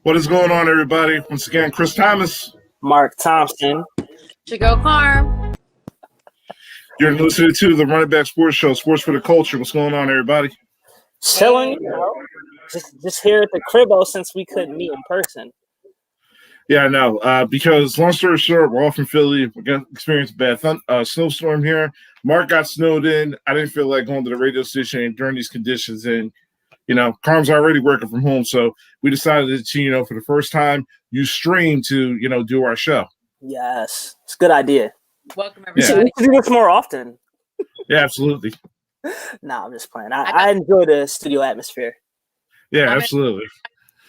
What is going on, everybody? Once again, Chris Thomas. Mark Thompson. Chico Carm. You're listening to the Running Back Sports Show, Sports for the Culture. What's going on, everybody? Chilling, just here at the cribbo since we couldn't meet in person. Yeah, I know. Because long story short, we're off in Philly. We got experienced a bad snowstorm here. Mark got snowed in. I didn't feel like going to the radio station during these conditions, and Carm's already working from home, so we decided to, for the first time, use stream to, do our show. Yes, it's a good idea. Welcome, everybody. We should do this more often. Yeah, absolutely. Nah, I'm just playing. I enjoy the studio atmosphere. Yeah, absolutely.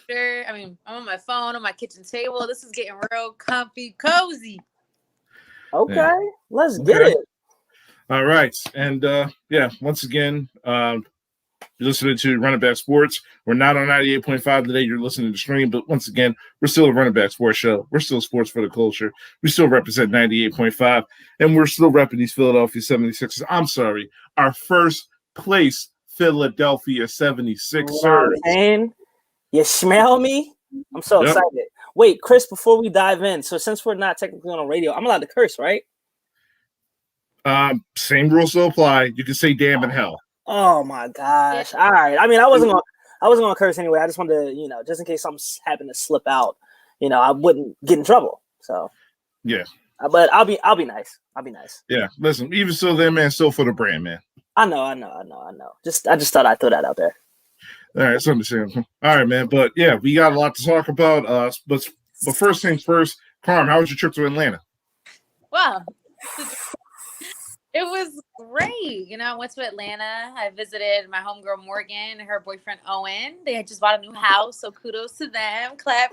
I'm on my phone, on my kitchen table. This is getting real comfy, cozy. Okay, let's get it. All right. And, once again, you're listening to Running Back Sports. We're not on 98.5 today. You're listening to stream. But once again, we're still a Running Back Sports show. We're still sports for the culture. We still represent 98.5. And we're still repping these Philadelphia 76ers. I'm sorry. Our first place Philadelphia 76ers. And you smell me? I'm so excited. Wait, Chris, before we dive in, so since we're not technically on a radio, I'm allowed to curse, right? Same rules still apply. You can say damn and hell. Oh my gosh! All right. I mean, I wasn't gonna curse anyway. I just wanted to, just in case something happened to slip out, I wouldn't get in trouble. So yeah. But I'll be nice. I'll be nice. Yeah. Listen, even still there, man, still for the brand, man. I know. I just thought I'd throw that out there. All right, it's understandable. All right, man. But yeah, we got a lot to talk about. But first things first, Carm, how was your trip to Atlanta? Well, it was great. I went to Atlanta. I visited my homegirl Morgan and her boyfriend Owen. They had just bought a new house, so kudos to them. Clap.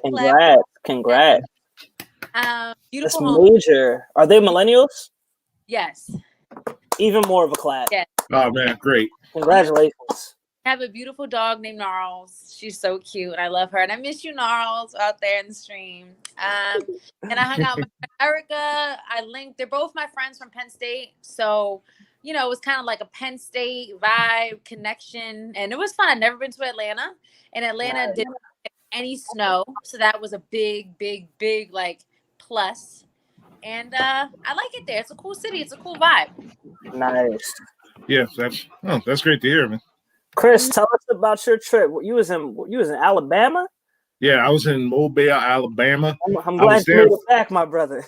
Congrats. Beautiful That's home. major. Are they millennials? Yes. Even more of a clap. Yes. Oh man, great. Congratulations. I have a beautiful dog named Gnarls. She's so cute, and I love her. And I miss you, Gnarls, out there in the stream. And I hung out with Erica. They're both my friends from Penn State. So, it was kind of like a Penn State vibe connection. And it was fun. I'd never been to Atlanta. And Atlanta didn't get any snow. So that was a big, big, big, plus. And I like it there. It's a cool city. It's a cool vibe. Nice. Yeah, that's great to hear, man. Chris, tell us about your trip. You was in Alabama? Yeah, I was in Mobile, Alabama. I'm glad you made it back, my brother.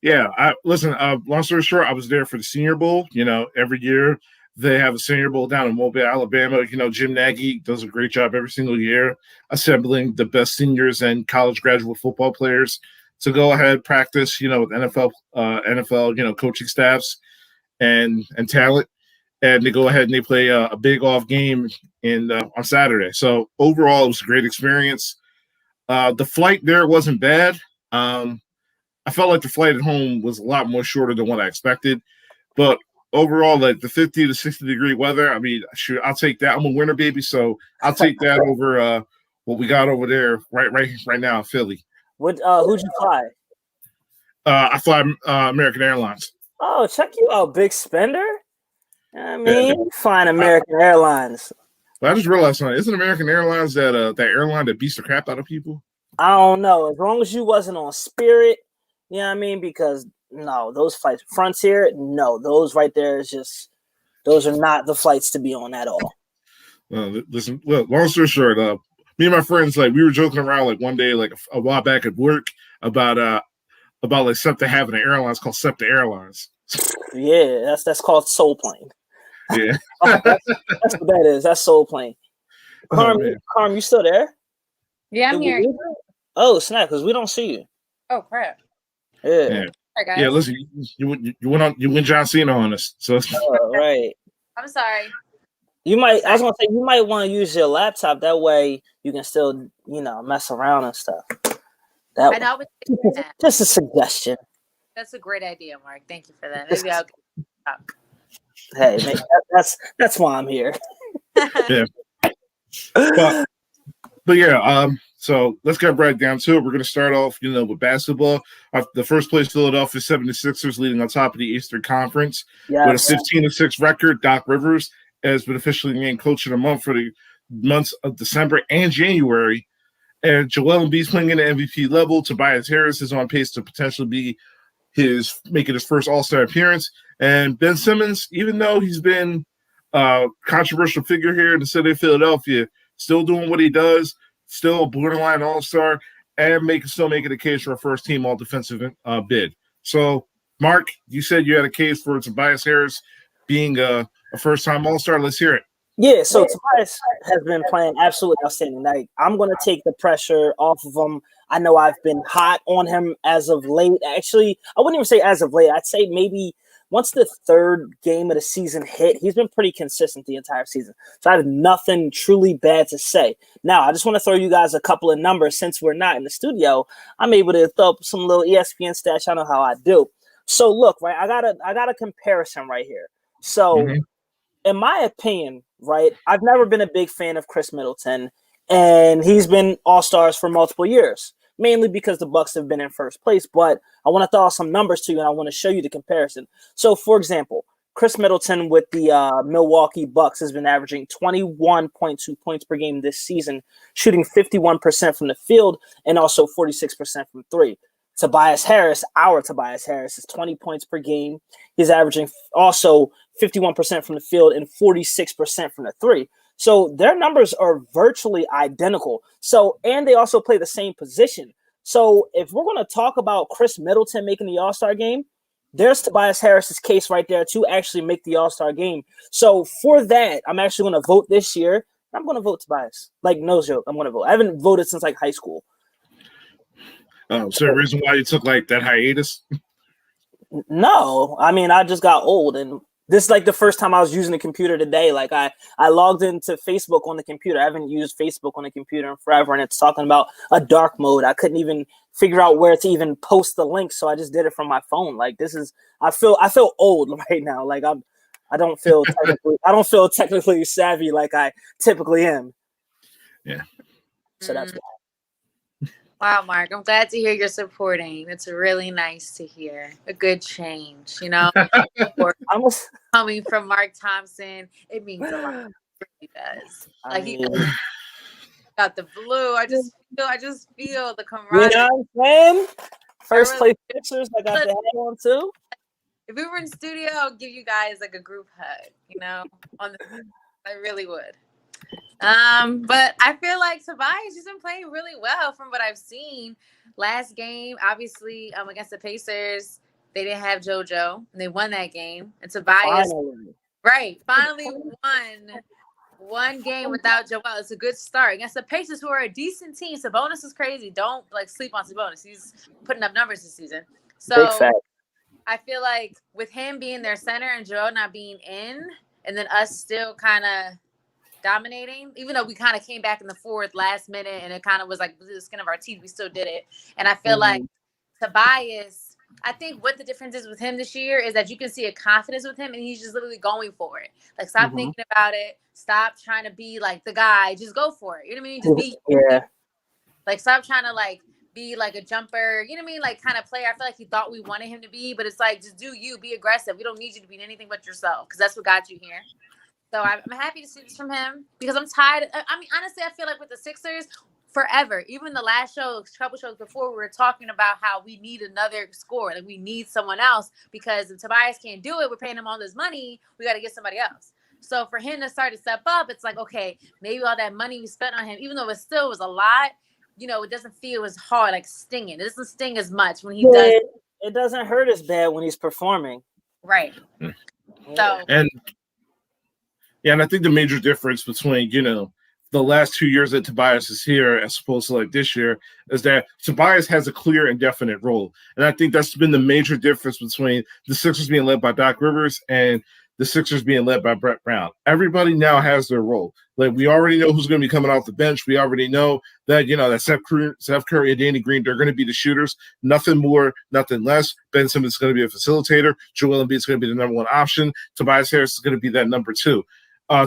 Yeah, long story short, I was there for the Senior Bowl. Every year they have a Senior Bowl down in Mobile, Alabama. Jim Nagy does a great job every single year assembling the best seniors and college graduate football players to go ahead practice, with NFL, coaching staffs and talent. And they go ahead and they play a big off game on Saturday. So overall, it was a great experience. The flight there wasn't bad. I felt like the flight at home was a lot more shorter than what I expected. But overall, the 50 to 60 degree weather, I mean, sure, I'll take that. I'm a winter baby, so I'll take that over what we got over there right now in Philly. Who'd you fly? I fly American Airlines. Oh, check you out, big spender. Flying American Airlines. Well, I just realized something. Isn't American Airlines that airline that beats the crap out of people? I don't know. As long as you wasn't on Spirit, because no, those flights, Frontier, no, those right there is those are not the flights to be on at all. Listen, long story short, me and my friends, we were joking around one day, a while back at work about SEPTA having an airline called SEPTA Airlines. Yeah, that's called Soul Plane. Yeah. That's what that is. That's Soul Plane. Carm, you still there? Yeah, I'm here. Oh, snap, because we don't see you. Oh, crap. Yeah. Hi, guys. Yeah, listen, you went John Cena on us. So right. I'm sorry. I was gonna say you might want to use your laptop. That way you can still, mess around and stuff. I know. Just a suggestion. That's a great idea, Mark. Thank you for that. Maybe I'll get Hey, man, that's why I'm here. Yeah. But yeah, so let's get right down to it. We're going to start off, with basketball. The first place Philadelphia 76ers leading on top of the Eastern Conference with a 15-6 record. Doc Rivers has been officially named Coach of the Month for the months of December and January. And Joel Embiid's playing at an MVP level. Tobias Harris is on pace to potentially be making his first All-Star appearance. And Ben Simmons, even though he's been a controversial figure here in the city of Philadelphia, still doing what he does, still a borderline All-Star, and still making a case for a first-team All-Defensive bid. So, Mark, you said you had a case for Tobias Harris being a first-time All-Star. Let's hear it. Yeah, so Tobias has been playing absolutely outstanding. Like, I'm going to take the pressure off of him. I know I've been hot on him as of late. Actually, I wouldn't even say as of late. I'd say maybe once the third game of the season hit, he's been pretty consistent the entire season. So I have nothing truly bad to say. Now, I just want to throw you guys a couple of numbers. Since we're not in the studio, I'm able to throw up some little ESPN stats. I know how I do. So look, right, I got a comparison right here. So in my opinion, right, I've never been a big fan of Chris Middleton, and he's been All-Stars for multiple years, mainly because the Bucks have been in first place. But I want to throw out some numbers to you, and I want to show you the comparison. So, for example, Chris Middleton with the Milwaukee Bucks has been averaging 21.2 points per game this season, shooting 51% from the field and also 46% from three. Tobias Harris, our Tobias Harris, is 20 points per game. He's averaging also 51% from the field and 46% from the three. So their numbers are virtually identical. So, and they also play the same position. So if we're going to talk about Chris Middleton making the All-Star game, there's Tobias Harris's case right there to actually make the All-Star game. So for that, I'm actually going to vote this year. I'm going to vote Tobias. Like, no joke, I'm going to vote. I haven't voted since like high school. So the reason why you took like that hiatus? No, I mean, I just got old, and this is like the first time I was using the computer today. Like I logged into Facebook on the computer. I haven't used Facebook on the computer in forever, and it's talking about a dark mode. I couldn't even figure out where to even post the link, so I just did it from my phone. Like I feel old right now. Like I don't feel technically savvy like I typically am. Yeah. So that's why. Wow, Mark, I'm glad to hear you're supporting. It's really nice to hear. A good change, you know. Coming from Mark Thompson, it means a lot. It really does. Like he got the blue. I just feel the camaraderie. You know what I'm saying? First place pictures, I got the head on too. If we were in studio, I'll give you guys like a group hug, you know, I really would. But I feel like Tobias has been playing really well from what I've seen. Last game, obviously, against the Pacers, they didn't have JoJo, and they won that game. And Tobias, finally won one game without Joel. It's a good start against the Pacers, who are a decent team. Sabonis is crazy. Don't sleep on Sabonis. He's putting up numbers this season. So I feel like with him being their center and Joel not being in, and then us still kind of dominating, even though we kind of came back in the fourth last minute and it kind of was like the skin of our teeth, we still did it. And I feel like Tobias, I think what the difference is with him this year is that you can see a confidence with him, and he's just literally going for it. Like, stop thinking about it. Stop trying to be like the guy. Just go for it. You know what I mean? Just be like, stop trying to like be like a jumper, you know what I mean? Like, kind of player. I feel like he thought we wanted him to be, but it's like, just do you, be aggressive. We don't need you to be anything but yourself, because that's what got you here. So I'm happy to see this from him, because I'm tired. I mean, honestly, I feel like with the Sixers, forever, even the last show, a couple shows before, we were talking about how we need another scorer. Like, we need someone else, because if Tobias can't do it, we're paying him all this money. We got to get somebody else. So for him to start to step up, it's like, okay, maybe all that money we spent on him, even though it still was a lot, you know, it doesn't feel as hard, like stinging. It doesn't sting as much when he does. It doesn't hurt as bad when he's performing. Right. So. And I think the major difference between, you know, the last 2 years that Tobias is here as opposed to like this year is that Tobias has a clear and definite role. And I think that's been the major difference between the Sixers being led by Doc Rivers and the Sixers being led by Brett Brown. Everybody now has their role. Like, we already know who's going to be coming off the bench. We already know that, you know, that Steph Curry and Danny Green, they're going to be the shooters. Nothing more, nothing less. Ben Simmons is going to be a facilitator. Joel Embiid is going to be the number one option. Tobias Harris is going to be that number two.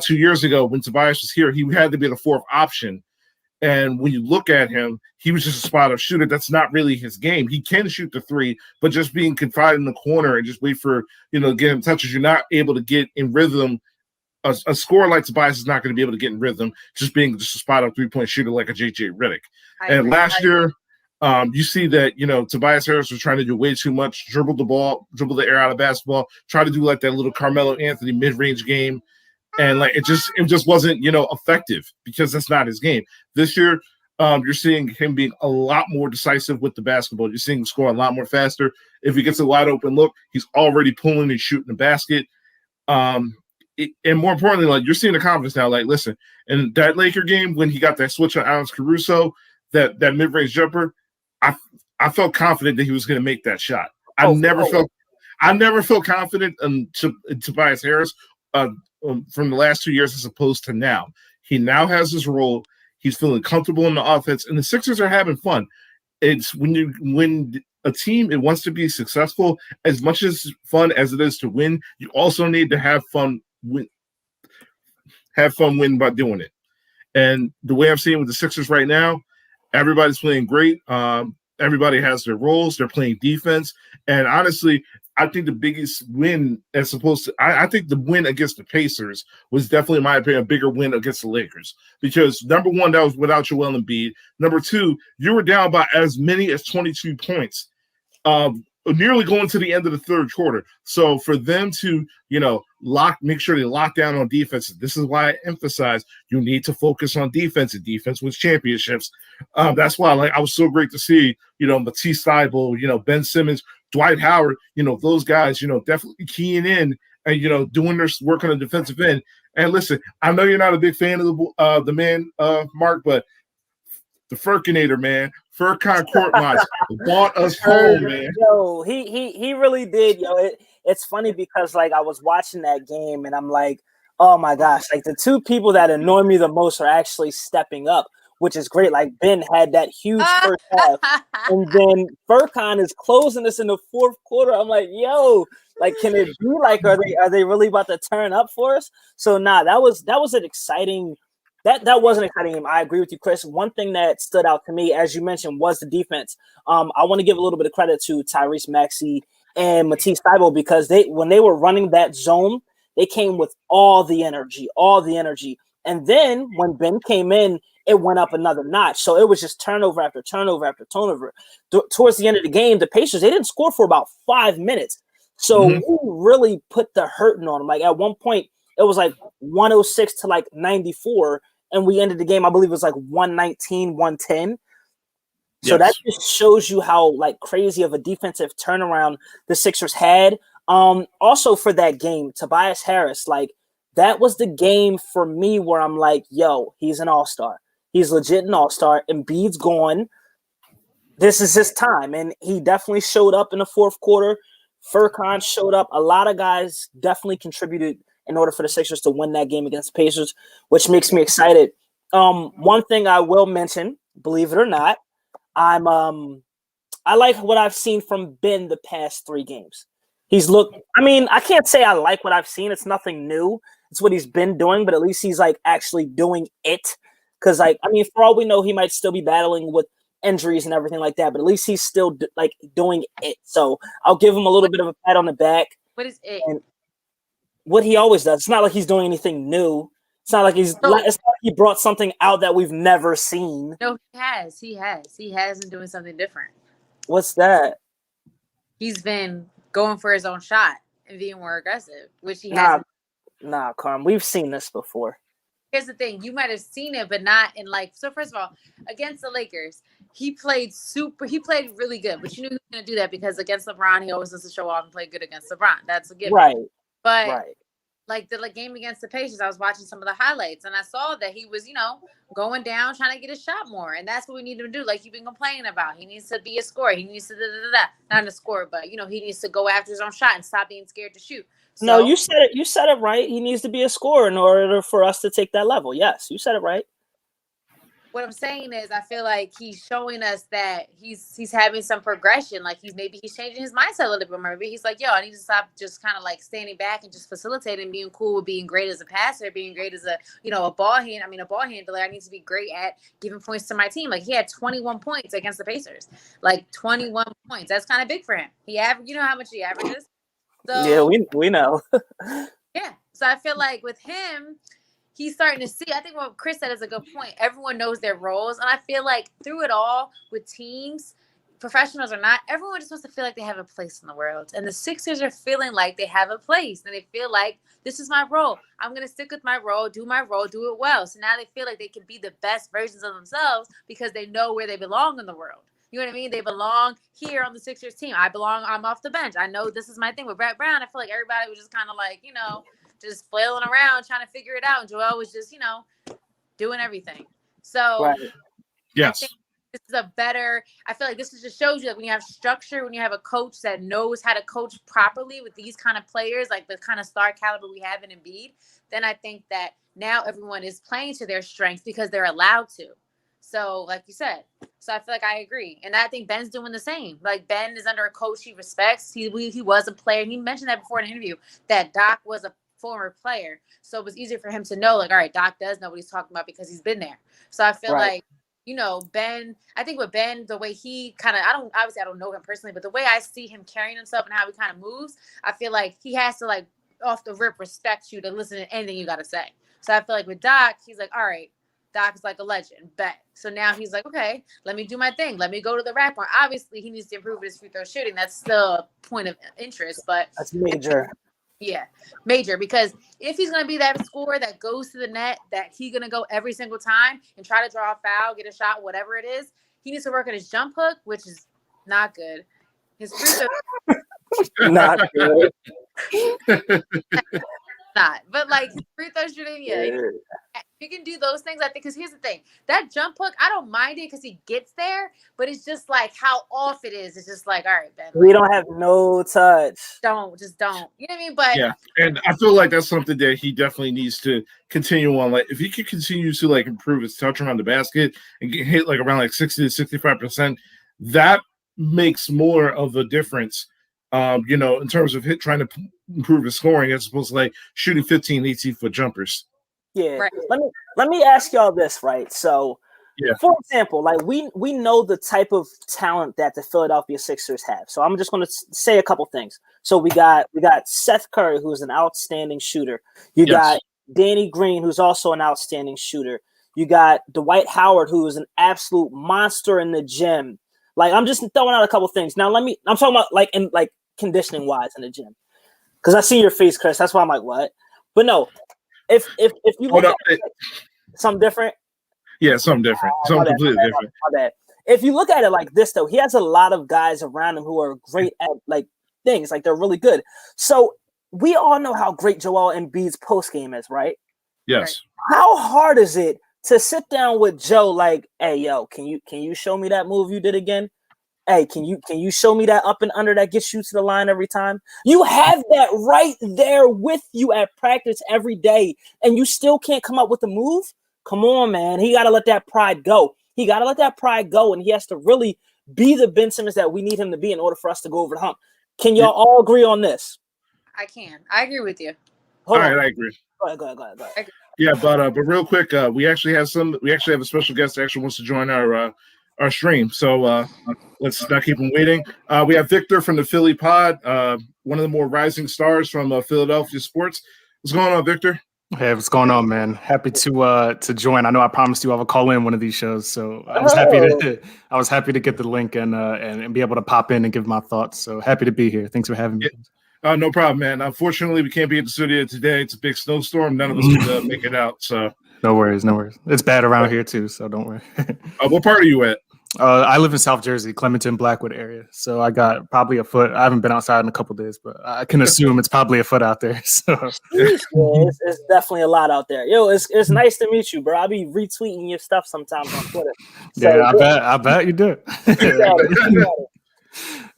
2 years ago, when Tobias was here, he had to be the fourth option. And when you look at him, he was just a spot-up shooter. That's not really his game. He can shoot the three, but just being confined in the corner and just wait for, you know, get him touches, you're not able to get in rhythm a scorer like Tobias is not going to be able to get in rhythm just being just a spot-up three-point shooter like a JJ Redick. And last year, you see that, Tobias Harris was trying to do way too much, dribble the air out of basketball, try to do like that little Carmelo Anthony mid-range game. And like it just wasn't, effective because that's not his game. This year, you're seeing him being a lot more decisive with the basketball. You're seeing him score a lot more faster. If he gets a wide open look, he's already pulling and shooting the basket. And more importantly, like you're seeing the confidence now. Like, listen, in that Laker game when he got that switch on Alex Caruso, that mid-range jumper, I felt confident that he was going to make that shot. I never felt confident in Tobias Harris from the last 2 years as opposed to now. He now has his role. He's feeling comfortable in the offense, and the Sixers are having fun. It's when a team it wants to be successful, as much as fun as it is to win, you also need to have fun. Win by doing it. And the way I'm seeing with the Sixers right now, everybody's playing great. Everybody has their roles. They're playing defense. And honestly, I think the biggest win as opposed to I think the win against the Pacers was definitely, in my opinion, a bigger win against the Lakers. Because number one, that was without Joel Embiid. Number two, you were down by as many as 22 points. Nearly going to the end of the third quarter. So for them to, make sure they lock down on defense. This is why I emphasize you need to focus on defense, and defense wins championships. That's why I was so great to see, Matisse Thybulle, Ben Simmons, Dwight Howard, those guys, definitely keying in and, doing their work on the defensive end. And listen, I know you're not a big fan of the man, Mark, but the Furkinator, man. Furkan Korkmaz brought us home, man. Yo, he really did, yo. It's funny because like I was watching that game and I'm like, oh my gosh, like the two people that annoy me the most are actually stepping up, which is great. Like Ben had that huge first half, and then Furkan is closing us in the fourth quarter. I'm like, yo, like can it be like are they really about to turn up for us? So that was an exciting. That was an exciting game. I agree with you, Kris. One thing that stood out to me, as you mentioned, was the defense. I want to give a little bit of credit to Tyrese Maxey and Matisse Thybulle because when they were running that zone, they came with all the energy. And then when Ben came in, it went up another notch. So it was just turnover after turnover after turnover. Towards the end of the game, the Pacers, they didn't score for about 5 minutes. So we really put the hurting on them. Like at one point, it was like 106 to like 94. And we ended the game, I believe it was like 119, 110. So that just shows you how like crazy of a defensive turnaround the Sixers had. Also for that game, Tobias Harris, like that was the game for me where I'm like, yo, he's an all-star. He's legit an all-star. Embiid's gone. This is his time. And he definitely showed up in the fourth quarter. Furkan showed up. A lot of guys definitely contributed in order for the Sixers to win that game against the Pacers, which makes me excited. One thing I will mention, believe it or not, I like what I've seen from Ben the past 3 games. I can't say I like what I've seen. It's nothing new. It's what he's been doing, but at least he's like actually doing it. Because for all we know, he might still be battling with injuries and everything like that, but at least he's still doing it. So I'll give him a little bit of a pat on the back. What is it? And what he always does. It's not like he's doing anything new. It's not like it's not like he brought something out that we've never seen. No, he has. He has been doing something different. What's that? He's been going for his own shot and being more aggressive, which he hasn't. Nah, Carm. We've seen this before. Here's the thing. You might have seen it, but not in so first of all, against the Lakers, he played really good, but you knew he was going to do that because against LeBron, he always wants to show off and play good against LeBron. That's a given. Right. But like the game against the Pacers, I was watching some of the highlights and I saw that he was, going down, trying to get a shot more. And that's what we need him to do. Like you've been complaining about. He needs to be a scorer. He needs to not a scorer, but he needs to go after his own shot and stop being scared to shoot. So, no, you said it. You said it right. He needs to be a scorer in order for us to take that level. Yes, you said it right. What I'm saying is I feel like he's showing us that he's having some progression. Like he's changing his mindset a little bit more. Maybe he's like, yo, I need to stop just kind of like standing back and just facilitating, being cool with being great as a passer, being great as a ball handler. I need to be great at giving points to my team. Like he had 21 points against the Pacers. Like 21 points. That's kind of big for him. You know how much he averages? So, yeah, we know. Yeah. So I feel like with him, he's starting to see. I think what Kris said is a good point. Everyone knows their roles, and I feel like through it all with teams, professionals or not, everyone just wants to feel like they have a place in the world. And the Sixers are feeling like they have a place, and they feel like this is my role. I'm going to stick with my role, do it well. So now they feel like they can be the best versions of themselves because they know where they belong in the world. You know what I mean? They belong here on the Sixers team. I'm off the bench. I know this is my thing. With Brett Brown, I feel like everybody was just kind of like, just flailing around trying to figure it out. And Joel was just, doing everything. So Right. Yes. This is I feel like this just shows you that when you have structure, when you have a coach that knows how to coach properly with these kind of players, like the kind of star caliber we have in Embiid, then I think that now everyone is playing to their strengths because they're allowed to. So like you said, so I feel like I agree. And I think Ben's doing the same. Like Ben is under a coach he respects. He was a player. He mentioned that before in an interview that Doc was a former player. So it was easier for him to know, like, all right, Doc does know what he's talking about because he's been there. So I feel like, Ben, I think with Ben, the way he kind of, I don't know him personally, but the way I see him carrying himself and how he kind of moves, I feel like he has to, like, off the rip respect you to listen to anything you got to say. So I feel like with Doc, he's like, all right, Doc is like a legend, bet. So now he's like, okay, let me do my thing. Let me go to the rack more. Obviously, he needs to improve his free throw shooting. That's still a point of interest, but that's major. Yeah, major, because if he's going to be that scorer that goes to the net, that he's going to go every single time and try to draw a foul, get a shot, whatever it is, he needs to work on his jump hook, which is not good. His free throw Not good. not, but like his free throw shooting, you can do those things. I think because here's the thing, that jump hook, I don't mind it because he gets there, but it's just like how off it is. It's just like, all right, Ben, we don't have no touch. Don't. You know what I mean? But yeah, and I feel like that's something that he definitely needs to continue on. Like if he could continue to like improve his touch around the basket and get hit like around like 60 to 65%, that makes more of a difference. In terms of trying to improve his scoring as opposed to like shooting 15, 18-foot jumpers. Yeah. Right. Let me ask y'all this, right? So, for example, like we know the type of talent that the Philadelphia Sixers have. So I'm just going to say a couple things. So we got Seth Curry, who's an outstanding shooter. You got Danny Green, who's also an outstanding shooter. You got Dwight Howard, who is an absolute monster in the gym. Like I'm just throwing out a couple things. Now I'm talking about like conditioning wise in the gym. Because I see your face, Kris. That's why I'm like, what? But no, if you look at something different. Yeah, something different. Something completely different. My bad. If you look at it like this, though, he has a lot of guys around him who are great at like things. Like they're really good. So we all know how great Joel Embiid's post game is, right? Yes. How hard is it to sit down with Joe? Like, hey, yo, can you show me that move you did again? Hey, can you show me that up and under that gets you to the line every time? You have that right there with you at practice every day, and you still can't come up with a move? Come on, man. He got to let that pride go. And he has to really be the Ben Simmons that we need him to be in order for us to go over the hump. Can y'all all agree on this? I can. I agree with you. All right, I agree. Go ahead. Yeah, but real quick, we actually have a special guest that actually wants to join our stream. So let's not keep him waiting. We have Victor from the Philly Pod, one of the more rising stars from Philadelphia sports. What's going on, Victor? Hey, what's going on, man? Happy to join. I know I promised you I would call in one of these shows, so I was happy to get the link and be able to pop in and give my thoughts. So happy to be here. Thanks for having me. No problem, man. Unfortunately, we can't be at the studio today. It's a big snowstorm. None of us can make it out. So no worries. It's bad around here too, so don't worry. What part are you at? I live in South Jersey, Clementon, Blackwood area. So I got probably a foot. I haven't been outside in a couple of days, but I can assume it's probably a foot out there. So it's definitely a lot out there. Yo, it's nice to meet you, bro. I'll be retweeting your stuff sometimes on Twitter. So, yeah, I bet you do.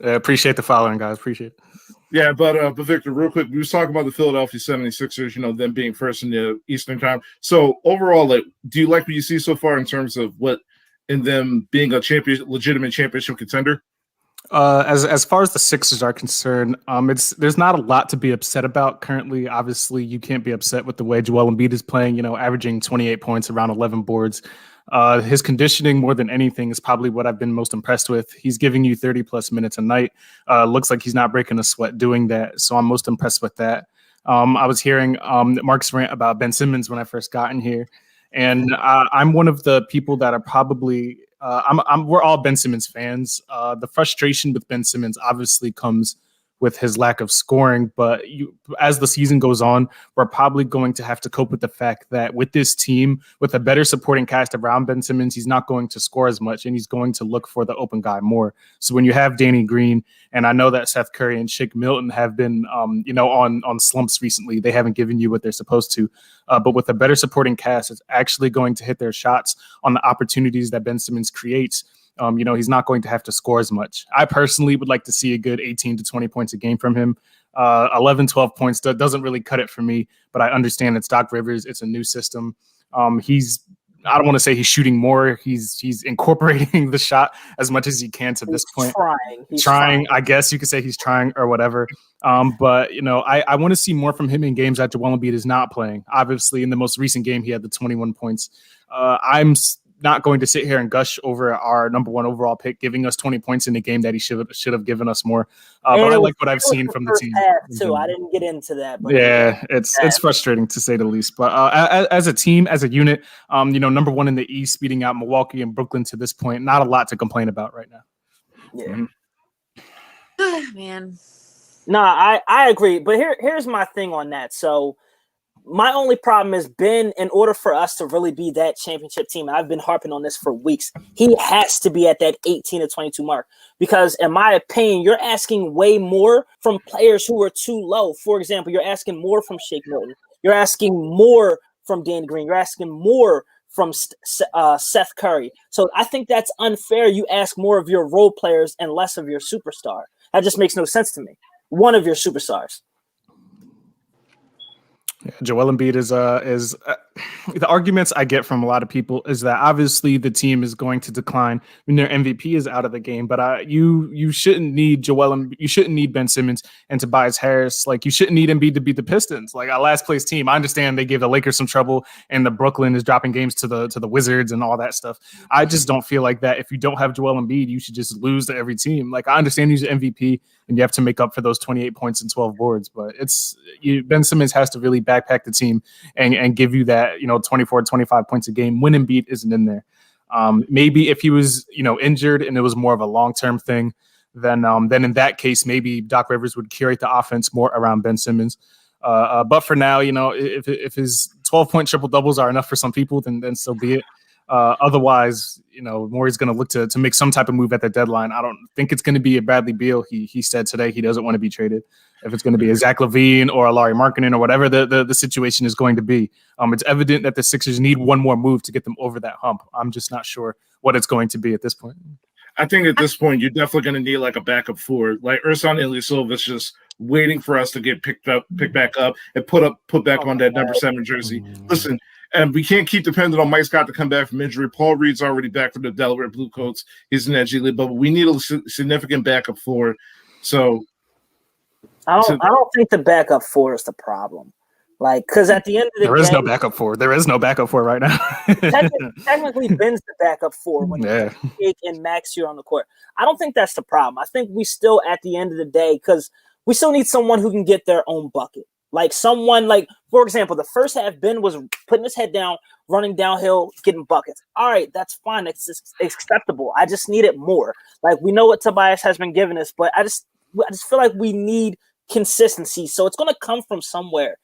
Appreciate the following, guys. Appreciate it. Yeah, but Victor, real quick, we was talking about the Philadelphia 76ers, them being first in the Eastern time. So overall, do you like what you see so far in terms of what in them being a legitimate championship contender? As far as the Sixers are concerned, there's not a lot to be upset about currently. Obviously, you can't be upset with the way Joel Embiid is playing, averaging 28 points, around 11 boards. His conditioning, more than anything, is probably what I've been most impressed with. He's giving you 30-plus minutes a night. Looks like he's not breaking a sweat doing that, so I'm most impressed with that. I was hearing Mark's rant about Ben Simmons when I first got in here, and I'm one of the people that are probably we're all Ben Simmons fans. The frustration with Ben Simmons obviously comes with his lack of scoring, but as the season goes on, we're probably going to have to cope with the fact that with this team, with a better supporting cast around Ben Simmons, he's not going to score as much, and he's going to look for the open guy more. So when you have Danny Green, and I know that Seth Curry and Shake Milton have been, on slumps recently, they haven't given you what they're supposed to. But with a better supporting cast, it's actually going to hit their shots on the opportunities that Ben Simmons creates. He's not going to have to score as much. I personally would like to see a good 18 to 20 points a game from him. 11, 12 points doesn't really cut it for me, but I understand it's Doc Rivers. It's a new system. I don't want to say he's shooting more. He's incorporating the shot as much as he can to this point. He's trying. I guess you could say he's trying or whatever. But I want to see more from him in games that Joel Embiid is not playing. Obviously, in the most recent game, he had the 21 points. I'm not going to sit here and gush over our number one overall pick giving us 20 points in a game that he should have given us more. But I like what I've seen from the team too. I didn't get into that, but yeah, it's frustrating to say the least. But as a team, as a unit, number one in the East, beating out Milwaukee and Brooklyn to this point, not a lot to complain about right now. Yeah, man. No, I agree. But here's my thing on that. So my only problem is Ben, in order for us to really be that championship team, and I've been harping on this for weeks, he has to be at that 18 to 22 mark. Because in my opinion, you're asking way more from players who are too low. For example, you're asking more from Shake Milton. You're asking more from Danny Green. You're asking more from Seth Curry. So I think that's unfair. You ask more of your role players and less of your superstar. That just makes no sense to me. One of your superstars. Yeah, Joel Embiid is the arguments I get from a lot of people is that obviously the team is going to decline when their MVP is out of the game, but you shouldn't need you shouldn't need Ben Simmons and Tobias Harris. Like, you shouldn't need Embiid to beat the Pistons, like a last place team. I understand they gave the Lakers some trouble and the Brooklyn is dropping games to the Wizards and all that stuff. I just don't feel like that. If you don't have Joel Embiid, you should just lose to every team. Like, I understand he's an MVP and you have to make up for those 28 points and 12 boards, but Ben Simmons has to really backpack the team and give you that, 24, 25 points a game when Embiid isn't in there. Maybe if he was, injured and it was more of a long-term thing, then in that case, maybe Doc Rivers would curate the offense more around Ben Simmons. But for now, if his 12-point triple doubles are enough for some people, then so be it. Otherwise, Morey's going to look to make some type of move at the deadline. I don't think it's going to be a Bradley Beal. He said today he doesn't want to be traded. If it's going to be a Zach LaVine or a Lauri Markkanen or whatever the situation is going to be, it's evident that the Sixers need one more move to get them over that hump. I'm just not sure what it's going to be at this point. I think at this point, you're definitely going to need like a backup forward. Like Ersan Ilyasova is just waiting for us to get picked back up and put back on that number 7 jersey. Listen, and we can't keep depending on Mike Scott to come back from injury. Paul Reed's already back from the Delaware Bluecoats. He's in that G League, but we need a significant backup forward. So I don't think the backup four is the problem. Like, because at the end of the day, there is no backup four. There is no backup four right now. technically, Ben's the backup four when Jake and Max here on the court. I don't think that's the problem. I think we still, at the end of the day, because we still need someone who can get their own bucket. Like someone, like, for example, the first half, Ben was putting his head down, running downhill, getting buckets. All right, that's fine. It's acceptable. I just need it more. Like, we know what Tobias has been giving us, but I just feel like we need consistency. So it's going to come from somewhere.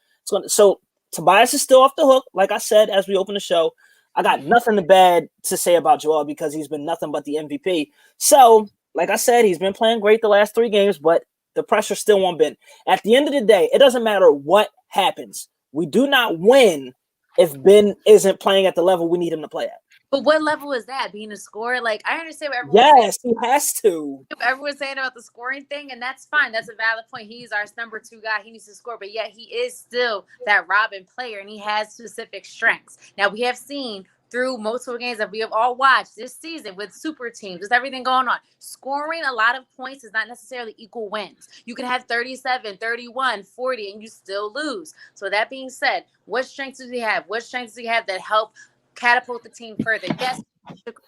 So Tobias is still off the hook. Like I said, as we open the show, I got nothing bad to say about Joel because he's been nothing but the MVP. So, like I said, he's been playing great the last 3 games, but the pressure still won't bend. At the end of the day, it doesn't matter what happens. We do not win if Ben isn't playing at the level we need him to play at. But what level is that? Being a scorer? Like, I understand what everyone's saying. He has to. Everyone's saying about the scoring thing, and that's fine. That's a valid point. He's our number 2 guy. He needs to score, but yet he is still that Robin player, and he has specific strengths. Now, we have seen through multiple games that we have all watched this season with super teams, with everything going on, scoring a lot of points is not necessarily equal wins. You can have 37, 31, 40, and you still lose. So that being said, what strengths do we have? What strengths do we have that help catapult the team further? Yes,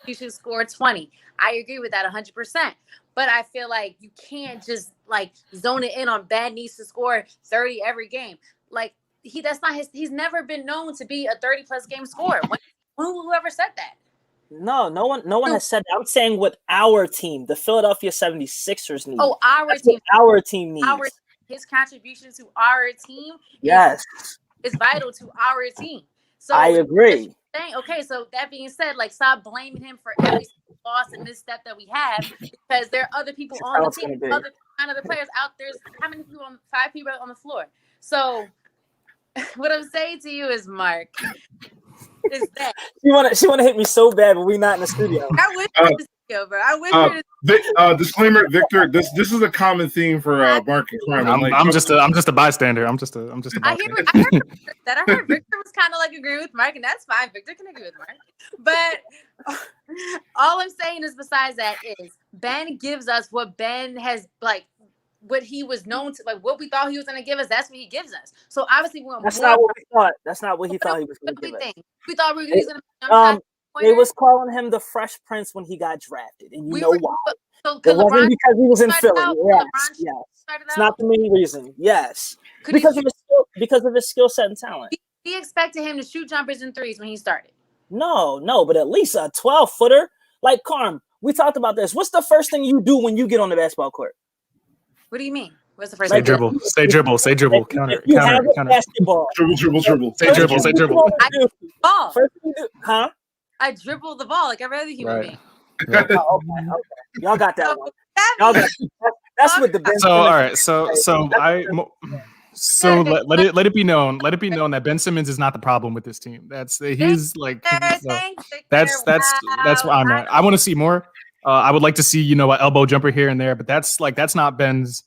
you should score 20. I agree with that 100%. But I feel like you can't just like zone it in on Ben needs to score 30 every game. like that's not his. He's never been known to be a 30+ game scorer. Whoever said that? No one has said that. I'm saying what our team, the Philadelphia 76ers, need. Oh, That's what our team needs. His contribution to our team is vital to our team. So I agree. Okay, so that being said, like, stop blaming him for every loss and misstep that we have, because there are other people on the team, other players out there. How many people? 5 people on the floor. So what I'm saying to you is, Mark, is that she wanna hit me so bad, but we not in the studio. I wish we were in the studio, bro. I wish disclaimer, Victor. This is a common theme for Mark and Carm. I'm just a bystander. I'm just a bystander. I heard Victor was kind of like agreeing with Mark, and that's fine. Victor can agree with Mark, but all I'm saying is, besides that, is Ben gives us what Ben has, like, what he was known to, like, what we thought he was going to give us. That's what he gives us. So obviously, that's not what we thought. That's not what he thought he was going to give us. We thought we were going to. They was calling him the Fresh Prince when he got drafted, and you know why? So it wasn't because he was in Philly. Yes. It's not the main reason. Yes, because of his skill set and talent. We expected him to shoot jumpers and threes when he started. No, but at least a 12-footer. Like, Carm, we talked about this. What's the first thing you do when you get on the basketball court? What do you mean? What's the first thing? Say dribble. Counter. Basketball. Dribble. Say dribble. Ball. First thing you do, huh? I dribble the ball like every other human being. Right. Okay. Y'all got that one. That's what the best. So all right. So let it be known. Let it be known that Ben Simmons is not the problem with this team. That's what I'm at. I want to see more. I would like to see, an elbow jumper here and there, but that's not Ben's,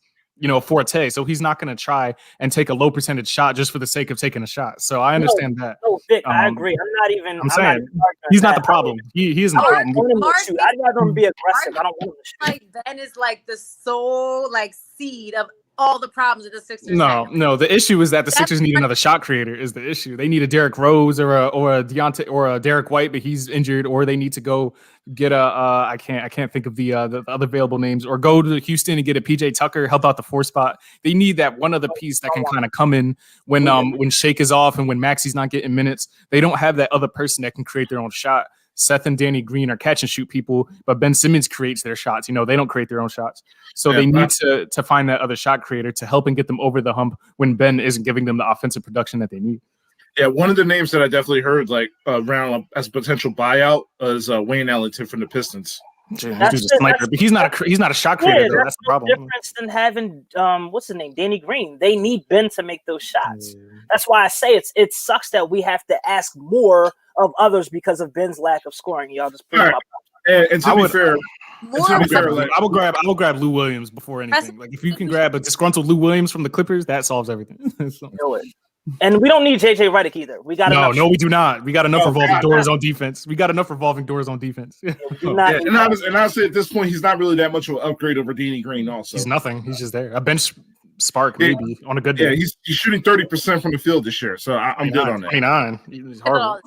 forte. So he's not going to try and take a low percentage shot just for the sake of taking a shot. So I understand that. No, Vic, I agree. I'm saying he's not the problem. He isn't the problem. I'd rather him be aggressive. I don't want him to shoot. Like, Ben is like the sole seed of all the problems that the Sixers have. No. The issue is that the Sixers need another shot creator. Is the issue? They need a Derrick Rose or a Deontay or a Derek White, but he's injured. Or they need to go get I can't think of the other available names. Or go to Houston and get a PJ Tucker, help out the 4 spot. They need that one other piece that can kind of come in when Shake is off and when Maxi's not getting minutes. They don't have that other person that can create their own shot. Seth and Danny Green are catch and shoot people, but Ben Simmons creates their shots. They don't create their own shots. So they need to find that other shot creator to help and get them over the hump when Ben isn't giving them the offensive production that they need. Yeah, one of the names that I definitely heard around as a potential buyout is Wayne Ellington from the Pistons. He's a sniper, but he's not a shot creator. Though. That's the problem. Difference than having what's his name, Danny Green. They need Ben to make those shots. That's why I say it sucks that we have to ask more of others because of Ben's lack of scoring. Y'all just put him up. And to be fair, I will grab Lou Williams before anything. Like, if you can grab a disgruntled Lou Williams from the Clippers, that solves everything. Do it. And we don't need JJ Redick either. We got no, we do not. We got enough revolving doors on defense. And honestly, at this point, he's not really that much of an upgrade over Danny Green. Also, he's nothing. He's just there. A bench spark maybe on a good day. Yeah, he's shooting 30% from the field this year, so I'm good on that. 29. He's horrible.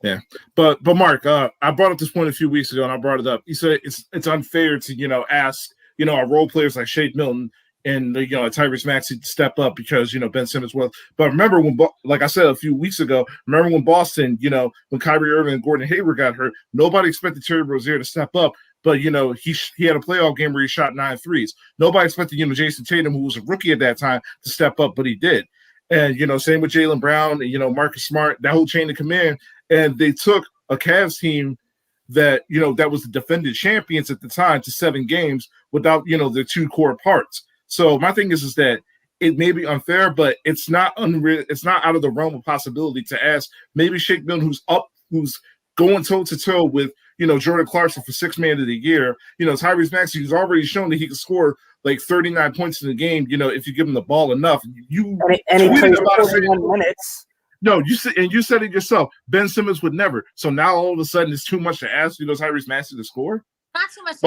Yeah, but Mark, I brought up this point a few weeks ago, and I brought it up. You said it's unfair to ask our role players like Shake Milton and Tyrese Maxey to step up because Ben Simmons was. But remember when, like I said a few weeks ago, when Boston, when Kyrie Irving and Gordon Hayward got hurt, nobody expected Terry Rozier to step up. But he had a playoff game where he shot 9 threes. Nobody expected Jason Tatum, who was a rookie at that time, to step up, but he did. And same with Jaylen Brown and Marcus Smart, that whole chain of command. And they took a Cavs team that that was the defending champions at the time to 7 games without their 2 core parts. So my thing is that it may be unfair, but it's not unreal. It's not out of the realm of possibility to ask maybe Shake Milton, who's going toe to toe with Jordan Clarkson for 6th man of the year. Tyrese Maxey, who's already shown that he can score like 39 points in the game. If you give him the ball enough, and he plays 41 minutes. No, you said it yourself. Ben Simmons would never. So now all of a sudden it's too much to ask Tyrese Maxey to score. Not too much.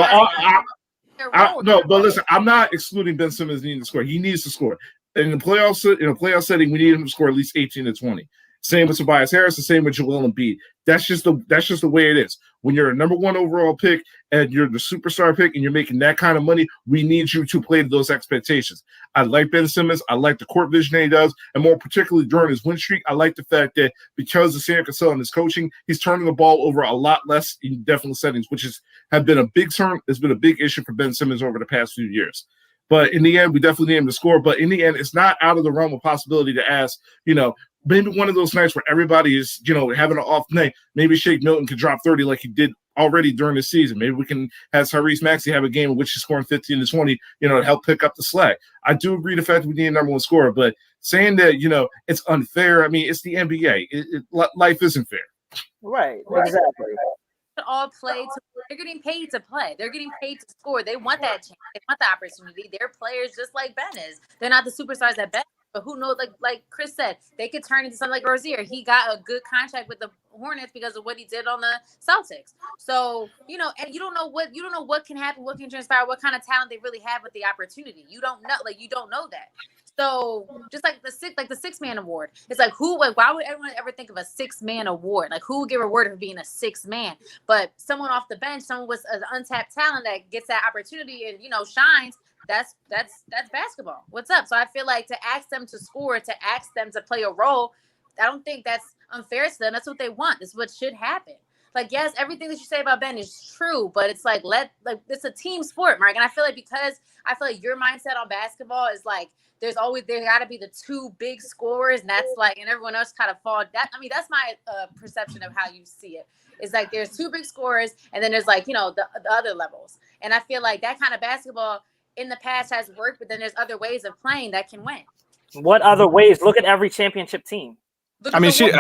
No, but listen, I'm not excluding Ben Simmons needing to score. He needs to score in a playoff setting. We need him to score at least 18 to 20. Same with Tobias Harris, the same with Joel Embiid. That's just the way it is. When you're a number 1 overall pick and you're the superstar pick and you're making that kind of money, we need you to play to those expectations. I like Ben Simmons. I like the court vision that he does, and more particularly during his win streak, I like the fact that because of Sam Cassell and his coaching, he's turning the ball over a lot less in definite settings, which has been a big turn. It's been a big issue for Ben Simmons over the past few years. But in the end, we definitely need him to score. But in the end, it's not out of the realm of possibility to ask, maybe one of those nights where everybody is, having an off night, maybe Shake Milton could drop 30 like he did already during the season. Maybe we can have Tyrese Maxey have a game in which he's scoring 15 to 20, to help pick up the slack. I do agree the fact that we need a number 1 scorer, but saying that, it's unfair, I mean, it's the NBA. Life isn't fair. Right, exactly. All play. They're getting paid to play. They're getting paid to score. They want that chance. They want the opportunity. They're players just like Ben is. They're not the superstars that Ben is, but who knows? Like Kris said, they could turn into something like Rozier. He got a good contract with the Hornets because of what he did on the Celtics. So and you don't know what can happen, what can transpire, what kind of talent they really have with the opportunity. You don't know that. So just like the 6-man award, it's like why would everyone ever think of a 6-man award? Like who would get rewarded for being a 6th man? But someone off the bench, someone with an untapped talent that gets that opportunity and shines. That's basketball. What's up? So I feel like to ask them to score, to ask them to play a role, I don't think that's unfair to them. That's what they want. That's what should happen. Like, yes, everything that you say about Ben is true, but it's like it's a team sport, Mark. And I feel like your mindset on basketball is like there got to be the 2 big scorers, and that's like, and everyone else kind of fall. That's my perception of how you see it. It's like there's 2 big scorers, and then there's like the other levels. And I feel like that kind of basketball in the past has worked, but then there's other ways of playing that can win. What other ways? Look at every championship team. I mean, she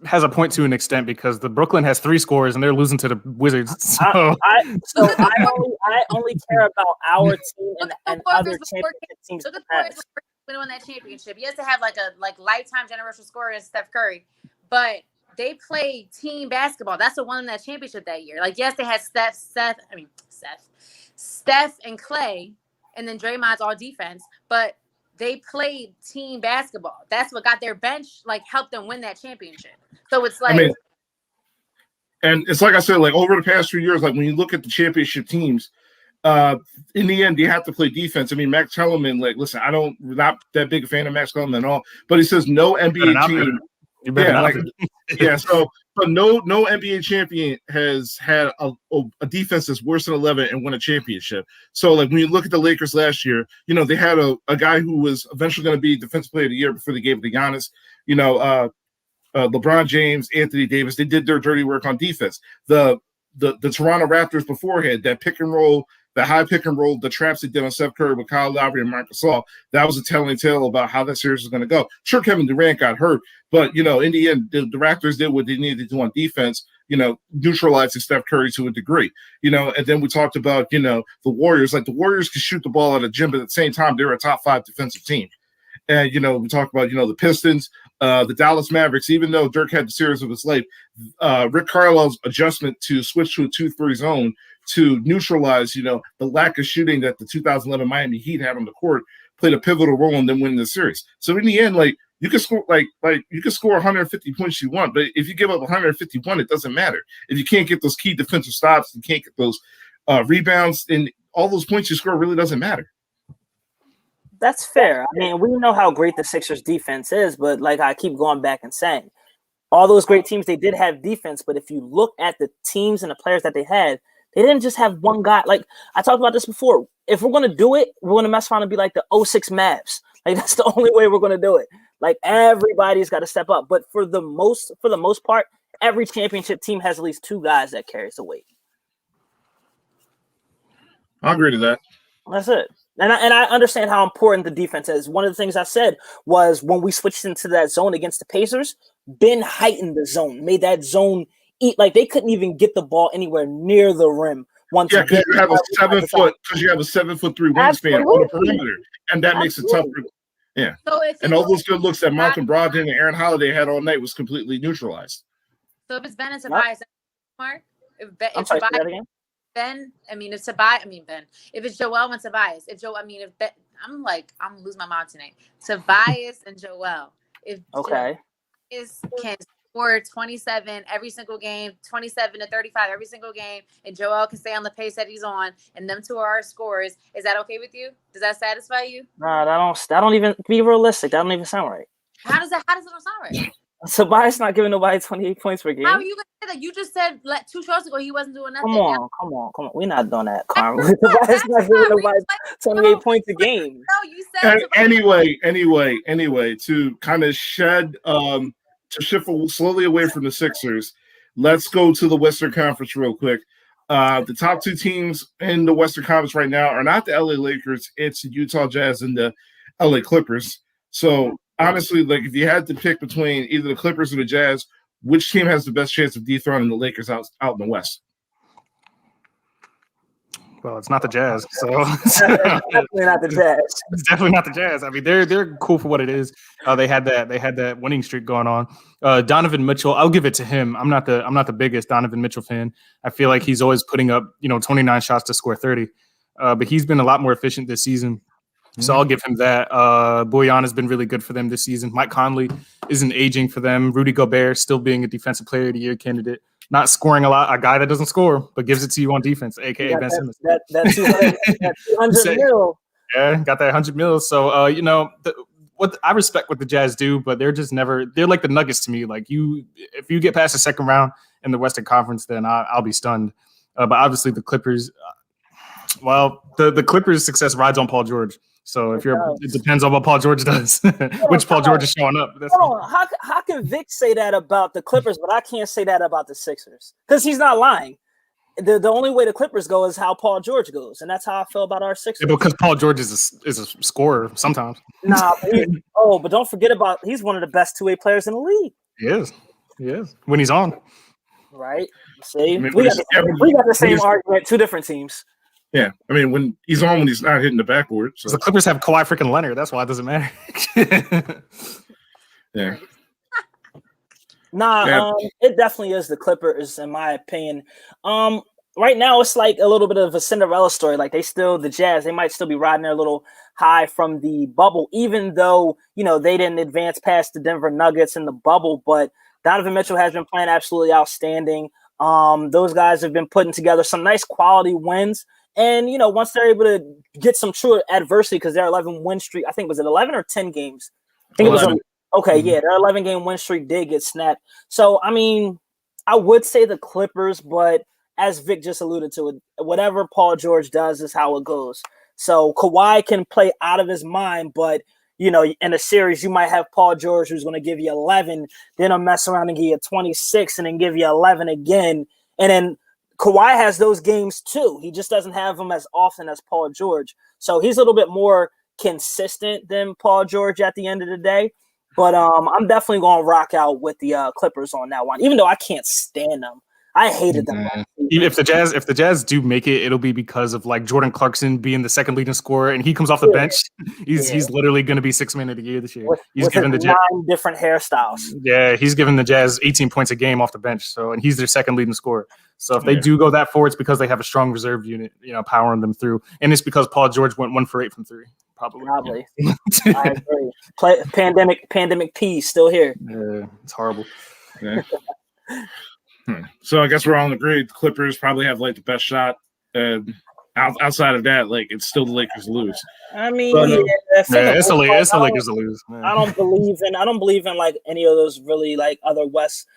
has a point to an extent because the Brooklyn has 3 scorers and they're losing to the Wizards. So I only care about our team and other championship teams. Look at the Warriors when they won that championship. Yes, they have like a lifetime generational scorer as Steph Curry, but they played team basketball. That's what won that championship that year. Like, yes, they had Steph and Clay, and then Draymond's all defense, but they played team basketball. That's what got their bench, helped them win that championship. So it's like, and it's like I said, over the past few years, when you look at the championship teams, in the end, you have to play defense. I mean, Max Kellerman, listen, not that big a fan of Max Kellerman at all, but he says no NBA team. But no NBA champion has had a defense that's worse than 11 and won a championship. So, when you look at the Lakers last year, they had a guy who was eventually going to be Defensive Player of the Year before they gave it to Giannis. LeBron James, Anthony Davis, they did their dirty work on defense. The Toronto Raptors beforehand, that pick and roll, the high pick and roll, the traps they did on Steph Curry with Kyle Lowry and Marc Gasol, that was a telling tale about how that series was going to go. Sure, Kevin Durant got hurt, but, in the end, the Raptors did what they needed to do on defense, neutralizing Steph Curry to a degree, and then we talked about, the Warriors. The Warriors can shoot the ball at a gym, but at the same time, they're a top 5 defensive team. And, we talked about, the Pistons, the Dallas Mavericks, even though Dirk had the series of his life, Rick Carlisle's adjustment to switch to a 2-3 zone to neutralize, the lack of shooting that the 2011 Miami Heat had on the court played a pivotal role in them winning the series. So in the end, you can score you can score 150 points you want, but if you give up 151, it doesn't matter. If you can't get those key defensive stops, you can't get those rebounds, and all those points you score really doesn't matter. That's fair. I mean, we know how great the Sixers defense is, but I keep going back and saying, all those great teams, they did have defense, but if you look at the teams and the players that they had, they didn't just have one guy. I talked about this before. If we're going to do it, we're going to mess around and be like the 06 Mavs. That's the only way we're going to do it. Everybody's got to step up. But for the most part, every championship team has at least 2 guys that carries the weight. I agree to that. That's it. And I understand how important the defense is. One of the things I said was when we switched into that zone against the Pacers, Ben heightened the zone, made that zone eat. They couldn't even get the ball anywhere near the rim. Because you have a 7-3 wingspan on the perimeter, and that makes it tougher. Yeah. So and all those good looks that Malcolm Brogdon and Aaron Holiday had all night was completely neutralized. So if it's Ben and Tobias, Mark, if it's Joel and Tobias, I'm losing my mind tonight. Tobias and Joel. can score 27 every single game, 27 to 35 every single game, and Joel can stay on the pace that he's on, and them two are our scorers, is that okay with you? Does that satisfy you? Nah, that don't even be realistic. That don't even sound right. How does it not sound right? Tobias not giving nobody 28 points per game. How are you gonna say that? You just said 2 shows ago he wasn't doing nothing. Come on. We're not doing that, Carm. Tobias not giving nobody 28 points a game. No, you said anyway, to kind of to shift slowly away from the Sixers, let's go to the Western Conference real quick. The top 2 teams in the Western Conference right now are not the LA Lakers, it's the Utah Jazz and the LA Clippers. So honestly, like if you had to pick between either the Clippers or the Jazz, which team has the best chance of dethroning the Lakers out in the West? Well, it's not the Jazz, so definitely not the Jazz. It's definitely not the Jazz. I mean, they're cool for what it is. They had that winning streak going on. Donovan Mitchell, I'll give it to him. I'm not the biggest Donovan Mitchell fan. I feel like he's always putting up 29 shots to score 30, but he's been a lot more efficient this season. So I'll give him that. Bojan has been really good for them this season. Mike Conley isn't aging for them. Rudy Gobert still being a Defensive Player of the Year candidate. Not scoring a lot. A guy that doesn't score but gives it to you on defense, a.k.a. Ben Simmons. That 200 mil. Yeah, got that 100 mil. So, what I respect what the Jazz do, but they're just never – they're like the Nuggets to me. Like if you get past the second round in the Western Conference, then I'll be stunned. But obviously the Clippers the Clippers' success rides on Paul George. So it depends on what Paul George does, which Paul George is showing up. Hold on. How can Vic say that about the Clippers, but I can't say that about the Sixers? Because he's not lying. The only way the Clippers go is how Paul George goes, and that's how I feel about our Sixers. Yeah, because Paul George is a scorer sometimes. Nah, but don't forget he's one of the best 2-way players in the league. He is when he's on. Right. See, we got the same argument. 2 different teams. Yeah, I mean when he's not hitting the backboard. So the Clippers have Kawhi freaking Leonard. That's why it doesn't matter. Yeah. It definitely is the Clippers, in my opinion. Right now it's like a little bit of a Cinderella story. Like the Jazz, they might still be riding their little high from the bubble, even though they didn't advance past the Denver Nuggets in the bubble. But Donovan Mitchell has been playing absolutely outstanding. Those guys have been putting together some nice quality wins. And, once they're able to get some true adversity, because their 11 win streak, I think, was it 11 or 10 games? I think 11. It was okay. Mm-hmm. Yeah, their 11-game win streak did get snapped. So, I mean, I would say the Clippers, but as Vic just alluded to, it, whatever Paul George does is how it goes. So Kawhi can play out of his mind, but, in a series, you might have Paul George who's going to give you 11, then he'll mess around and give you 26 and then give you 11 again. And then Kawhi has those games too. He just doesn't have them as often as Paul George. So he's a little bit more consistent than Paul George at the end of the day. But I'm definitely going to rock out with the Clippers on that one, even though I can't stand them. I hated them. If the Jazz do make it, it'll be because of like Jordan Clarkson being the second leading scorer, and he comes off the bench. He's literally going to be 6th man of the year this year. He's given the Jazz 9 different hairstyles. Yeah, he's given the Jazz 18 points a game off the bench. So, and he's their second leading scorer. So if they do go that far, it's because they have a strong reserve unit, powering them through, and it's because Paul George went 1 for 8 from 3. Probably. Yeah. I agree. Pandemic P still here. Yeah, it's horrible. Yeah. So I guess we're all agreed. The Clippers probably have like the best shot, and outside of that, like it's still the Lakers lose. I mean, it's the Lakers to lose. Man. I don't believe in like any of those really like other West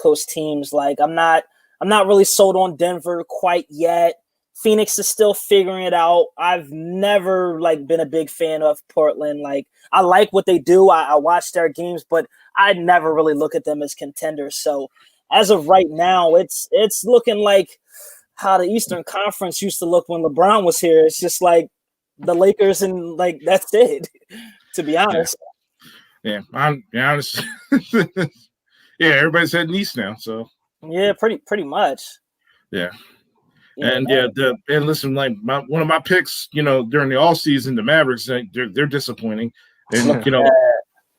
Coast teams. Like I'm not really sold on Denver quite yet. Phoenix is still figuring it out. I've never like been a big fan of Portland. Like I like what they do. I watch their games, but I never really look at them as contenders. So as of right now, it's looking like how the Eastern Conference used to look when LeBron was here. It's just like the Lakers and like that's it, to be honest. Yeah, I'm honest. Yeah, everybody's heading east now, so yeah, pretty much. Yeah. And and listen, like one of my picks, during the all season, the Mavericks, they're disappointing. And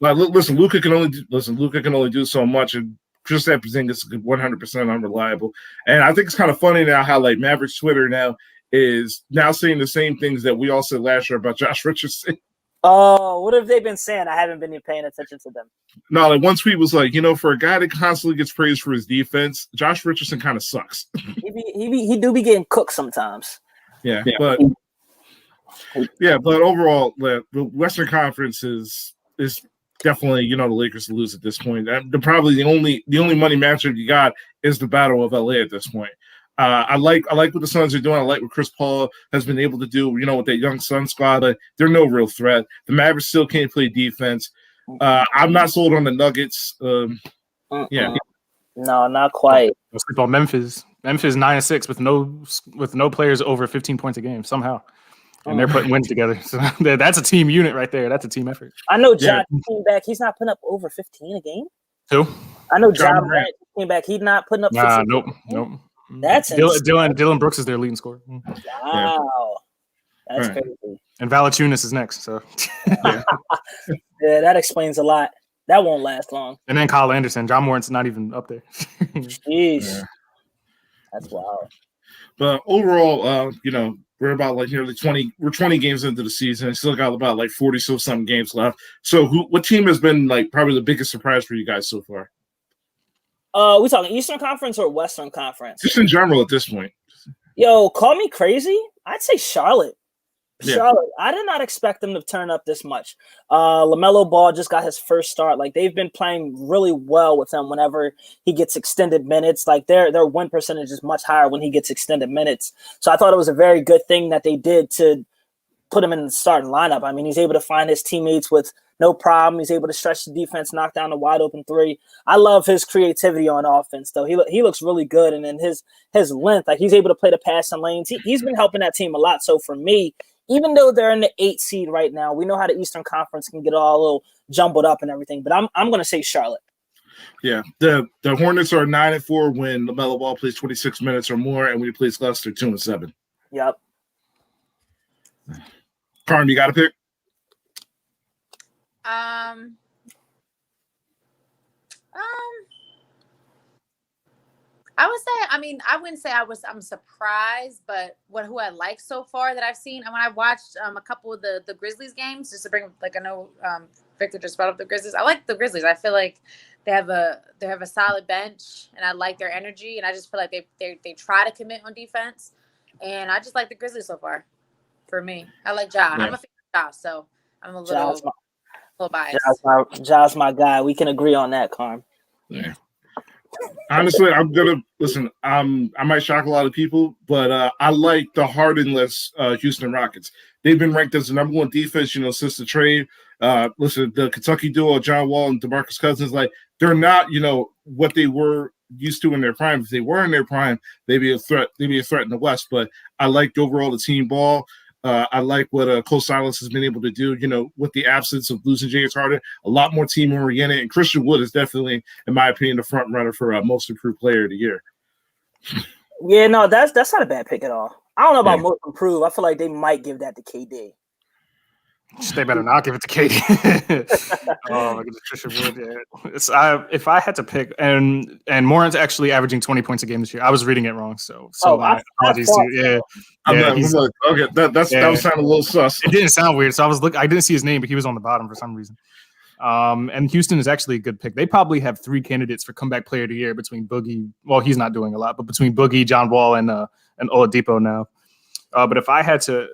like listen, Luka can only do so much, and Kristaps Porzingis is 100% unreliable. And I think it's kind of funny now how like Mavericks Twitter now is now saying the same things that we all said last year about Josh Richardson. Oh, what have they been saying? I haven't been paying attention to them. No, like one tweet was like, for a guy that constantly gets praised for his defense, Josh Richardson kind of sucks. he do be getting cooked sometimes. Yeah. But overall, the Western Conference is definitely the Lakers to lose at this point. Probably the only money matchup you got is the Battle of LA at this point. I like what the Suns are doing. I like what Chris Paul has been able to do, with that young Sun squad. They're no real threat. The Mavericks still can't play defense. I'm not sold on the Nuggets. Yeah. No, not quite. Let's sleep on Memphis. Memphis 9-6 with no players over 15 points a game somehow. And they're putting wins together. So that's a team unit right there. That's a team effort. I know John came back. He's not putting up over 15 a game. Who? I know John Morant came back. He's not putting up 15. Nope. That's Dylan Brooks is their leading scorer. Wow. That's crazy. And Valanciunas is next. So yeah, that explains a lot. That won't last long. And then Kyle Anderson. John Morant's not even up there. Jeez. That's wild. But overall, we're about nearly 20 games into the season. Still got about 40 something games left. So what team has been probably the biggest surprise for you guys so far? We talking Eastern Conference or Western Conference? Just in general at this point. Yo, call me crazy. I'd say Charlotte. Yeah. Charlotte. I did not expect them to turn up this much. LaMelo Ball just got his first start. They've been playing really well with him whenever he gets extended minutes. Their win percentage is much higher when he gets extended minutes. So I thought it was a very good thing that they did to put him in the starting lineup. I mean, he's able to find his teammates with no problem. He's able to stretch the defense, knock down a wide open three. I love his creativity on offense, though. He looks really good, and then his length, he's able to play the passing lanes. He's been helping that team a lot. So for me, even though they're in the 8th seed right now, we know how the Eastern Conference can get all a little jumbled up and everything. But I'm going to say Charlotte. Yeah, the Hornets are 9-4 when LaMelo Ball plays 26 minutes or more, and when he plays less, they're 2-7. Yep. Carm, you got to pick? I would say, I wouldn't say I'm surprised, but who I like so far that I've seen, and when I watched a couple of the Grizzlies games, just to bring I know Victor just brought up the Grizzlies. I like the Grizzlies. I feel like they have a solid bench, and I like their energy, and I just feel like they try to commit on defense, and I just like the Grizzlies so far. For me, I like Ja. Yeah. I'm a fan of Ja, so I'm a little biased. Ja's my guy. We can agree on that, Carm. Yeah. Honestly, I'm gonna listen. I might shock a lot of people, but I like the Hardenless Houston Rockets. They've been ranked as the number 1 defense, since the trade. Listen, the Kentucky duo, John Wall and DeMarcus Cousins, they're not, what they were used to in their prime. If they were in their prime, they'd be a threat. They'd be a threat in the West. But I liked overall the team ball. I like what Cole Silas has been able to do, with the absence of losing James Harden, a lot more team oriented. And Christian Wood is definitely, in my opinion, the front runner for most improved player of the year. Yeah, no, that's not a bad pick at all. I don't know about most improved. I feel like they might give that to KD. They better not give it to KD. Oh, look at Christian Wood. Yeah. If I had to pick, and Morant's actually averaging 20 points a game this year. I was reading it wrong, so my apologies to you. Yeah. Okay, that was sounding a little sus. It didn't sound weird, so I didn't see his name, but he was on the bottom for some reason. And Houston is actually a good pick. They probably have 3 candidates for comeback player of the year between Boogie. Well, he's not doing a lot, but between Boogie, John Wall, and Oladipo now. But if I had to,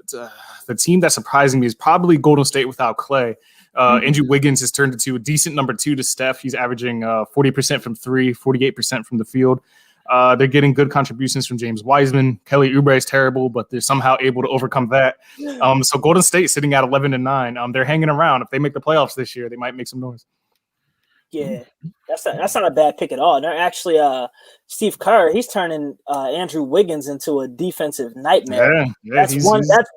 the team that's surprising me is probably Golden State without Clay. Andrew Wiggins has turned into a decent number 2 to Steph. He's averaging 40% from 3, 48% from the field. They're getting good contributions from James Wiseman. Kelly Oubre is terrible, but they're somehow able to overcome that. So Golden State sitting at 11-9. They're hanging around. If they make the playoffs this year, they might make some noise. Yeah, that's not a bad pick at all. They're actually Steve Kerr. He's turning Andrew Wiggins into a defensive nightmare. Yeah, that's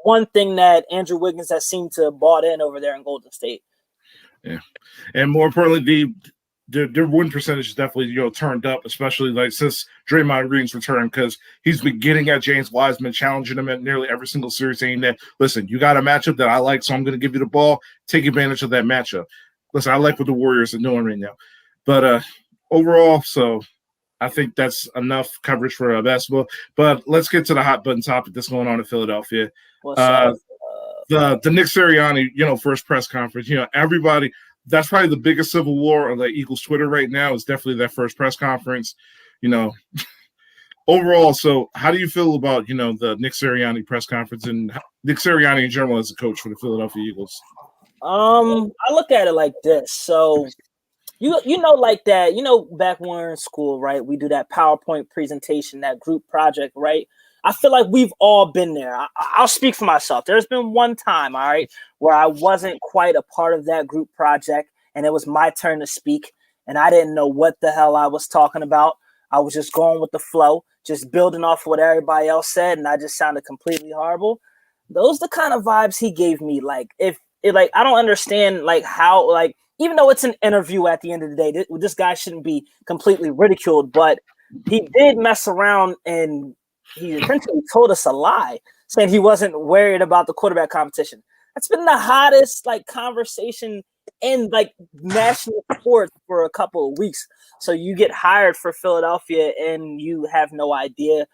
one thing that Andrew Wiggins has seemed to have bought in over there in Golden State. Yeah, and more importantly, their win percentage is definitely turned up, especially since Draymond Green's return, because he's been getting at James Wiseman, challenging him at nearly every single series, saying that, listen, you got a matchup that I like, so I'm going to give you the ball. Take advantage of that matchup. Listen, I like what the Warriors are doing right now. But overall, so I think that's enough coverage for basketball. But let's get to the hot button topic that's going on in Philadelphia. The the Nick Sirianni, first press conference. Everybody. That's probably the biggest civil war on the Eagles Twitter right now. Is definitely that first press conference. Overall, so how do you feel about the Nick Sirianni press conference and Nick Sirianni in general as a coach for the Philadelphia Eagles? I look at it like this. So like that, back when we were in school, right? We do that PowerPoint presentation, that group project, right? I feel like we've all been there. I'll speak for myself. There's been one time, all right, where I wasn't quite a part of that group project, and it was my turn to speak, and I didn't know what the hell I was talking about. I was just going with the flow, just building off what everybody else said, and I just sounded completely horrible. Those are the kind of vibes he gave me. Like, I don't understand, like, how, like, even though it's an interview at the end of the day, this guy shouldn't be completely ridiculed, but he did mess around and he essentially told us a lie, saying he wasn't worried about the quarterback competition. That's been the hottest conversation in national sports for a couple of weeks. So you get hired for Philadelphia and you have no idea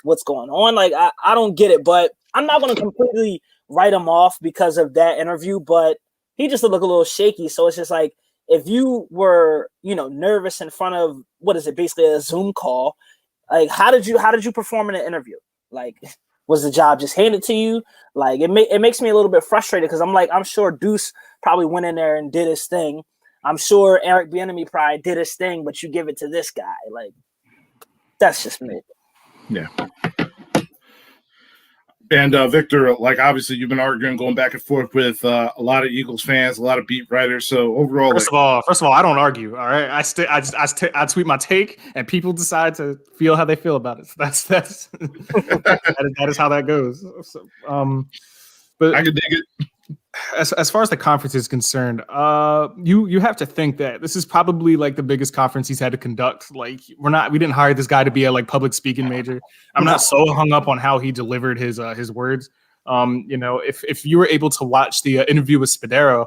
what's going on. I don't get it, but I'm not going to completely write him off because of that interview, but he just looked a little shaky. So it's just if you were, nervous in front of basically a Zoom call, how did you perform in an interview? Was the job just handed to you? It makes me a little bit frustrated because I'm sure Deuce probably went in there and did his thing. I'm sure Eric Bieniemy probably did his thing, but you give it to this guy. That's just me. Yeah. And Victor, obviously you've been arguing, going back and forth with a lot of Eagles fans, a lot of beat writers. So overall, first of all, I don't argue. All right, I tweet my take, and people decide to feel how they feel about it. So that's that is how that goes. So, but I can dig it. As far as the conference is concerned, you have to think that this is probably the biggest conference he's had to conduct. We didn't hire this guy to be a public speaking major. I'm not so hung up on how he delivered his words. If you were able to watch the interview with Spadaro,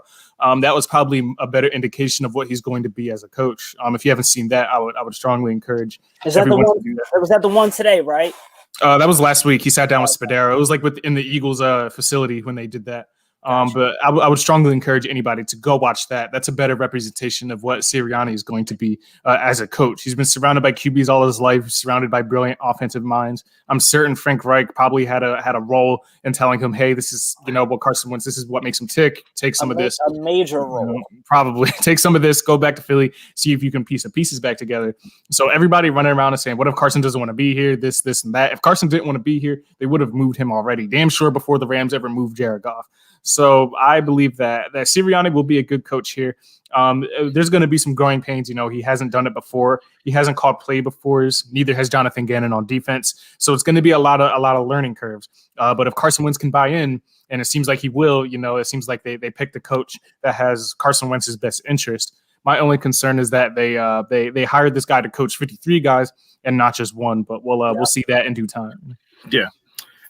that was probably a better indication of what he's going to be as a coach. If you haven't seen that, I would strongly encourage everyone to do that. Was that the one today, right? That was last week. He sat down with Spadaro. It was within the Eagles facility when they did that. But I would strongly encourage anybody to go watch that. That's a better representation of what Sirianni is going to be as a coach. He's been surrounded by QBs all his life, surrounded by brilliant offensive minds. I'm certain Frank Reich probably had a role in telling him, hey, this is, what Carson Wentz, this is what makes him tick. Take some of this. A major role. Probably. Take some of this, go back to Philly, see if you can piece the pieces back together. So everybody running around and saying, what if Carson doesn't want to be here, this, and that? If Carson didn't want to be here, they would have moved him already. Damn sure before the Rams ever moved Jared Goff. So I believe that Sirianni will be a good coach here. There's going to be some growing pains. He hasn't done it before. He hasn't called play before. Neither has Jonathan Gannon on defense. So it's going to be a lot of learning curves. But if Carson Wentz can buy in, and it seems like he will, it seems like they picked a coach that has Carson Wentz's best interest. My only concern is that they hired this guy to coach 53 guys and not just one. But we'll see that in due time. Yeah,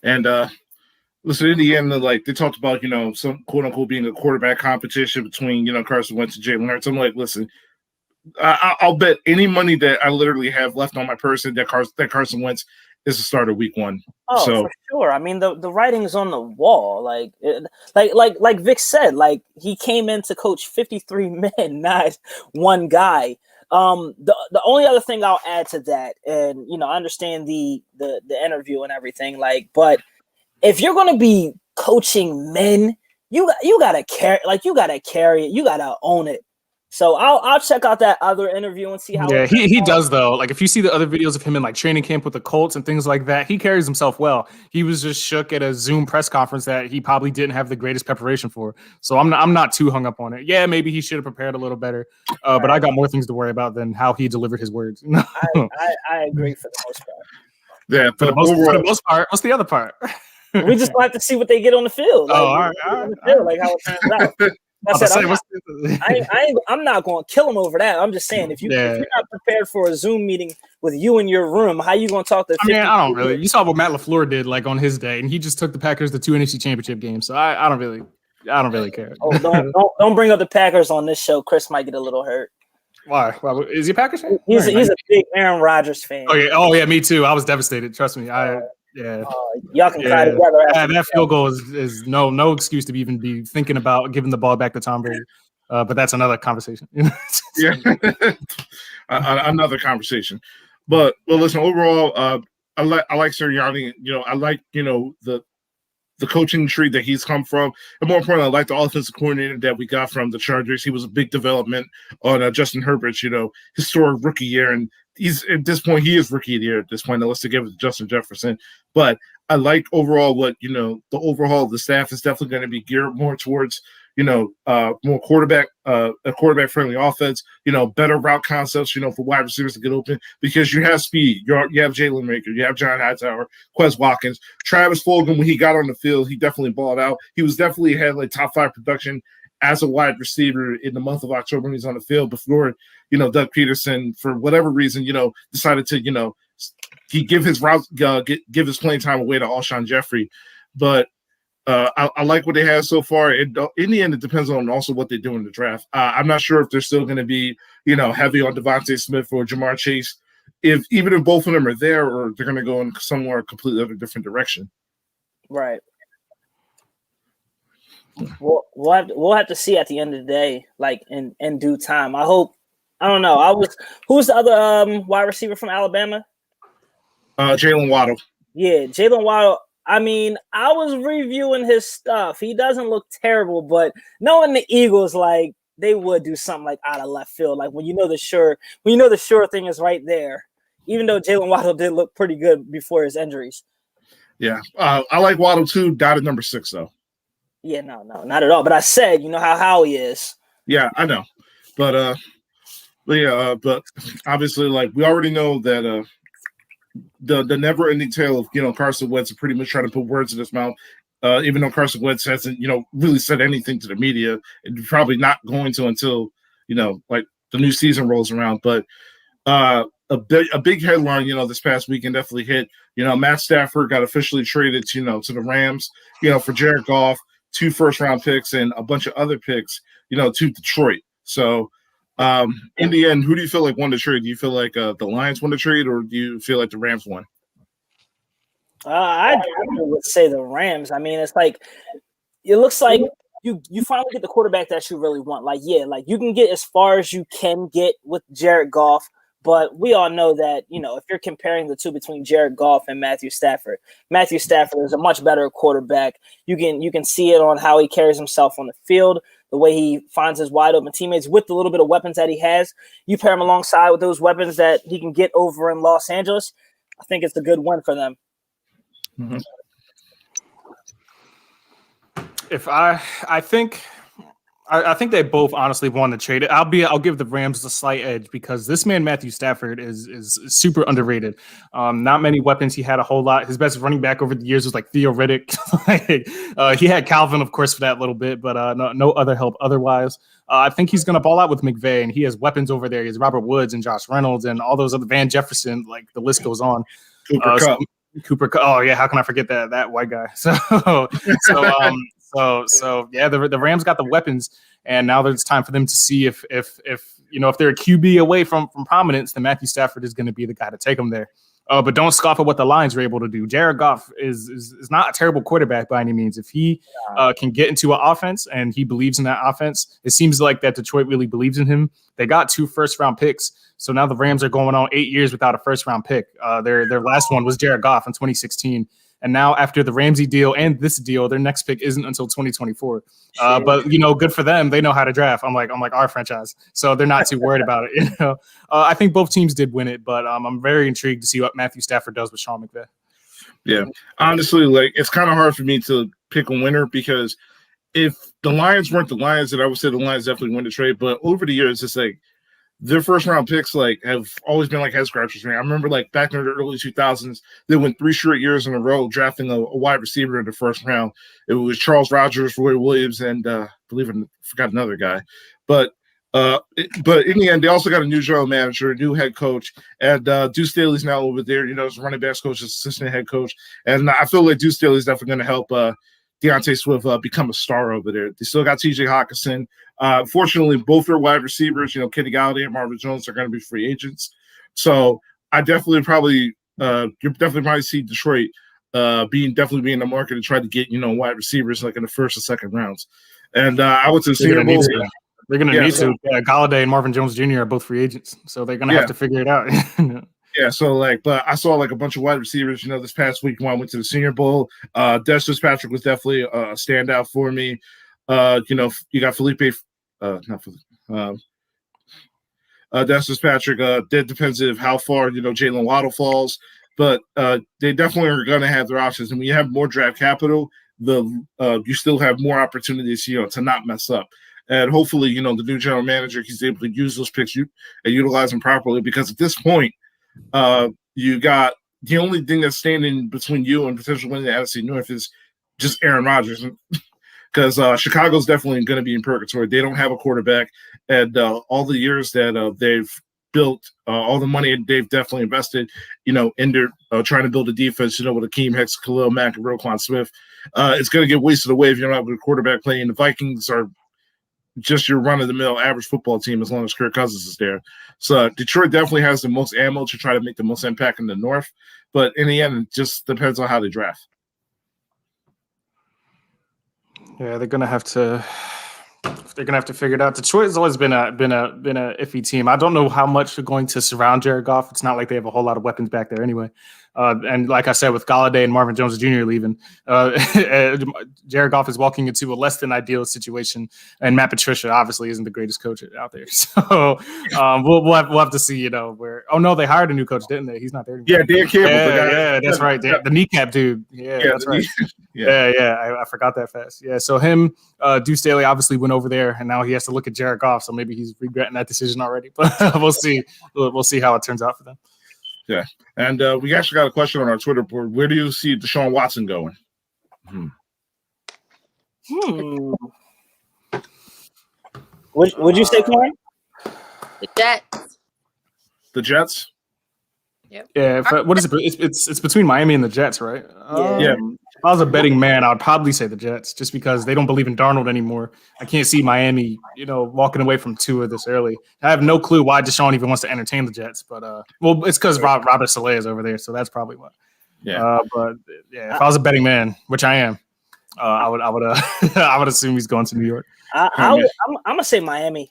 and. Listen, in the end, they talked about, some quote unquote being a quarterback competition between, Carson Wentz and Jalen Hurts. I'm like, listen, I'll bet any money that I literally have left on my person that Carson Wentz is the starter week one. Oh, so, for sure. I mean, the writing's on the wall. Like Vic said, he came in to coach 53 men, not one guy. The only other thing I'll add to that, and I understand the interview and everything, but if you're going to be coaching men, you gotta carry it. You gotta own it. So I'll check out that other interview and see how. Yeah, he does though. If you see the other videos of him in training camp with the Colts and things like that, he carries himself well. He was just shook at a Zoom press conference that he probably didn't have the greatest preparation for. So I'm not too hung up on it. Yeah, maybe he should have prepared a little better. But I got more things to worry about than how he delivered his words. I agree for the most part. Yeah, for the most part. What's the other part? We just have to see what they get on the field. All right. How it turns out. I'm not going to kill him over that. I'm just saying, if you're not prepared for a Zoom meeting with you in your room, how you going to talk to? I don't really. You saw what Matt LaFleur did on his day, and he just took the Packers to 2 NFC Championship games. So I don't really care. Oh, don't bring up the Packers on this show. Chris might get a little hurt. Why? Is he a Packers fan? He's a big Aaron Rodgers fan. Oh yeah, me too. I was devastated. Trust me. Yeah. Y'all can cry together. That field goal is no excuse to even be thinking about giving the ball back to Tom Brady. But that's another conversation. Yeah, another conversation. But listen, overall, I like Sirianni. I like the coaching tree that he's come from, and more importantly, I like the offensive coordinator that we got from the Chargers. He was a big development on Justin Herbert's historic rookie year, and he's at this point he is rookie of the year at this point, unless they give it to Justin Jefferson. But I like overall what the overhaul of the staff is definitely going to be geared more towards more quarterback friendly offense, better route concepts, for wide receivers to get open because you have speed. You have Jalen Rager, you have John Hightower, Quez Watkins, Travis Fulgham. When he got on the field, he definitely balled out. He was definitely had like top 5 production as a wide receiver in the month of October when he's on the field before, Doug Peterson, for whatever reason, decided to, he give his route, give his playing time away to Alshon Jeffrey. But I like what they have so far. In the end, it depends on also what they do in the draft. I'm not sure if they're still going to be, heavy on Devontae Smith or Jamar Chase, even if both of them are there, or they're going to go in somewhere completely other different direction. Right. We'll have to see at the end of the day, like in due time. I hope. I don't know. Who's the other wide receiver from Alabama? Jalen Waddle. Yeah, Jalen Waddle. I mean, I was reviewing his stuff. He doesn't look terrible, but knowing the Eagles, like they would do something like out of left field, like when the sure thing is right there. Even though Jalen Waddle did look pretty good before his injuries. Yeah, I like Waddle too. Dotted number 6 though. Yeah, no, not at all. But I said, how Howie is. Yeah, I know, but obviously, like we already know that the never-ending tale of Carson Wentz pretty much trying to put words in his mouth, even though Carson Wentz hasn't really said anything to the media, and probably not going to until like the new season rolls around. But a big headline this past weekend definitely hit. Matt Stafford got officially traded to the Rams for Jared Goff, 2 first-round picks, and a bunch of other picks to Detroit. So. In the end, who do you feel like won the trade? Do you feel like the Lions won the trade, or do you feel like the Rams won? I would say the Rams. I mean, it's like it looks like you finally get the quarterback that you really want. Like, yeah, like you can get as far as you can get with Jared Goff, but we all know that if you're comparing the two between Jared Goff and Matthew Stafford is a much better quarterback. You can see it on how he carries himself on the field. The way he finds his wide open teammates with the little bit of weapons that he has, you pair him alongside with those weapons that he can get over in Los Angeles. I think it's a good win for them. Mm-hmm. I think they both honestly want to trade it. I'll give the Rams the slight edge because this man Matthew Stafford is super underrated. Not many weapons. He had a whole lot. His best running back over the years was like Theo Riddick. He had Calvin, of course, for that little bit, but no other help otherwise. I think he's going to ball out with McVay, and he has weapons over there. He has Robert Woods and Josh Reynolds and all those other Van Jefferson. Like the list goes on. Cooper Kupp. Oh yeah, how can I forget that white guy? So yeah, the Rams got the weapons, and now it's time for them to see if they're a QB away from prominence, then Matthew Stafford is going to be the guy to take them there. But don't scoff at what the Lions were able to do. Jared Goff is not a terrible quarterback by any means. If he can get into an offense and he believes in that offense, it seems like that Detroit really believes in him. They got 2 first-round picks, so now the Rams are going on 8 years without a first-round pick. Their last one was Jared Goff in 2016. And now after the Ramsey deal and this deal, their next pick isn't until 2024. But good for them. They know how to draft. I'm like our franchise, so they're not too worried about it. I think both teams did win it, but I'm very intrigued to see what Matthew Stafford does with Sean McVay. Yeah, honestly, like it's kind of hard for me to pick a winner because if the Lions weren't the Lions, then I would say the Lions definitely win the trade. But over the years, it's like their first round picks like have always been like head scratchers. I remember like back in the early 2000s, they went 3 straight years in a row drafting a wide receiver in the first round. It was Charles Rogers, Roy Williams, and forgot another guy. But in the end, they also got a new general manager, a new head coach, and Deuce Staley's now over there. As running backs coach, assistant head coach, and I feel like Deuce Staley's definitely going to help DeAndre Swift become a star over there. They still got T.J. Hawkinson. Fortunately, both their wide receivers, Kenny Galladay and Marvin Jones, are going to be free agents. So I definitely probably see Detroit definitely be in the market to try to get wide receivers like in the first or second rounds. And I went to the Senior Bowl. They're going to need to. Galladay and Marvin Jones Jr. are both free agents, so they're going to have to figure it out. Yeah, so but I saw like a bunch of wide receivers, this past week when I went to the Senior Bowl. Des Fitzpatrick was definitely a standout for me. You got Felipe, not Felipe. Des Fitzpatrick. That depends on how far Jalen Waddle falls, but they definitely are going to have their options. And when you have more draft capital, you still have more opportunities, to not mess up. And hopefully, the new general manager, he's able to use those picks and utilize them properly. Because at this point, you got the only thing that's standing between you and potentially winning the NFC North is just Aaron Rodgers. Because Chicago's definitely going to be in purgatory. They don't have a quarterback. And all the years that they've built, all the money they've definitely invested, in their trying to build a defense, with Akeem Hicks, Khalil Mack, and Roquan Smith, it's going to get wasted away if you don't have a quarterback playing. The Vikings are just your run-of-the-mill average football team as long as Kirk Cousins is there. So Detroit definitely has the most ammo to try to make the most impact in the North. But in the end, it just depends on how they draft. Yeah, they're gonna have to figure it out. Detroit has always been a iffy team. I don't know how much they're going to surround Jared Goff. It's not like they have a whole lot of weapons back there anyway. And like I said, with Galladay and Marvin Jones Jr. leaving, Jared Goff is walking into a less than ideal situation. And Matt Patricia obviously isn't the greatest coach out there. So we'll have to see, where. Oh no, they hired a new coach, didn't they? He's not there anymore. Yeah, Dan Campbell. Yeah, that's right. The kneecap dude. Yeah, that's right. Yeah. I forgot that fast. Yeah, so him, Deuce Staley obviously went over there, and now he has to look at Jared Goff. So maybe he's regretting that decision already. But we'll see. We'll see how it turns out for them. Yeah, and we actually got a question on our Twitter board. Where do you see Deshaun Watson going? What'd you say, Carm? The Jets. The Jets? Yep. Yeah. What is it? It's between Miami and the Jets, right? Yeah. If I was a betting man, I would probably say the Jets, just because they don't believe in Darnold anymore. I can't see Miami, walking away from Tua this early. I have no clue why Deshaun even wants to entertain the Jets, but it's because Robert Saleh is over there, so that's probably why. Yeah. But yeah, if I was a betting man, which I am, I would I would assume he's going to New York. I'm gonna say Miami.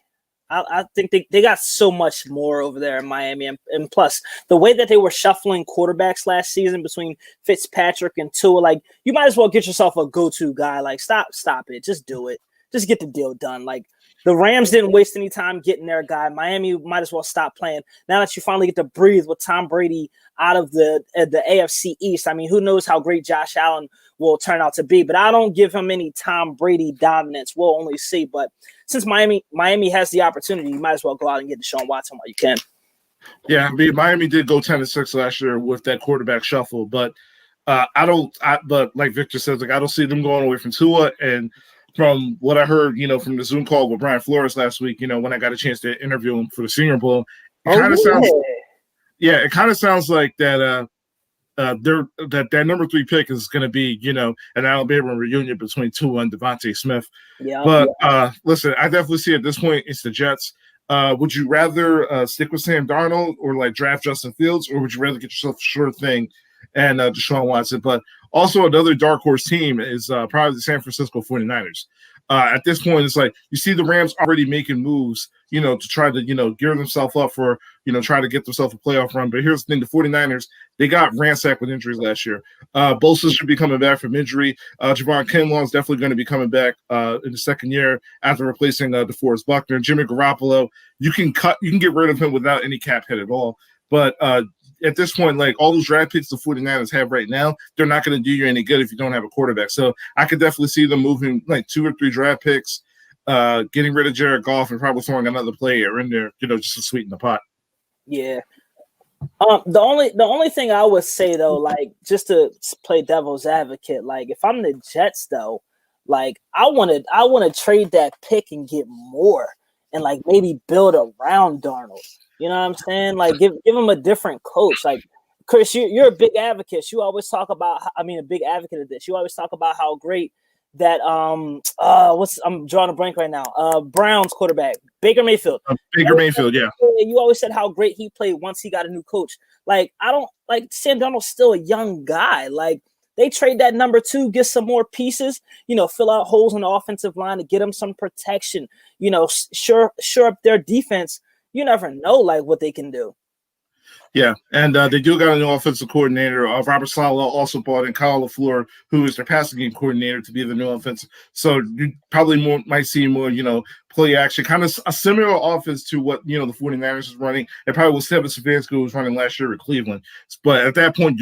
I think they got so much more over there in Miami. And plus, the way that they were shuffling quarterbacks last season between Fitzpatrick and Tua, like, you might as well get yourself a go-to guy. Like, stop it. Just do it. Just get the deal done. Like, the Rams didn't waste any time getting their guy. Miami might as well stop playing. Now that you finally get to breathe with Tom Brady out of the AFC East, I mean, who knows how great Josh Allen will turn out to be. But I don't give him any Tom Brady dominance. We'll only see. But since Miami has the opportunity, you might as well go out and get Deshaun Watson while you can. Yeah, I mean, Miami did go 10-6 last year with that quarterback shuffle. But but like Victor says, like, I don't see them going away from Tua. And from what I heard, from the Zoom call with Brian Flores last week, when I got a chance to interview him for the Senior Bowl, it kind of sounds like that that number 3 pick is going to be, an Alabama reunion between Tua and Devontae Smith. Yeah. But listen, I definitely see at this point it's the Jets. Would you rather stick with Sam Darnold or like draft Justin Fields, or would you rather get yourself a sure thing and Deshaun Watson? But also another dark horse team is probably the San Francisco 49ers. At this point, it's like you see the Rams already making moves, to try to, gear themselves up for, try to get themselves a playoff run. But here's the thing, the 49ers, they got ransacked with injuries last year. Bosa should be coming back from injury. Javon Kinlaw is definitely going to be coming back in the second year after replacing DeForest Buckner. Jimmy Garoppolo, you can get rid of him without any cap hit at all. But at this point, like, all those draft picks the 49ers have right now, they're not going to do you any good if you don't have a quarterback. So I could definitely see them moving like 2 or 3 draft picks, getting rid of Jared Goff, and probably throwing another player in there, just to sweeten the pot. Yeah. The only thing I would say though, like, just to play devil's advocate, like, if I'm the Jets though, like, I want to trade that pick and get more, and like maybe build around Darnold. You know what I'm saying? Like, give him a different coach. Like, Kris, you're a big advocate. You always talk about, a big advocate of this. You always talk about how great that I'm drawing a blank right now. Browns quarterback, Baker Mayfield. Baker Mayfield, yeah. You always said how great he played once he got a new coach. Like, I don't like Sam Darnold's still a young guy. Like, They trade that number 2, get some more pieces, fill out holes in the offensive line to get them some protection, sure up their defense. You never know like what they can do. Yeah, and they do got a new offensive coordinator. Robert Saleh also brought in Kyle LaFleur, who is their passing game coordinator, to be the new offensive. So you probably might see more, play action, kind of a similar offense to what, the 49ers is running, and probably what Stephen Stefanski was running last year with Cleveland. But at that point,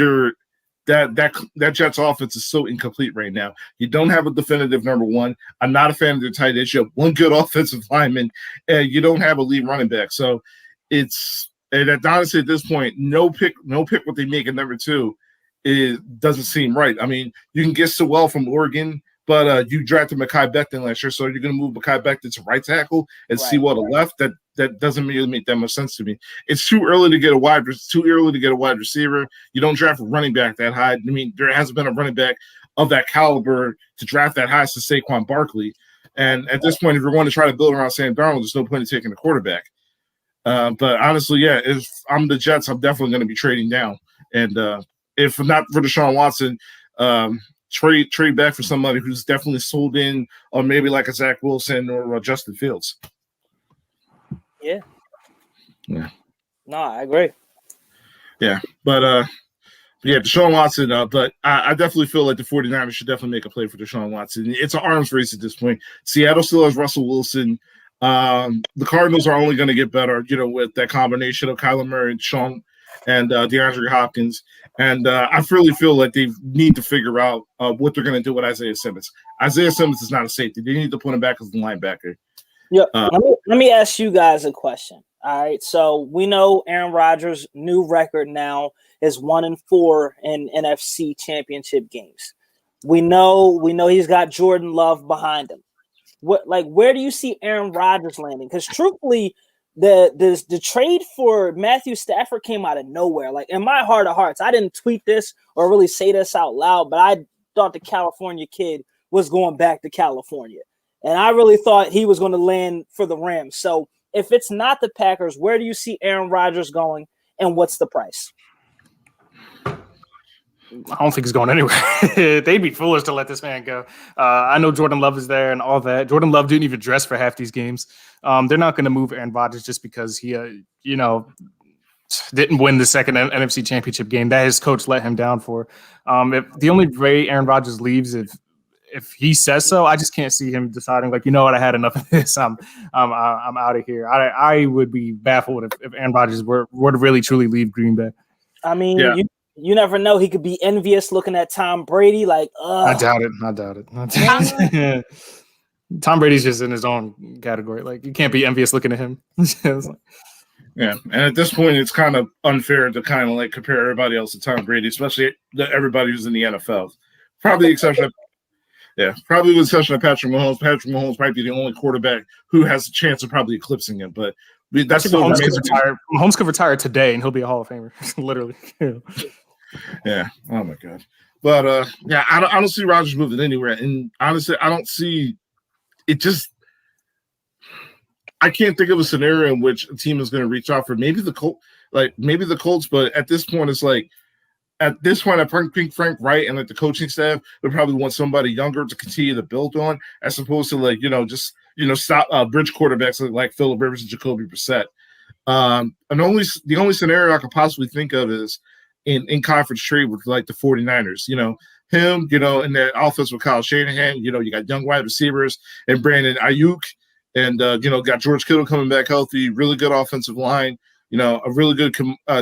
that Jets offense is so incomplete right now. You don't have a definitive number 1. I'm not a fan of their tight ends. You have one good offensive lineman, and you don't have a lead running back. So it's – and honestly, at this point, no pick what they make at number 2, it doesn't seem right. I mean, you can get Sewell from Oregon, but you drafted Mekhi Becton last year, so you're going to move Mekhi Becton to right tackle and Sewell to left. That doesn't really make that much sense to me. It's too early to get a wide receiver. You don't draft a running back that high. I mean, there hasn't been a running back of that caliber to draft that high since Saquon Barkley. And at this point, if you're going to try to build around Sam Darnold, there's no point in taking a quarterback. But honestly, yeah, if I'm the Jets, I'm definitely going to be trading down. And if not for Deshaun Watson, trade back for somebody who's definitely sold in, or maybe like a Zach Wilson or Justin Fields. Yeah. Yeah. No, I agree. Yeah. But Deshaun Watson, but I definitely feel like the 49ers should definitely make a play for Deshaun Watson. It's an arms race at this point. Seattle still has Russell Wilson. The Cardinals are only going to get better, with that combination of Kyler Murray and Sean and DeAndre Hopkins. And I really feel like they need to figure out what they're going to do with Isaiah Simmons. Isaiah Simmons is not a safety. They need to put him back as a linebacker. Yeah. Let me ask you guys a question. All right. So we know Aaron Rodgers' new record now is 1-4 in NFC championship games. We know he's got Jordan Love behind him. Where do you see Aaron Rodgers landing? Because truthfully, the trade for Matthew Stafford came out of nowhere. Like, in my heart of hearts, I didn't tweet this or really say this out loud, but I thought the California kid was going back to California. And I really thought he was going to land for the Rams. So if it's not the Packers, where do you see Aaron Rodgers going, and what's the price? I don't think he's going anywhere. They'd be foolish to let this man go. I know Jordan Love is there and all that. Jordan Love didn't even dress for half these games. They're not going to move Aaron Rodgers just because he, didn't win the second NFC Championship game that his coach let him down for. If the only way Aaron Rodgers leaves, if he says so, I just can't see him deciding like, I had enough of this. I'm out of here. I would be baffled if Aaron Rodgers were to really truly leave Green Bay. I mean, yeah. You never know. He could be envious looking at Tom Brady. Like, I doubt it. Tom Brady's just in his own category. Like, you can't be envious looking at him. Yeah, and at this point, it's kind of unfair to kind of like compare everybody else to Tom Brady, especially everybody who's in the NFL. Probably with the exception of Patrick Mahomes. Patrick Mahomes might be the only quarterback who has a chance of probably eclipsing him, but that's still Mahomes could retire today, and he'll be a Hall of Famer, literally. Yeah. Oh my God. But I don't see Rodgers moving anywhere, and honestly, I don't see it. I can't think of a scenario in which a team is going to reach out for maybe the Colts, but at this point, it's like I think Frank Wright and like the coaching staff would probably want somebody younger to continue to build on, as opposed to stop bridge quarterbacks like Phillip Rivers and Jacoby Brissett. And the only scenario I could possibly think of is in conference trade with like the 49ers, him, in that offense with Kyle Shanahan, you got young wide receivers and Brandon Ayuk, and got George Kittle coming back healthy, really good offensive line, a really good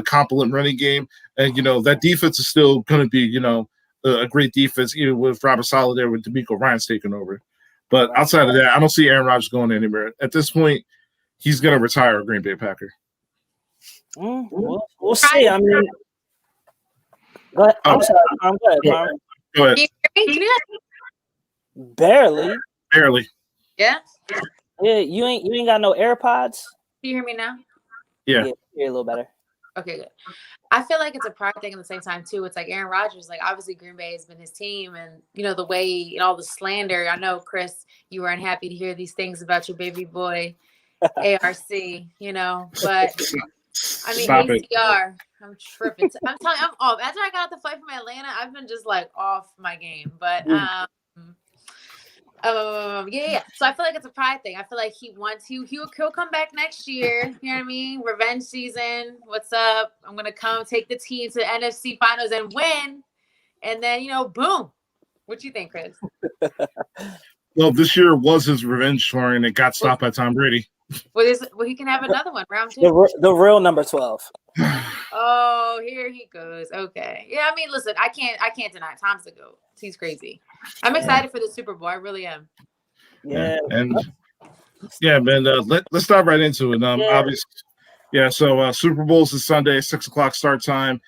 complement running game, and that defense is still going to be a great defense, even with Robert Saleh there with DeMeco Ryans taking over. But outside of that, I don't see Aaron Rodgers going anywhere at this point. He's going to retire a Green Bay Packer. We'll see. I mean, go ahead. I'm sorry. Go ahead. Barely. Yeah. Yeah, you ain't got no AirPods. Do you hear me now? Yeah. You're a little better. Okay, good. I feel like it's a pride thing at the same time too. It's like Aaron Rodgers, like obviously Green Bay has been his team, and the way and all the slander. I know, Chris, you were unhappy to hear these things about your baby boy, ARC. But I mean, ACR. I'm tripping. I'm telling you, I'm off. After I got out the fight from Atlanta, I've been just like off my game. But yeah. So I feel like it's a pride thing. I feel like he'll come back next year. You know what I mean? Revenge season. What's up? I'm gonna come take the team to the NFC Finals and win. And then boom. What you think, Kris? Well, this year was his revenge tour, and it got stopped by Tom Brady. Well, he can have another one, round 2. The real number 12. Oh, here he goes. Okay. Yeah, I mean, listen, I can't deny it. Tom's the GOAT. He's crazy. I'm excited for the Super Bowl. I really am. Yeah. And man, let's dive right into it. Obviously, so Super Bowl's is Sunday, 6:00 start time.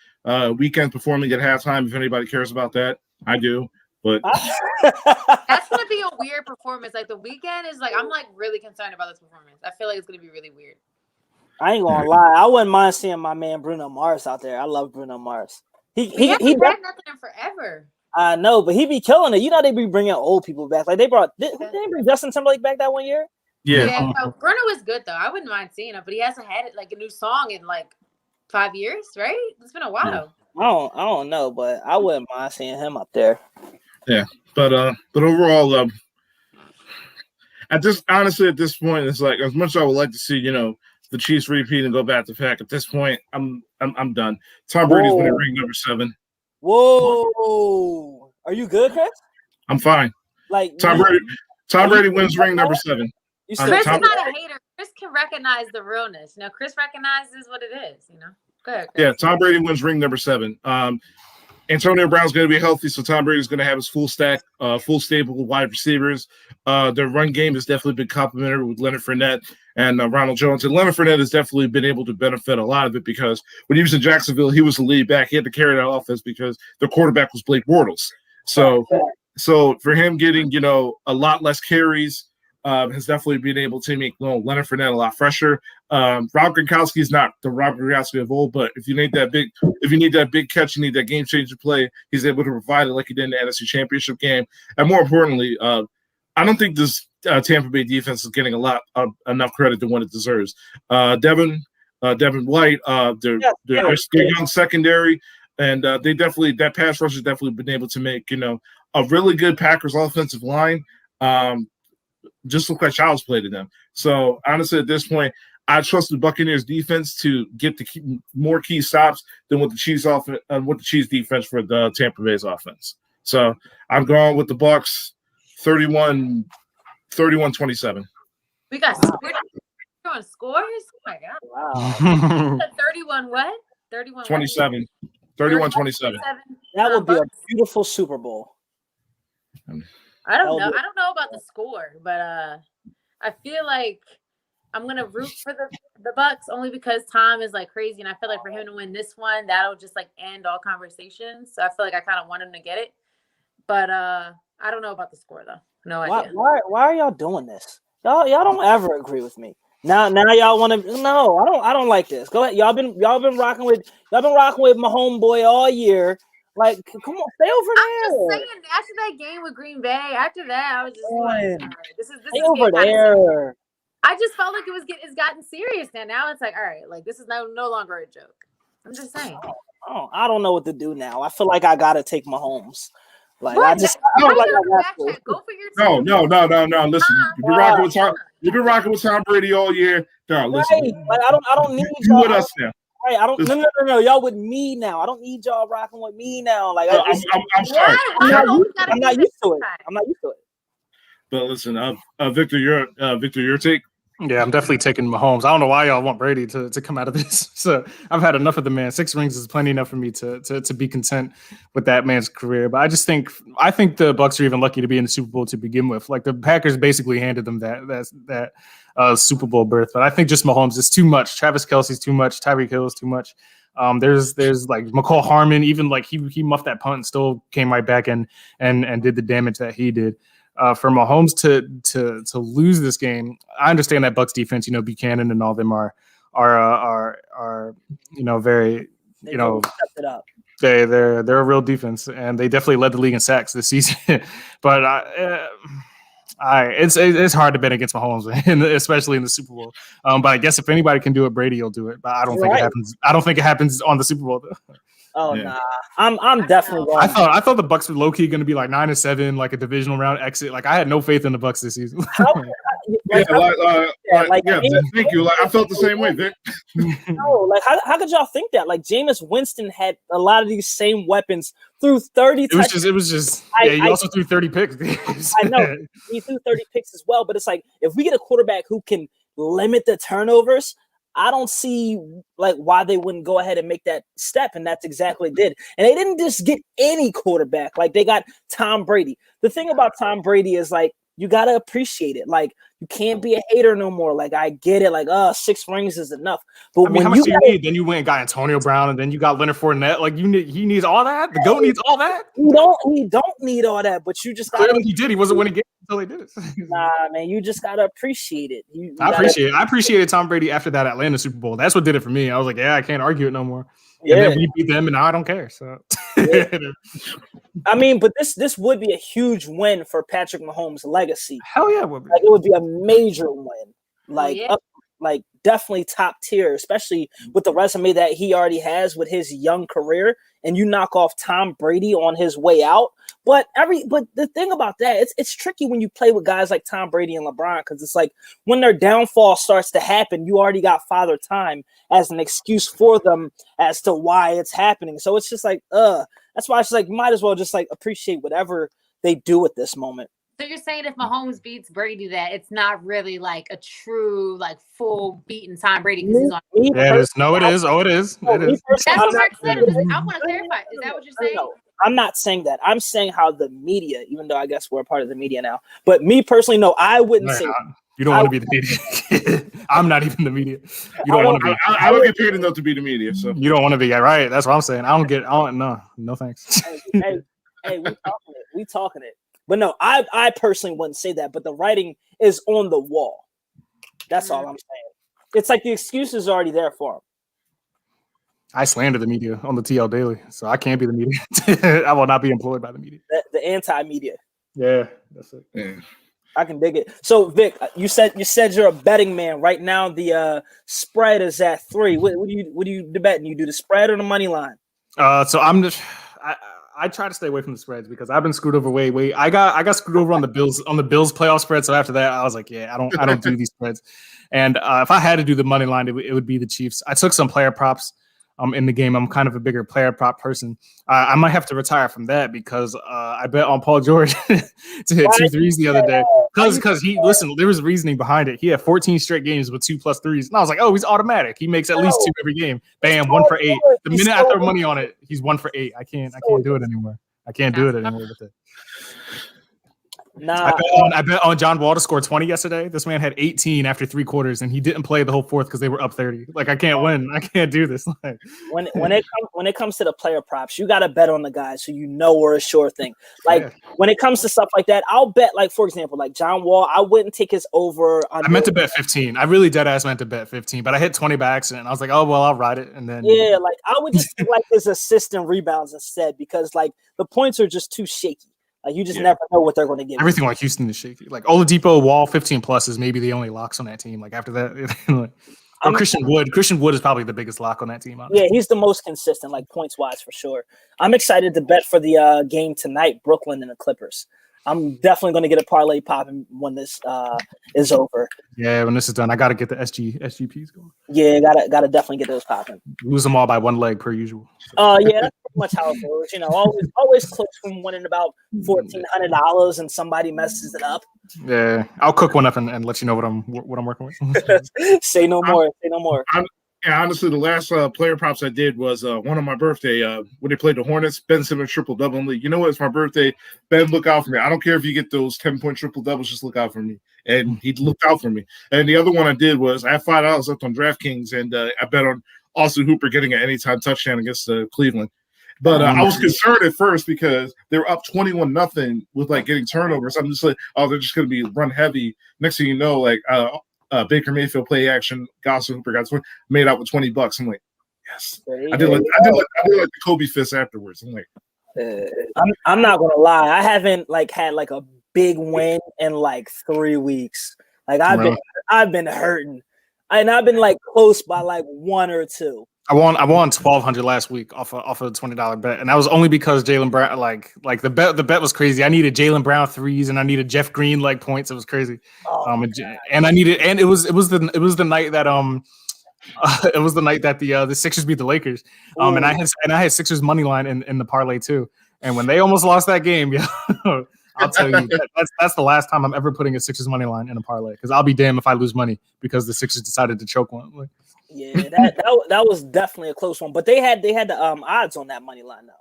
Weekend performing at halftime, if anybody cares about that. I do. But that's gonna be a weird performance. Like the weekend is like, I'm like really concerned about this performance. I feel like it's gonna be really weird. I ain't gonna lie. I wouldn't mind seeing my man Bruno Mars out there. I love Bruno Mars. He had nothing in forever. I know, but he be killing it. They be bringing old people back. Like they bring Justin Timberlake back that one year. Yeah. No, Bruno is good though. I wouldn't mind seeing him, but he hasn't had it like a new song in like 5 years, right? It's been a while. I don't know, but I wouldn't mind seeing him up there. Yeah, but overall, at this point, it's like as much as I would like to see, the Chiefs repeat and go back to back. At this point, I'm done. Tom Brady's winning ring number 7. Whoa, are you good, Kris? I'm fine. Like Tom Brady wins ring number 7. Kris is not a hater. Kris can recognize the realness. Kris recognizes what it is. Go ahead, Kris. Yeah, Tom Brady wins ring number 7. Antonio Brown's going to be healthy, so Tom Brady's going to have his full stable of wide receivers. Their run game has definitely been complementary with Leonard Fournette and Ronald Jones. And Leonard Fournette has definitely been able to benefit a lot of it because when he was in Jacksonville, he was the lead back. He had to carry that offense because the quarterback was Blake Bortles. So for him getting, a lot less carries, has definitely been able to make Leonard Fournette a lot fresher. Rob Gronkowski is not the Rob Gronkowski of old, but if you need that big catch, you need that game changer play, he's able to provide it like he did in the NFC Championship game. And more importantly, I don't think this Tampa Bay defense is getting enough credit to what it deserves. Devin White, their young secondary, and that pass rush has definitely been able to make a really good Packers offensive line. Just look like child's play to them. So honestly, at this point, I trust the Buccaneers defense to get more key stops than what the Chiefs defense for the Tampa Bay's offense. So I'm going with the Bucs 31-27. We got on scores? Oh my God. Wow. 31 what? 31 27. 31-27. That would be a beautiful Super Bowl. I don't know. I don't know about the score, but I feel like I'm gonna root for the Bucs only because Tom is like crazy, and I feel like for him to win this one, that'll just like end all conversations. So I feel like I kind of want him to get it, but I don't know about the score though. No idea. Why are y'all doing this? Y'all don't ever agree with me. Now y'all want to? No, I don't like this. Go ahead. Y'all been rocking with my homeboy all year. Like, come on, stay over there. I'm just saying, after that game with Green Bay, after that, I was just like, all right, this is over there. I just felt like it's gotten serious now. Now it's like, all right, like this is no longer a joke. I'm just saying. I don't know what to do now. I feel like I gotta take Mahomes. Like what? I don't like that. Go for your team. No. Listen, you've been rocking with Tom Brady all year. No, listen. Right. Like I don't need you with us now. Right, I don't. No. Y'all with me now. I don't need y'all rocking with me now. Like I'm sorry. I'm not used to it. But listen, Victor, your take. Yeah, I'm definitely taking Mahomes. I don't know why y'all want Brady to come out of this. So I've had enough of the man. 6 rings is plenty enough for me to be content with that man's career. But I think the Bucs are even lucky to be in the Super Bowl to begin with. Like the Packers basically handed them that Super Bowl berth. But I think just Mahomes is too much. Travis Kelce's too much. Tyreek Hill is too much. There's like McCall Harmon, even like he muffed that punt and still came right back and did the damage that he did. For Mahomes to lose this game, I understand that Bucs defense, Buchanan and all them are very, stepped it up. They're a real defense, and they definitely led the league in sacks this season. But it's hard to bet against Mahomes, especially in the Super Bowl. But I guess if anybody can do it, Brady will do it. But I don't think it happens. I don't think it happens on the Super Bowl though. Oh nah, I'm definitely going. I thought the Bucks were low key going to be like 9-7, like a divisional round exit. Like I had no faith in the Bucks this season. Thank you. Like I felt the same way, Vic. No, like how could y'all think that? Like Jameis Winston had a lot of these same weapons through 30. It was just. He also threw 30 picks. I know he threw 30 picks as well, but it's like if we get a quarterback who can limit the turnovers, I don't see like why they wouldn't go ahead and make that step, and that's exactly what they did. And they didn't just get any quarterback; like they got Tom Brady. The thing about Tom Brady is like you gotta appreciate it. Like you can't be a hater no more. Like I get it. Like 6 rings is enough. But I mean, how much do you need? Then you went and got Antonio Brown, and then you got Leonard Fournette. Like he needs all that. The GOAT needs all that. He don't need all that. But you just clearly he did. He wasn't winning games until they did it. Nah, man, you just gotta appreciate it. I appreciated Tom Brady after that Atlanta Super Bowl. That's what did it for me. I was like, I can't argue it no more. Yeah. And then we beat them, and now I don't care. So, I mean, but this would be a huge win for Patrick Mahomes' legacy. Hell yeah, it would be. Like it would be a major win. Like definitely top tier, especially with the resume that he already has with his young career. And you knock off Tom Brady on his way out. But the thing about that, it's tricky when you play with guys like Tom Brady and LeBron, because it's like when their downfall starts to happen, you already got Father Time as an excuse for them as to why it's happening. So it's just like, that's why it's like might as well just like appreciate whatever they do at this moment. So you're saying if Mahomes beats Brady, that it's not really like a true, like full beaten Tom Brady because he's on. Yeah, it is. No, it is. Oh, it is. It is. That's what Mark said. I want to clarify. Is that what you're saying? No, I'm not saying that. I'm saying how the media, even though I guess we're a part of the media now, but me personally, no, I wouldn't say. You don't want to be the media. I'm not even the media. You don't want to be. I don't get paid enough to be the media, so you don't want to be. Right. That's what I'm saying. No thanks. hey, we talking it. But no, I personally wouldn't say that. But the writing is on the wall. That's all I'm saying. It's like the excuse is already there for him. I slander the media on the TL Daily, so I can't be the media. I will not be employed by the media. The anti-media. Yeah, that's it. Yeah. I can dig it. So Vic, you said you're a betting man. Right now the spread is at 3. What do you betting? You do the spread or the money line? So I try to stay away from the spreads because I've been screwed over way. I got screwed over on the Bills playoff spread. So after that, I was like, I don't do these spreads. And if I had to do the money line, it would be the Chiefs. I took some player props in the game. I'm kind of a bigger player prop person. I might have to retire from that because I bet on Paul George to hit 2 threes the other day. Because there was reasoning behind it. He had 14 straight games with 2+ threes. And I was like, he's automatic. He makes at least 2 every game. Bam, 1 for 8. The minute I throw money on it, he's 1 for 8. I can't do it anymore. I can't do it anymore with it. Nah. I bet on John Wall to score 20 yesterday. This man had 18 after 3 quarters, and he didn't play the whole fourth because they were up 30. Like I can't win. I can't do this. Like, when it comes to the player props, you got to bet on the guys who you know are a sure thing. Like when it comes to stuff like that, I'll bet. Like for example, like John Wall, I wouldn't take his over. I meant to bet 15. I really dead ass meant to bet 15, but I hit 20 by accident. I was like, I'll ride it, and then like I would just take like his assist and rebounds instead because like the points are just too shaky. Like you just never know what they're going to give. Everything like Houston is shaky. Like Oladipo, Wall, 15+ is maybe the only locks on that team. Like after that, Christian Wood. Christian Wood is probably the biggest lock on that team. Honestly. Yeah, he's the most consistent, like points wise for sure. I'm excited to bet for the game tonight, Brooklyn and the Clippers. I'm definitely going to get a parlay popping when this is over. Yeah, when this is done, I got to get the SGPs going. Yeah, gotta definitely get those popping. Lose them all by 1 leg per usual. Yeah, that's pretty much how it goes. You know, always close from winning about $1,400, and somebody messes it up. Yeah, I'll cook one up and let you know what I'm working with. Say no more. Say no more. Honestly, the last player props I did was one on my birthday when they played the Hornets. Ben Simmons triple-double. I'm like, you know what? It's my birthday. Ben, look out for me. I don't care if you get those 10-point triple-doubles. Just look out for me. And he looked out for me. And the other one I did was I had $5 left on DraftKings, and I bet on Austin Hooper getting an anytime touchdown against Cleveland. But I was concerned at first because they were up 21-0 with like getting turnovers. I'm just like, they're just going to be run heavy. Next thing you know, like Baker Mayfield play action, Austin Hooper got made out with $20. I'm like, yes. I did like the Kobe fist afterwards. I'm like, I'm not gonna lie, I haven't like had like a big win in like 3 weeks. Like I've been hurting, and I've been like close by like 1 or 2. I won $1,200 last week off a $20 bet, and that was only because Jaylen Brown like the bet was crazy. I needed Jaylen Brown threes, and I needed Jeff Green points. It was crazy. And I needed, and it was the night that it was the night that the Sixers beat the Lakers. And I had Sixers money line in the parlay too. And when they almost lost that game, I'll tell you that's the last time I'm ever putting a Sixers money line in a parlay, because I'll be damned if I lose money because the Sixers decided to choke one. Yeah, that was definitely a close one, but they had the odds on that money line though.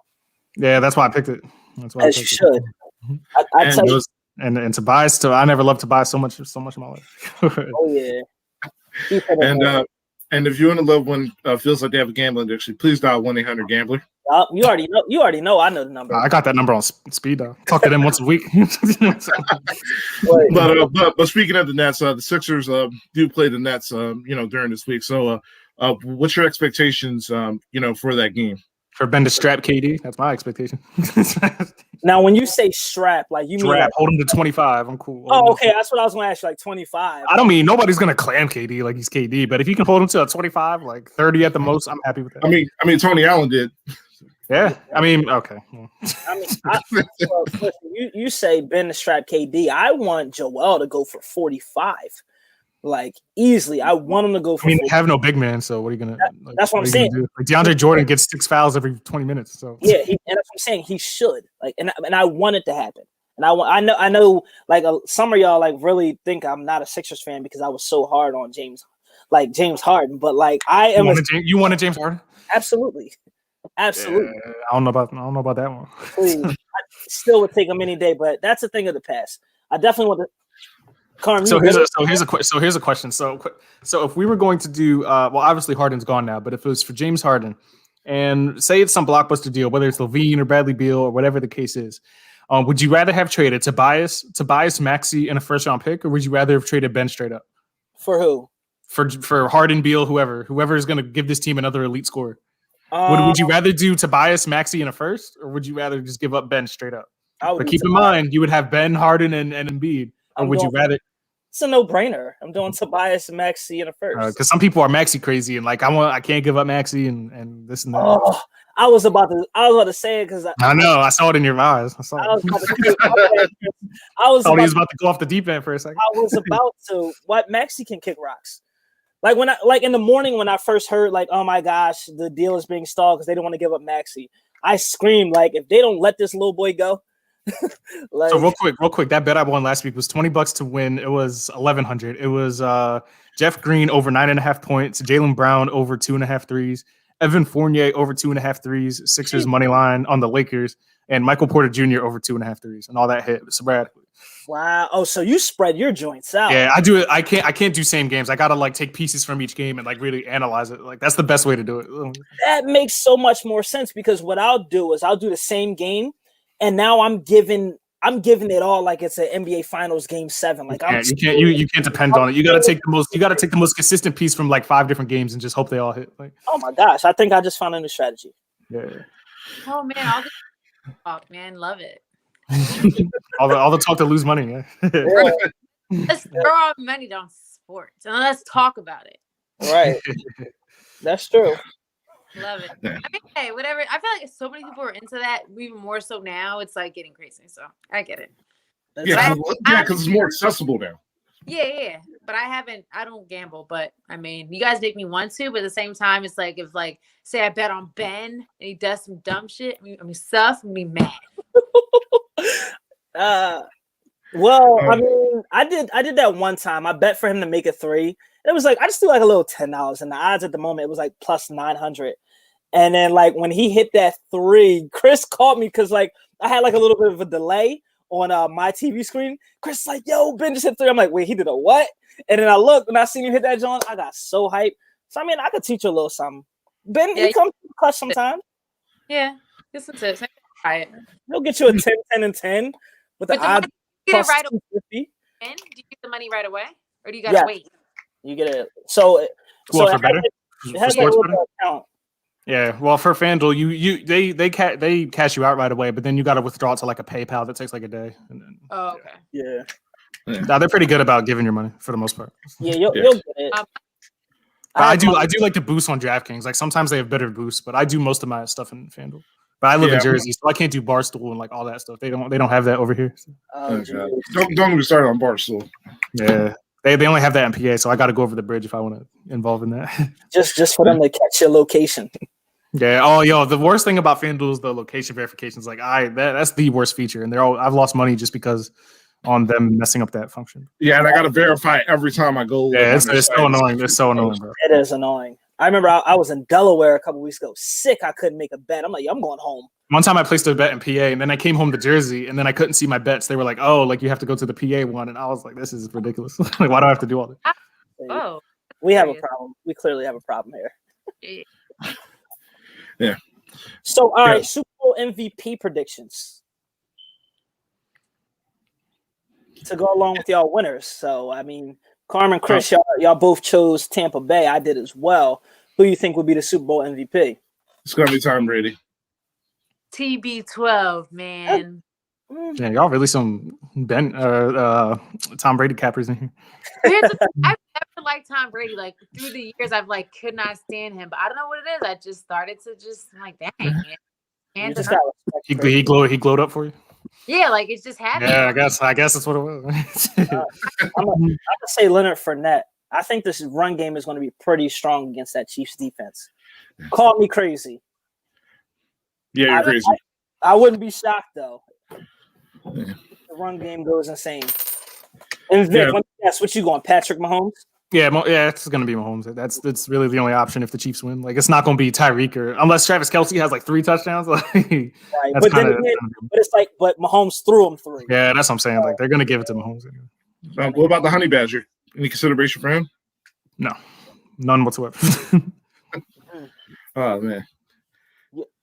Yeah, that's why I picked it. That's why as you should. I tell you. And Tobias, I never loved Tobias so much in my life. Oh yeah. And if you and a loved one feels like they have a gambling addiction, please dial 1-800-GAMBLER. You already know. I know the number. I got that number on speed though. Talk to them once a week. But speaking of the Nets, the Sixers do play the Nets, during this week. So, what's your expectations, for that game? For Ben to strap KD, that's my expectation. Now, when you say strap, like you mean hold him to 25. I'm cool. Oh, okay. That's what I was going to ask you, like 25. I don't mean nobody's going to clam KD like he's KD, but if you can hold him to a 25, like 30 at the most, I'm happy with that. I mean, Tony Allen did. Yeah, I mean, okay. You say Ben to strap KD. I want Joel to go for 45, like easily. I want him to go for. They have no big man, so what are you gonna? That's what I'm saying. Like DeAndre Jordan gets 6 fouls every 20 minutes. So yeah, and that's what I'm saying. He should and I want it to happen. And I know, like some of y'all like really think I'm not a Sixers fan because I was so hard on James Harden, but like I am. You wanted James Harden? Absolutely. Yeah, I don't know about that one. Please. I still would take him any day, but that's a thing of the past. I definitely want to. Carm, here's a question. So if we were going to do, obviously Harden's gone now, but if it was for James Harden, and say it's some blockbuster deal, whether it's Levine or Bradley Beal or whatever the case is, would you rather have traded Tobias Maxey in a first round pick, or would you rather have traded Ben straight up? For who? For Harden, Beal, whoever is going to give this team another elite scorer. Would you rather do Tobias Maxey in a first, or would you rather just give up Ben straight up? But keep in mind, you would have Ben, Harden, and Embiid. Or would you rather? It's a no-brainer. I'm doing Tobias Maxey in a first. Because some people are Maxey crazy, and like I can't give up Maxey and this and that. Oh, I was about to say it because I know I saw it in your eyes. I saw it. I was about to go off the deep end for a second. I was about to. What Maxey can kick rocks. Like when in the morning when I first heard like, oh my gosh, the deal is being stalled because they don't want to give up Maxey, I screamed like, if they don't let this little boy go. So real quick, that bet I won last week was $20 to win. It was 1,100. It was Jeff Green over 9.5 points, Jaylen Brown over 2.5 threes, Evan Fournier over 2.5 threes, Sixers money line on the Lakers, and Michael Porter Jr. over 2.5 threes, and all that hit sporadically. Wow. Oh, so you spread your joints out. Yeah, I do it. I can't do same games. I gotta like take pieces from each game and like really analyze it. Like that's the best way to do it. That makes so much more sense because what I'll do is I'll do the same game, and now I'm giving it all like it's an NBA Finals Game 7. Like you can't depend on it. You gotta take the most consistent piece from like 5 different games and just hope they all hit. Like, oh my gosh, I think I just found a new strategy. Yeah. Oh man, all the talk, man, love it. all the talk to lose money. Yeah. Let's throw our money down sports and let's talk about it. Right. That's true. Love it. I mean, hey, whatever. I feel like so many people are into that, even more so now. It's like getting crazy. So I get it. Yeah, because it's more accessible now. Yeah. But I don't gamble, but I mean, you guys make me want to, but at the same time, it's like, if like, say I bet on Ben and he does some dumb shit, I mean, stuff, I'm gonna be mad. Well, I mean, I did that one time. I bet for him to make a 3. It was like I just threw like a little $10, and the odds at the moment it was like plus 900. And then like when he hit that 3, Kris caught me because like I had like a little bit of a delay on my TV screen. Kris like, yo, Ben just hit 3. I'm like, wait, he did a what? And then I looked and I seen him hit that John. I got so hyped. So I mean, I could teach you a little something. Ben, he comes to the clutch sometime. Yeah, this is it. Try it. He'll get you a 10, 10, and 10 with the odds plus right 250. And do you get the money right away, or do you gotta wait? You get it. So it has like a little account. Yeah, well, for FanDuel, they cash you out right away, but then you got to withdraw it to like a PayPal that takes like a day. And then, okay. Yeah. Now they're pretty good about giving your money for the most part. Yeah, you'll get it. I do like to boost on DraftKings. Like sometimes they have better boosts, but I do most of my stuff in FanDuel. But I live in Jersey, so I can't do Barstool and like all that stuff. They don't have that over here. So. Don't get me started on Barstool. Yeah. They only have that in PA, so I got to go over the bridge if I want to involve in that. just for them to catch your location. Yeah. Oh, yo, the worst thing about FanDuel is the location verifications. Like that's the worst feature, and I've lost money just because on them messing up that function. Yeah, and I got to verify every time I go. Yeah, it's so annoying. It's so annoying, bro. It is annoying. I remember I was in Delaware a couple weeks ago, sick. I couldn't make a bet. I'm like, I'm going home. One time I placed a bet in PA, and then I came home to Jersey, and then I couldn't see my bets. They were like, "Oh, like you have to go to the PA one," and I was like, "This is ridiculous. Like, why do I have to do all this?" Oh, we have a problem. We clearly have a problem here. Yeah. So, all right, Super Bowl MVP predictions to go along with y'all winners. So, I mean, Carm and Kris, y'all both chose Tampa Bay. I did as well. Who do you think would be the Super Bowl MVP? It's gonna be Tom Brady. TB12, man. Yeah, y'all really some Tom Brady cappers in here. I've never liked Tom Brady. Like through the years, I've like could not stand him. But I don't know what it is. I just started to I'm like, dang. And he glowed up for you. Yeah, like it's just happening. Yeah, I guess that's what it was. I'm gonna say Leonard Fournette. I think this run game is going to be pretty strong against that Chiefs defense. Call me crazy. Yeah, you're crazy. I wouldn't be shocked though. The run game goes insane. And Vic, let me guess, what you going, Patrick Mahomes? Yeah, it's going to be Mahomes. That's really the only option if the Chiefs win. Like, it's not going to be Tyreek or unless Travis Kelce has like 3 touchdowns. Like, right. But it's like, but Mahomes threw him 3. Yeah, that's what I'm saying. Like, they're going to give it to Mahomes. What about the Honey Badger? Any consideration for him? No, none whatsoever. Oh man.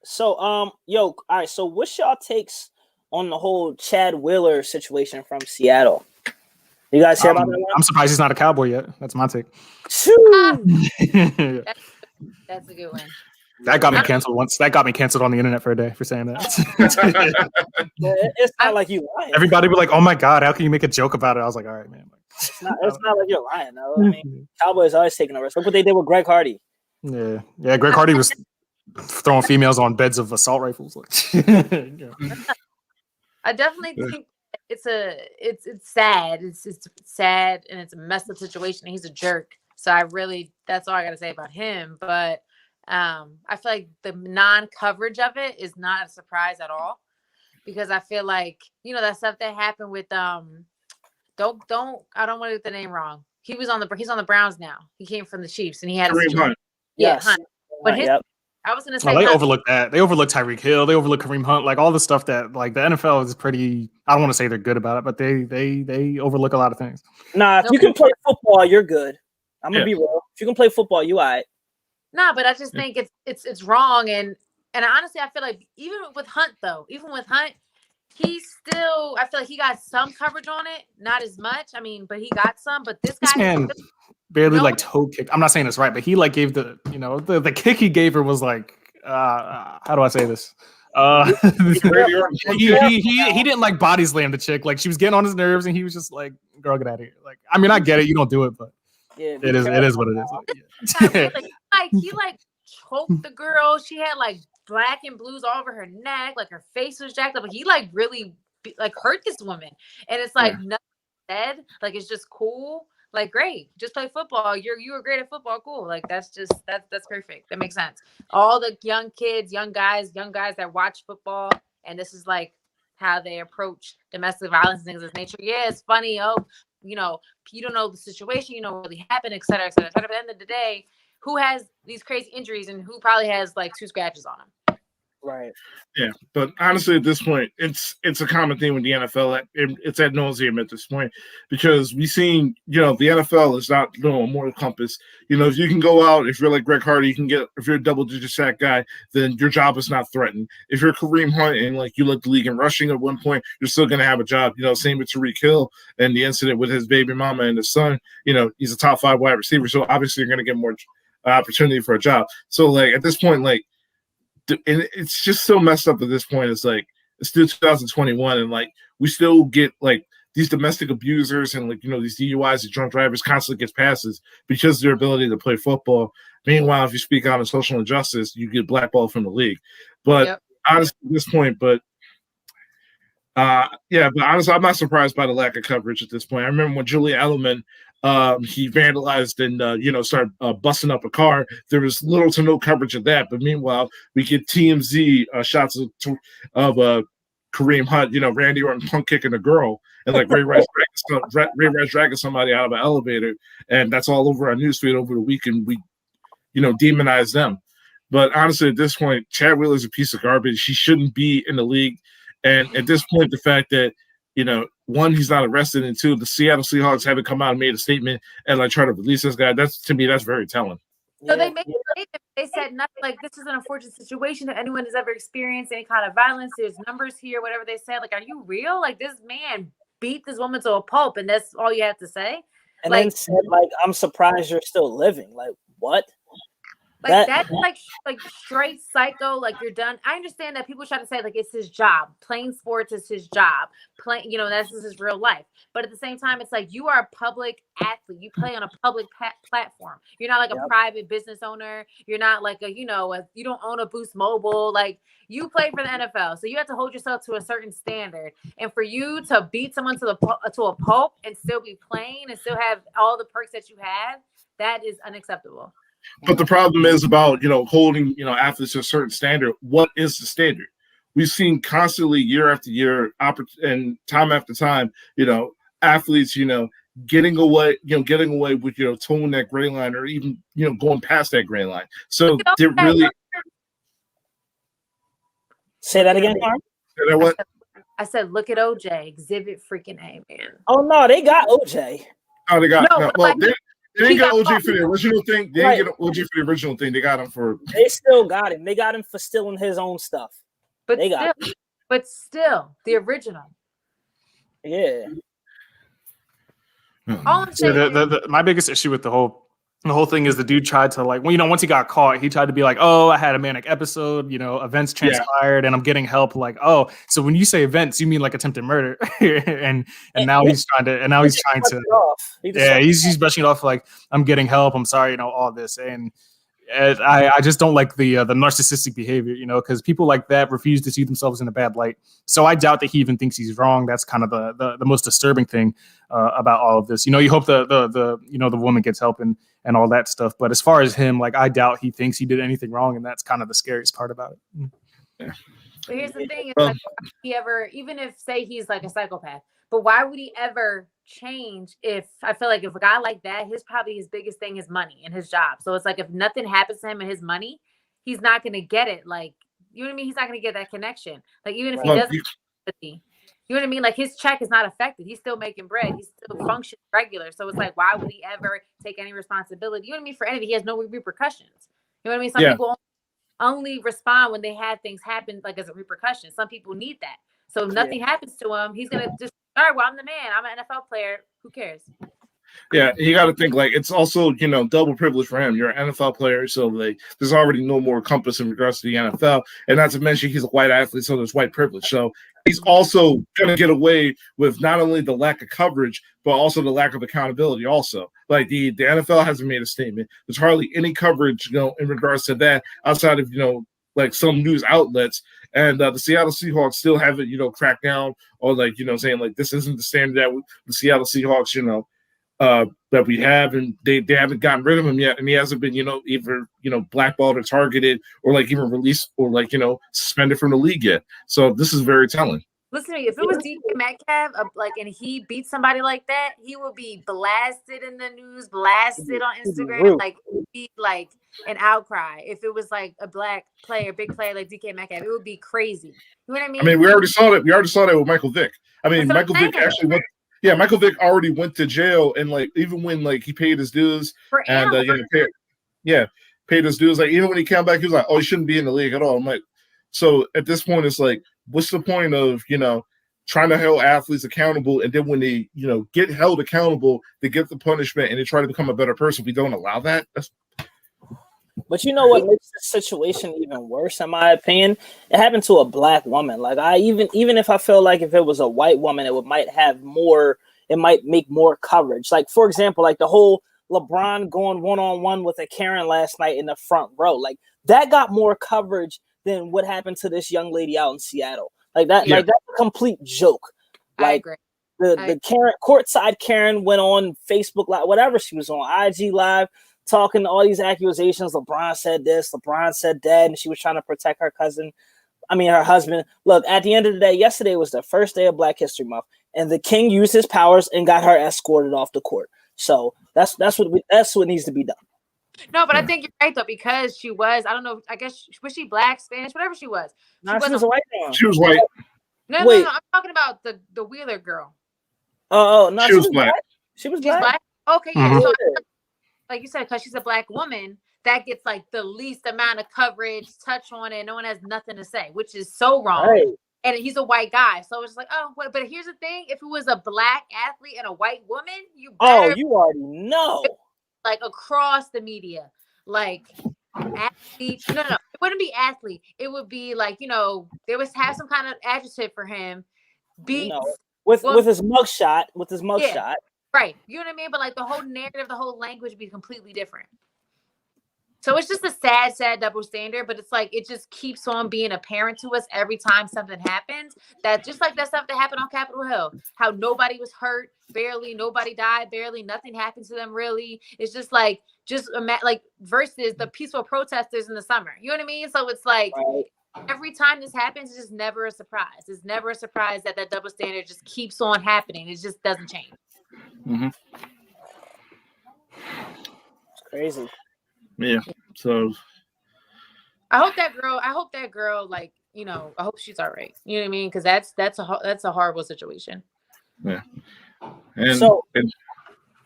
So, all right. So, what's y'all takes on the whole Chad Wheeler situation from Seattle? You guys hear about that one? I'm surprised he's not a Cowboy yet. That's my take. That's a good one. That got me canceled once. That got me canceled on the internet for a day for saying that. It's not like you lying. Everybody be like, "Oh my god, how can you make a joke about it?" I was like, "All right, man." It's not like you're lying, though. I mean, Cowboys always taking a risk. Look what they did with Greg Hardy. Yeah. Greg Hardy was throwing females on beds of assault rifles. I definitely think it's sad. It's sad and it's a messed up situation. He's a jerk. So that's all I got to say about him. But I feel like the non-coverage of it is not a surprise at all, because I feel like, that stuff that happened with I don't want to get the name wrong. He's on the Browns now. He came from the Chiefs and he had Kareem Hunt. Yes. Hunt. But I was going to say they overlooked that. They overlooked Tyreek Hill. They overlooked Kareem Hunt. Like all the stuff that like the NFL is pretty. I don't want to say they're good about it, but they overlook a lot of things. Nah, if you can play football, you're good. I'm gonna be real. If you can play football, you all right. Nah, but I just think it's wrong, and honestly, I feel like even with Hunt, he's still. I feel like he got some coverage on it, not as much. I mean, but he got some. But this guy barely like toe kick. I'm not saying this right, but he like gave the kick he gave her was like how do I say this? He didn't like body slam the chick. Like she was getting on his nerves, and he was just like, "Girl, get out of here." Like, I mean, I get it. You don't do it, but it is what it is. Like he like choked the girl. She had like black and blues all over her neck. Like her face was jacked up. Like he like really like hurt this woman, and it's like nothing said. Like it's just cool. Like, great, just play football. You were great at football. Cool. Like, that's perfect. That makes sense. All the young kids, young guys that watch football, and this is like how they approach domestic violence and things of this nature. Yeah, it's funny. Oh, you don't know the situation, what really happened, et cetera, et cetera. But at the end of the day, who has these crazy injuries and who probably has like 2 scratches on them? Right. Yeah, but honestly, at this point, it's a common thing with the NFL. It's ad nauseum at this point, because we've seen, the NFL is not a moral compass. If you can go out, if you're like Greg Hardy, you can get. If you're a double-digit sack guy, then your job is not threatened. If you're Kareem Hunt and like you led the league in rushing at one point, you're still going to have a job. Same with Tyreek Hill and the incident with his baby mama and his son. He's a top 5 wide receiver, so obviously you're going to get more opportunity for a job. So like at this point, like. And it's just so messed up at this point. It's like it's still 2021, and like we still get like these domestic abusers and like, you know, these DUIs and drunk drivers constantly gets passes because of their ability to play football. Meanwhile, if you speak out on social injustice, you get blackballed from the league. But honestly, at this point, but honestly, I'm not surprised by the lack of coverage at this point. I remember when Julian Edelman, he vandalized and started busting up a car. There was little to no coverage of that. But meanwhile, we get TMZ shots of Kareem Hunt, Randy Orton punk kicking a girl, and like Ray Rice dragging somebody out of an elevator, and that's all over our newsfeed over the weekend. We, demonize them. But honestly, at this point, Chad Wheeler's a piece of garbage. He shouldn't be in the league. And at this point, the fact that, one, he's not arrested, and two, the Seattle Seahawks haven't come out and made a statement and like try to release this guy. That's very telling. So they made a statement. They said nothing like this is an unfortunate situation that anyone has ever experienced any kind of violence. There's numbers here, whatever they said. Like, are you real? Like, this man beat this woman to a pulp, and that's all you have to say. And then said, like, I'm surprised you're still living. Like, what? Like that's like straight psycho. Like, you're done. I understand that people try to say like it's his job. Playing sports is his job. That's his real life. But at the same time, it's like you are a public athlete. You play on a public platform. You're not like a private business owner. You're not like you don't own a Boost Mobile. Like, you play for the NFL, so you have to hold yourself to a certain standard. And for you to beat someone to a pulp and still be playing and still have all the perks that you have, that is unacceptable. But the problem is about, holding, athletes to a certain standard. What is the standard? We've seen constantly year after year and time after time, athletes, getting away with, towing that gray line or even, going past that gray line. So they're really. Say that again, Carm? Say that what? I said, look at OJ, exhibit freaking A, man. Oh, no, they got OJ. Oh, they got They didn't get OJ caught. for the original thing. They didn't get OJ for the original thing. They got him for. They still got him. They got him for stealing his own stuff. But still, the original. Yeah. All I'm saying My biggest issue with the whole thing is the dude tried to once he got caught, he tried to be like, oh, I had a manic episode, events transpired and I'm getting help. Like, oh, so when you say events, you mean like attempted murder. and now he's trying to, he's brushing it off like, I'm getting help. I'm sorry, all this. And I just don't like the narcissistic behavior, because people like that refuse to see themselves in a bad light. So I doubt that he even thinks he's wrong. That's kind of the most disturbing thing about all of this. You hope the woman gets help and all that stuff. But as far as him, I doubt he thinks he did anything wrong, and that's kind of the scariest part about it. But here's the thing: it's like, he ever, even if say he's like a psychopath, but why would he ever change? If I feel like if a guy like that, his biggest thing is money and his job. So it's like if nothing happens to him and his money, he's not going to get it. Like, you know what I mean? He's not going to get that connection. Like, even if he doesn't, you know what I mean? Like, his check is not affected. He's still making bread. He's still functioning regular. So it's like, why would he ever take any responsibility? You know what I mean? For anything, he has no repercussions. You know what I mean? Some people only respond when they have things happen, like as a repercussion. Some people need that. So if nothing happens to him, he's going to just, all right, well, I'm the man. I'm an NFL player. Who cares? Yeah, you got to think it's also, double privilege for him. You're an NFL player, so there's already no more compass in regards to the NFL. And not to mention he's a white athlete, so there's white privilege. So he's also going to get away with not only the lack of coverage, but also the lack of accountability also. Like the NFL hasn't made a statement. There's hardly any coverage, in regards to that outside of, some news outlets. And the Seattle Seahawks still haven't, cracked down or saying this isn't the standard that the Seattle Seahawks, that we have, and they haven't gotten rid of him yet, and he hasn't been, either blackballed or targeted or even released or suspended from the league yet. So this is very telling. Listen to me. If it was DK Metcalf, and he beat somebody like that, he would be blasted in the news, blasted on Instagram. Like, it would be like an outcry. If it was like a black player, big player like DK Metcalf, it would be crazy. You know what I mean? I mean, we already saw that. We alreid saw that with Michael Vick. I mean, Michael Vick actually went. Yeah, Michael Vick already went to jail, and even when he paid his dues and paid his dues, even when he came back, he was like, "Oh, he shouldn't be in the league at all." I'm like, so at this point, it's like, what's the point of trying to hold athletes accountable, and then when they get held accountable, they get the punishment and they try to become a better person? We don't allow that. But you know what makes this situation even worse, in my opinion? It happened to a black woman. Like even if I feel like if it was a white woman, it might make more coverage. Like for example, like the whole LeBron going one-on-one with a Karen last night in the front row. Like that got more coverage than what happened to this young lady out in Seattle. Like that, like that's a complete joke. Like I agree. the Karen courtside Karen went on Facebook Live, whatever she was on IG Live, talking all these accusations. LeBron said this, LeBron said that, and she was trying to protect her her husband. Look, at the end of the day, yesterday was the first day of Black History Month, and the king used his powers and got her escorted off the court. So that's what needs to be done. No, but I think you're right though, because she was, I don't know, I guess was she black, Spanish, whatever she was. She was a white girl. She was white. No, I'm talking about the Wheeler girl. Oh no, she was black. She was She's black. Okay, yeah. Mm-hmm. So, like you said, because she's a black woman, that gets like the least amount of coverage, touch on it. No one has nothing to say, which is so wrong. Right. And he's a white guy, so it's like, oh, but here's the thing: if it was a black athlete and a white woman, you already know, like across the media, like athlete. No, it wouldn't be athlete. It would be like they would have some kind of adjective for him. With his mugshot, shot. Right. You know what I mean? But like the whole narrative, the whole language would be completely different. So it's just a sad double standard, but it's like it just keeps on being apparent to us every time something happens. That just like that stuff that happened on Capitol Hill, how nobody was hurt, barely, nobody died, barely, nothing happened to them really. It's just like versus the peaceful protesters in the summer. You know what I mean? So it's like every time this happens, it's just never a surprise. It's never a surprise that double standard just keeps on happening. It just doesn't change. Mm-hmm. It's crazy. Yeah. So I hope that girl, like, I hope she's all right. You know what I mean? Because that's a horrible situation. Yeah. I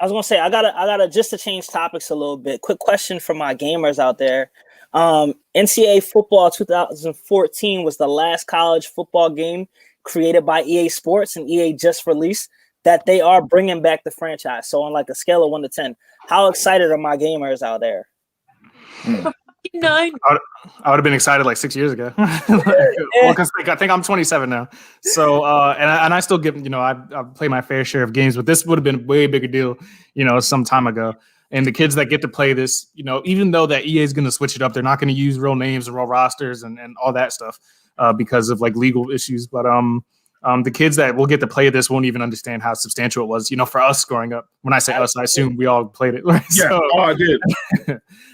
was gonna say I gotta just to change topics a little bit. Quick question for my gamers out there. NCAA football 2014 was the last college football game created by EA Sports, and EA just released that they are bringing back the franchise. So on like a scale of 1 to 10, how excited are my gamers out there? 9. I would have been excited like 6 years ago. Well, because I think I'm 27 now. So and I still get I play my fair share of games, but this would have been a way bigger deal, some time ago. And the kids that get to play this, even though that EA is going to switch it up, they're not going to use real names and real rosters and all that stuff because of like legal issues. But the kids that will get to play this won't even understand how substantial it was. For us growing up, when I say us, I assume we all played it. Right? Yeah, I did.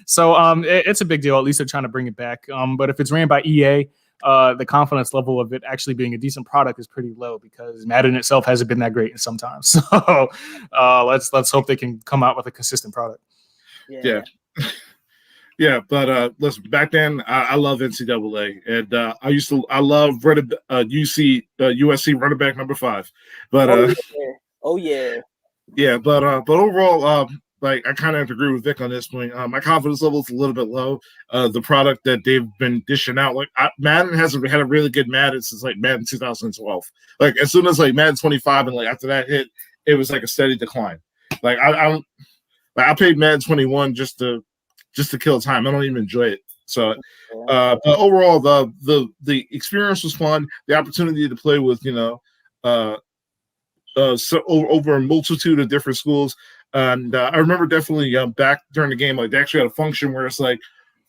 So it's a big deal. At least they're trying to bring it back. But if it's ran by EA, the confidence level of it actually being a decent product is pretty low because Madden itself hasn't been that great in some time. So let's hope they can come out with a consistent product. Yeah. Yeah, but listen, back then I love NCAA, and I love USC running back number 5. But but overall, like I kind of have to agree with Vic on this point. My confidence level is a little bit low. The product that they've been dishing out, like Madden hasn't had a really good Madden since like Madden 2012. Like as soon as like Madden 25 and like after that hit, it was like a steady decline. Like I played Madden 21 just to kill time. I don't even enjoy it. So, but overall, the experience was fun. The opportunity to play with over a multitude of different schools, and I remember definitely back during the game, like they actually had a function where it's like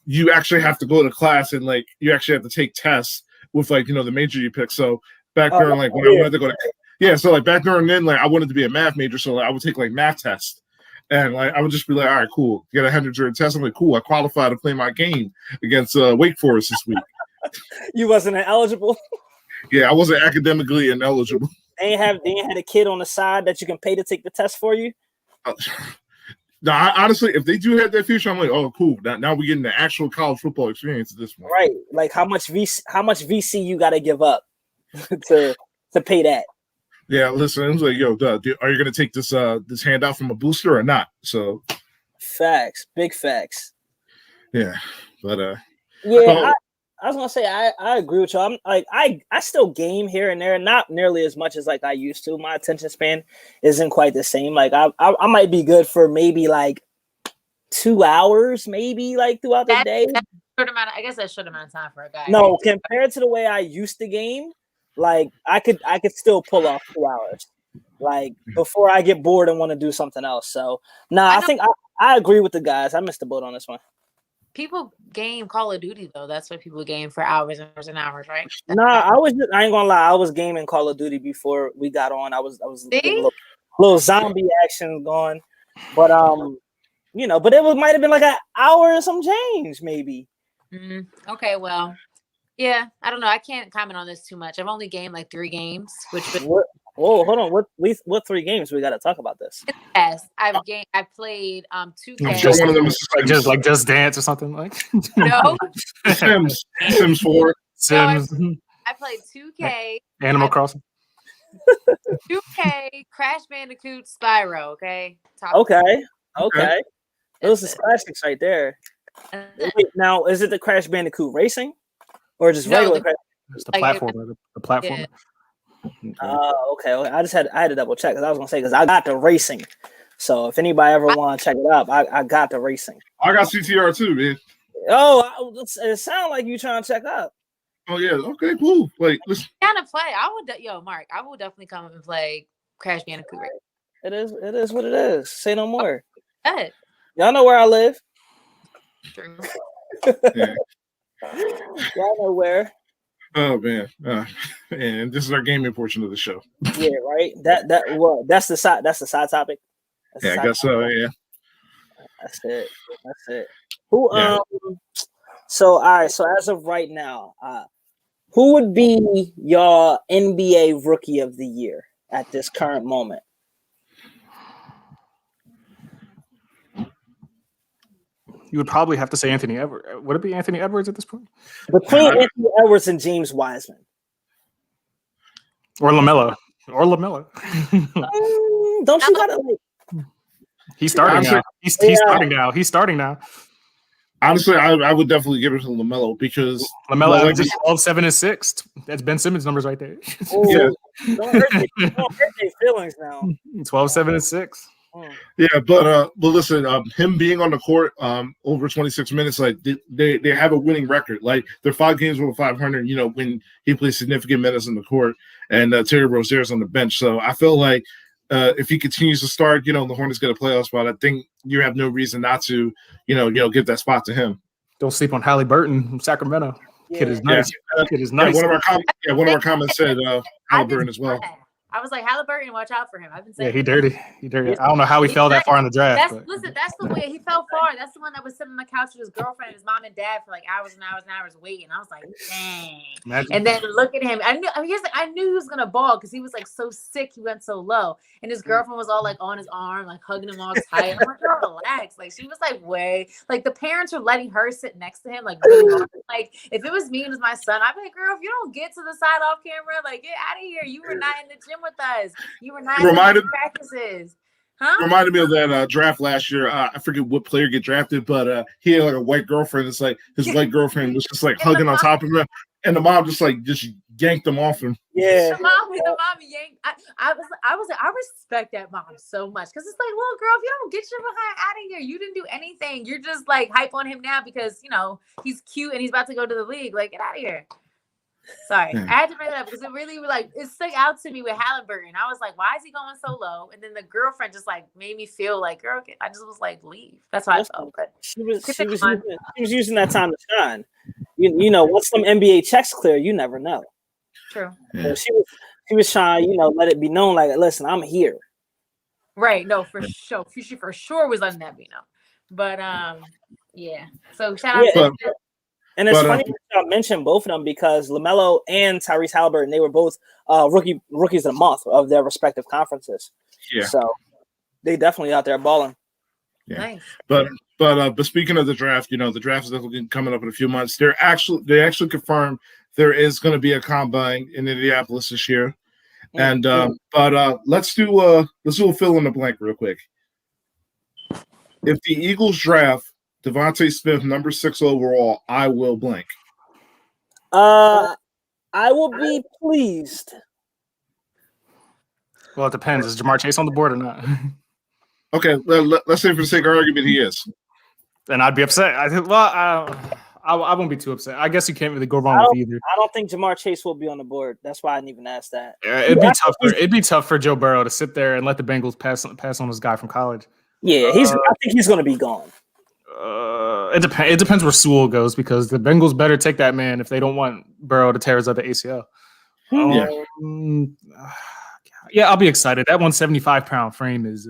you actually have to go to class and like you actually have to take tests with like the major you pick. So back during like when I wanted to go to so like back during then like I wanted to be a math major, so like, I would take like math tests. And like I would just be like, all right, cool. Get a 100 test. I'm like, cool. I qualified to play my game against Wake Forest this week. You wasn't eligible. Yeah, I wasn't academically ineligible. They ain't had a kid on the side that you can pay to take the test for you. No, honestly, if they do have that feature, I'm like, oh, cool. Now we're getting the actual college football experience at this point. Right. Like how much VC you got to give up to pay that. Yeah, listen, I was like, yo, are you going to take this handout from a booster or not? So, facts, big facts. Yeah, but I was gonna say I agree with you. I'm like I still game here and there, not nearly as much as like I used to. My attention span isn't quite the same. Like I might be good for maybe like 2 hours, maybe like throughout the day. That's short amount. I guess that's short amount of time for a guy. No, compared to the way I used to game, like I could still pull off 2 hours, like before I get bored and want to do something else. So I think I agree with the guys. I missed the boat on this one. People game Call of Duty though. That's what people game for hours and hours and hours, right? I ain't gonna lie. I was gaming Call of Duty before we got on. I was getting a little zombie action going, but but it might have been like an hour and some change, maybe. Okay, well, yeah, I don't know. I can't comment on this too much. I've only gamed like 3 games, Whoa, hold on. What 3 games we got to talk about this? Yes, I played 2K. I'm sure one of them is Just Dance or something like. No, Sims 4. Sims. No, I played 2K. Animal Crossing. 2K, Crash Bandicoot, Spyro. Okay. Okay. Those are classics right there. Wait, now, is it the Crash Bandicoot Racing, or just regular Crash? It's the platform. The platform. Yeah. Okay. I had to double check because I was gonna say because I got the racing. So if anybody ever want to check it up, I got the racing. I got CTR too, man. Oh, it sounds like you trying to check up. Oh yeah. Okay. Cool. Like, listen. Kind of play. Mark, I will definitely come and play Crash Bandicoot. It is what it is. Say no more. Good. Y'all know where I live. True. Yeah. Y'all know where. Oh man. And this is our gaming portion of the show. Yeah. Right. That's the side topic. I guess so. Yeah. That's it. Who? Yeah. So all right. So as of right now, who would be your NBA Rookie of the Year at this current moment? You would probably have to say Anthony Edwards. Would it be Anthony Edwards at this point? Between Anthony Edwards and James Wiseman. Or LaMelo. Don't you gotta like... He's starting now. He's starting now. Honestly, I would definitely give it to LaMelo because LaMelo averages 12, 7, and 6. That's Ben Simmons' numbers right there. Yeah. Don't hurt their feelings now. 12, 7, and 6. Yeah, but listen, him being on the court over 26 minutes, like they have a winning record. Like they're 5 games over 500. When he plays significant minutes on the court, and Terry Rozier's on the bench. So I feel like if he continues to start, the Hornets get a playoff spot. I think you have no reason not to, give that spot to him. Don't sleep on Halliburton from Sacramento. Yeah. Kid is nice. Kid is nice. One of our comments said Halliburton as well. I was like, Halliburton, watch out for him. I've been saying. Yeah, he dirty. I don't know how he fell that far in the draft. That's the way he fell far. That's the one that was sitting on the couch with his girlfriend and his mom and dad for like hours and hours and hours waiting. I was like, dang. Imagine. And then look at him. I knew he was gonna ball because he was like so sick. He went so low, and his girlfriend was all like on his arm, like hugging him all tight. I'm like, girl, relax. Like she was like, way. Like the parents were letting her sit next to him, like really hard. Like if it was me and it was my son, I'd be like, girl, if you don't get to the side off camera, like get out of here. You were not in the gym with us. You were not in the practices. Huh? Reminded me of that draft last year. I forget what player get drafted, but he had like a white girlfriend. It's like his white girlfriend was just like hugging on top of him, and the mom just yanked him off him. Yeah, the mom yanked. I respect that mom so much because it's like, well, girl, if you don't get your behind out of here, you didn't do anything. You're just like hype on him now because he's cute and he's about to go to the league. Like, get out of here. Sorry, I had to bring that up because it really it stuck out to me with Halliburton. I was like, why is he going so low? And then the girlfriend just like made me feel like, girl, I just was like, leave. That's how I felt. But she was using that time to shine. Once some NBA checks clear, you never know. True. Yeah. So she was trying, let it be known, like, listen, I'm here. Right. No, for sure. She for sure was letting that be known. But yeah. So shout out to. And it's funny that y'all mentioned both of them because LaMelo and Tyrese Halliburton, they were both rookies of the month of their respective conferences. Yeah. So they definitely out there balling. Yeah. Nice. But speaking of the draft, the draft is definitely coming up in a few months. They actually confirmed there is going to be a combine in Indianapolis this year. And let's do a fill in the blank real quick. If the Eagles draft Devontae Smith, number 6 overall, I will blank. I will be pleased. Well, it depends. Is Jamar Chase on the board or not? Okay, let's say for the sake of argument, he is. then I'd be upset. I won't be too upset. I guess you can't really go wrong with either. I don't think Jamar Chase will be on the board. That's why I didn't even ask that. It'd be tough for Joe Burrow to sit there and let the Bengals pass on this guy from college. Yeah, I think he's going to be gone. It depends where Sewell goes because the Bengals better take that man if they don't want Burrow to tear his other ACL. Yeah, I'll be excited. That 175-pound frame is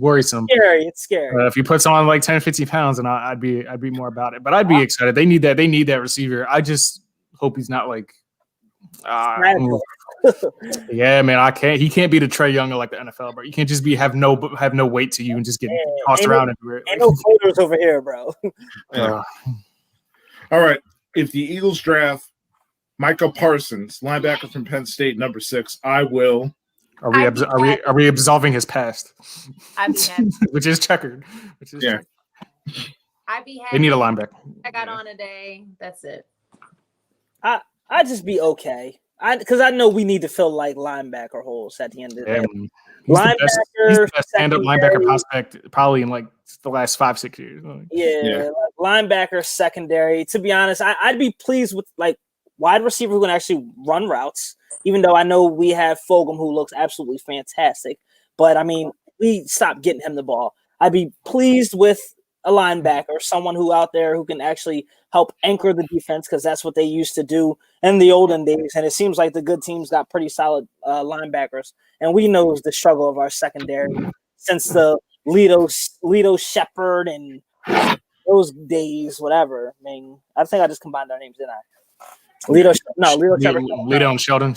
worrisome. It's scary. If you put someone like 10, 15 pounds, and I'd be more about it. But I'd be excited. They need that receiver. I just hope he's not like. Yeah, man, he can't be the Trey Young of like the NFL, bro. You can't just have no weight to you and just get tossed around everywhere. Ain't no photos over here, bro. All right, if the Eagles draft Micah Parsons, linebacker from Penn State, number 6, I will. Are we absolving his past? I'd be happy. Which is checkered. I'd be happy. They need a linebacker. I got on a day. That's it. I'd just be okay. Because I know we need to fill like linebacker holes at the end of the day. He's the best stand-up linebacker prospect probably in like the last 5-6 years. Yeah. Like linebacker secondary. To be honest, I'd be pleased with like wide receiver who can actually run routes, even though I know we have Fulgham who looks absolutely fantastic. But, I mean, we stopped getting him the ball. I'd be pleased with a linebacker, someone who out there who can actually help anchor the defense because that's what they used to do in the olden days. And it seems like the good teams got pretty solid linebackers. And we know the struggle of our secondary since the Lito Shepherd and those days, whatever. I mean, I think I just combined our names, didn't I? Lito and Sheldon.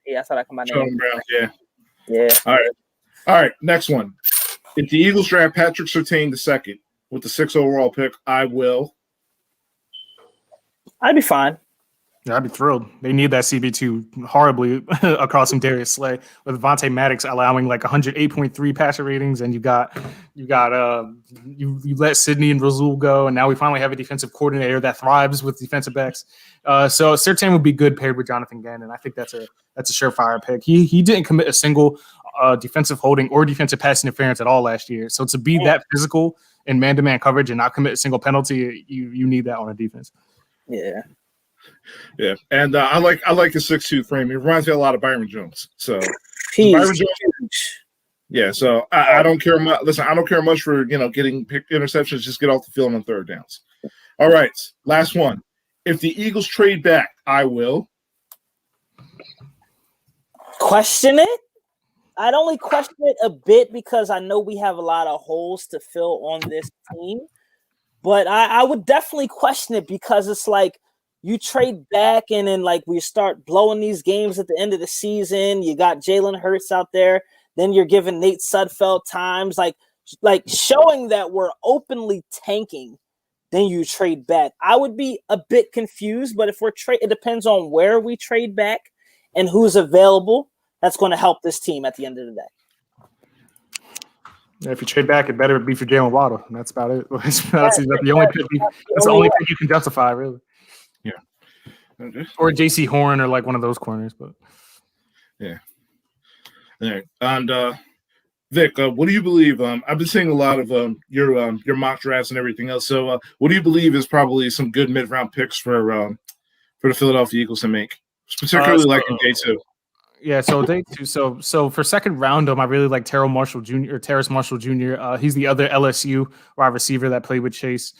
Yeah, I thought I combined Sheldon Brown. Yeah. All right. Next one. If the Eagles draft Patrick Surtain II with the 6th overall pick, I will. I'd be fine. Yeah, I'd be thrilled. They need that CB2 horribly across from Darius Slay with Vontae Maddox allowing like 108.3 passer ratings, and you let Sidney and Rasul go, and now we finally have a defensive coordinator that thrives with defensive backs. So Surtain would be good paired with Jonathan Gannon. I think that's a surefire pick. He didn't commit a single defensive holding or defensive pass interference at all last year. So to be that physical in man-to-man coverage and not commit a single penalty, you need that on a defense. Yeah, and I like his 6'2" frame. It reminds me a lot of Byron Jones. So Byron Jones, yeah. So I don't care much. Listen, I don't care much for getting picked interceptions. Just get off the field on third downs. All right, last one. If the Eagles trade back, I will question it. I'd only question it a bit because I know we have a lot of holes to fill on this team. But I would definitely question it because it's like you trade back and then like we start blowing these games at the end of the season. You got Jalen Hurts out there. Then you're giving Nate Sudfeld times like showing that we're openly tanking. Then you trade back. I would be a bit confused, but if it depends on where we trade back and who's available. That's going to help this team at the end of the day. Yeah, if you trade back, it better be for Jalen Waddle. And that's about it. That's the only pick. That's the only pick you can justify, really. Yeah. Or J.C. Horn or like one of those corners, but yeah. All right. And Vic, what do you believe? I've been seeing a lot of your mock drafts and everything else. So, what do you believe is probably some good mid-round picks for the Philadelphia Eagles to make, particularly like in day 2? Yeah, so day 2. So for second round, I really like Terrace Marshall Jr. He's the other LSU wide receiver that played with Chase.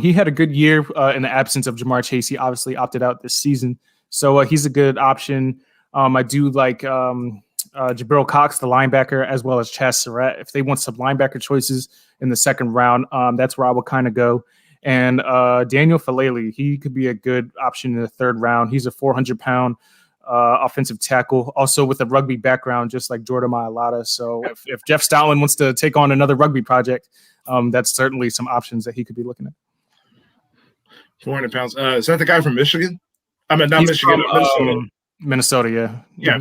He had a good year in the absence of Jamar Chase. He obviously opted out this season, so he's a good option. I do like Jabril Cox, the linebacker, as well as Chaz Surratt. If they want some linebacker choices in the second round, that's where I would kind of go. And Daniel Falele, he could be a good option in the third round. He's a 400-pound offensive tackle, also with a rugby background, just like Jordan Mailata. So if Jeff Stoutland wants to take on another rugby project, that's certainly some options that he could be looking at. 400 pounds. Is that the guy from Michigan? I mean, not He's Michigan, from, Minnesota. Yeah.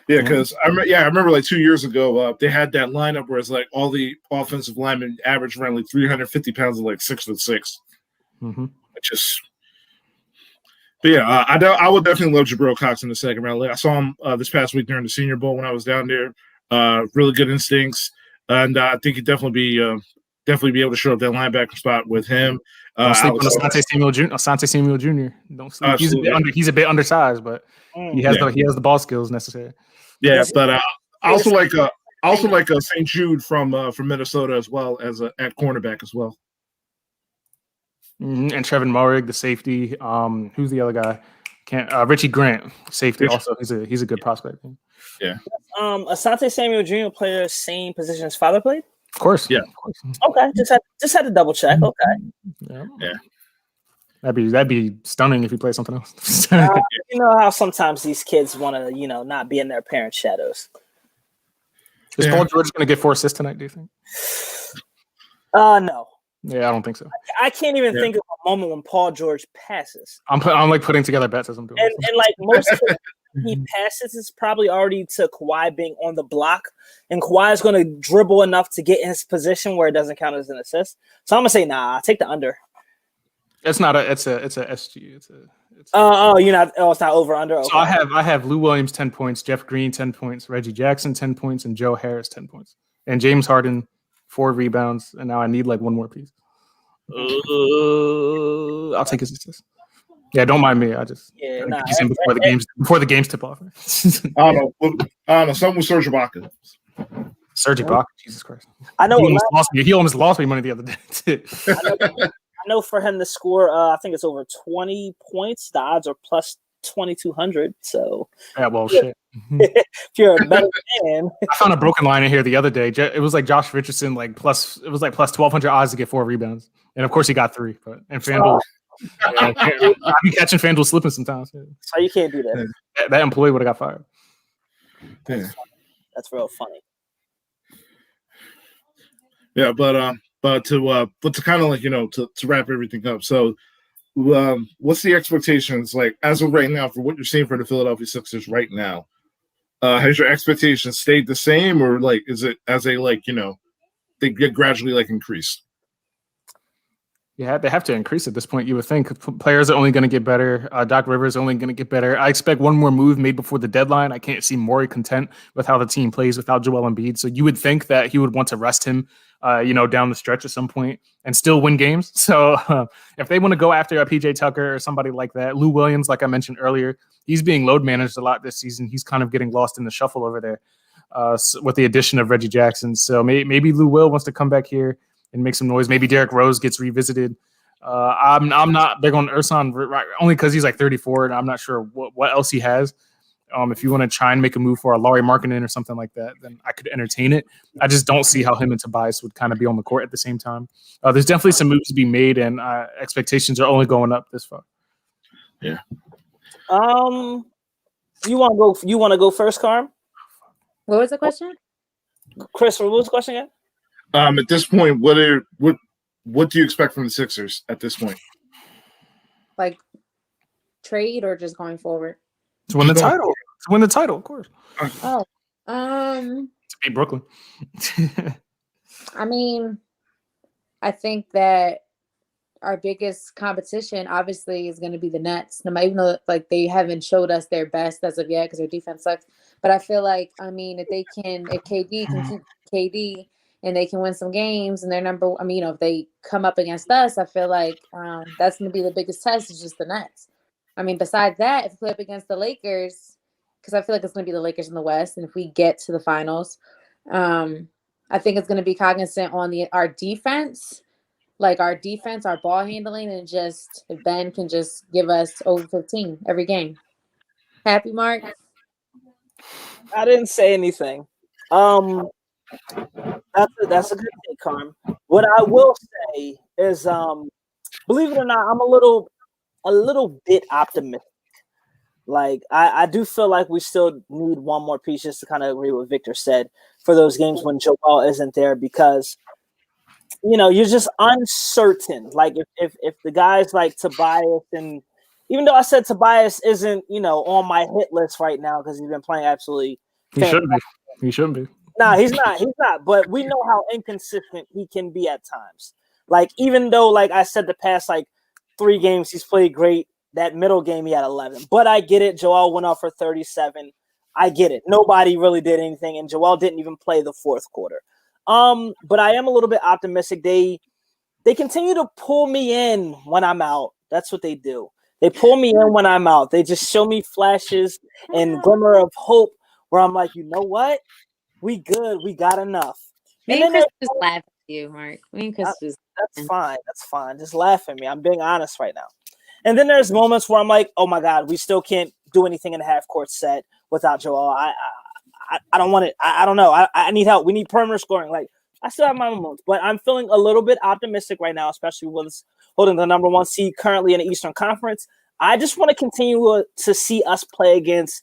Yeah, because I remember like 2 years ago, they had that lineup where it's like all the offensive linemen averaged around like 350 pounds and like 6'6". Mm-hmm. But yeah, I would definitely love Jabril Cox in the second round. I saw him this past week during the Senior Bowl when I was down there. Really good instincts, and I think he'd definitely be definitely be able to show up that linebacker spot with him. Don't sleep on Asante Samuel Jr. Asante Samuel Jr. Don't sleep. He's a bit undersized, but he has the ball skills necessary. Yeah, but I also like St. Jude from Minnesota as well as at cornerback as well. And Trevin Moehrig, the safety. Who's the other guy? Richie Grant, safety. Also, he's a good prospect. Yeah. Asante Samuel Jr. player, same position his father played. Of course. Yeah. Of course. Okay. Just had to double check. Okay. Yeah. That'd be stunning if he played something else. You know how sometimes these kids want to, not be in their parents' shadows. Is Paul George going to get 4 assists tonight, do you think? No. Yeah, I don't think so. I can't even think of a moment when Paul George passes. I'm like putting together bets as I'm doing. And like most of the he passes is probably already to Kawhi being on the block, and Kawhi is going to dribble enough to get in his position where it doesn't count as an assist. So I'm gonna say I'll take the under. It's not a SG. It's not over under. Okay. So I have Lou Williams 10 points, Jeff Green 10 points, Reggie Jackson 10 points, and Joe Harris 10 points, and James Harden 4 rebounds, and now I need like one more piece. I'll take his assist. Yeah, don't mind me. I just before the games tip off. I don't know. Something with Serge Ibaka. Serge Ibaka, Jesus Christ! I know he almost lost me money the other day. I know for him to score, I think it's over 20 points. The odds are plus 2,200. So shit. If you're a better fan, I found a broken line in here the other day. It was like Josh Richardson, plus 1,200 odds to get 4 rebounds, and of course he got 3. But and FanDuel. I've been catching FanDuel slipping sometimes. So you can't do that. That employee would have got fired. Yeah. That's real funny. Yeah, but to kind of like to wrap everything up. So, what's the expectations like as of right now for what you're seeing for the Philadelphia Sixers right now? Has your expectations stayed the same, or like is it as they they get gradually increased? Yeah, they have to increase at this point. You would think players are only going to get better. Doc Rivers is only going to get better. I expect one more move made before the deadline. I can't see Morey content with how the team plays without Joel Embiid. So you would think that he would want to rest him, down the stretch at some point and still win games. So if they want to go after a PJ Tucker or somebody like that, Lou Williams, like I mentioned earlier, he's being load managed a lot this season. He's kind of getting lost in the shuffle over there with the addition of Reggie Jackson. So maybe Lou Will wants to come back here and make some noise. Maybe Derrick Rose gets revisited. I'm not big on Ersan only because he's like 34 and I'm not sure what else he has. If you want to try and make a move for a Lauri Markkanen or something like that, then I could entertain it. I just don't see how him and Tobias would kind of be on the court at the same time. There's definitely some moves to be made, and expectations are only going up this far. Yeah. You want to go first, Carm? What was the question? Kris, what was the question again? At this point, what do you expect from the Sixers at this point? Like trade or just going forward? To win the title. To win the title, of course. Oh. To beat Brooklyn. I mean, I think that our biggest competition obviously is going to be the Nets. Even though they haven't showed us their best as of yet because their defense sucks. But I feel like, if KD can keep KD and they can win some games and if they come up against us, I feel like that's going to be the biggest test is just the Nets. Besides that, if we play up against the Lakers, because I feel like it's going to be the Lakers in the West, and if we get to the finals, I think it's going to be cognizant on our defense, our ball handling, and just if Ben can just give us over 15 every game. Happy, Mark? I didn't say anything. That's a good take, Carm. What I will say is, believe it or not, I'm a little bit optimistic. I do feel like we still need one more piece, just to kind of agree with what Victor said, for those games when Joel isn't there, because you're just uncertain. If the guys like Tobias, and even though I said Tobias isn't on my hit list right now because he's been playing absolutely fantastic. He shouldn't be. No, he's not. But we know how inconsistent he can be at times. Even though, I said, the past 3 games he's played great. That middle game he had 11. But I get it. Joel went off for 37. I get it. Nobody really did anything, and Joel didn't even play the fourth quarter. But I am a little bit optimistic. They continue to pull me in when I'm out. That's what they do. They pull me in when I'm out. They just show me flashes and glimmer of hope where I'm like, you know what? We good. We got enough. Me and Kris just laugh at you, Mark. Me and Kris just. That's fine. That's fine. Just laugh at me. I'm being honest right now. And then there's moments where I'm like, oh my God, we still can't do anything in a half court set without Joel. I don't want it. I don't know. I need help. We need perimeter scoring. Like, I still have my moments, but I'm feeling a little bit optimistic right now, especially with us holding the number 1 seed currently in the Eastern Conference. I just want to continue to see us play against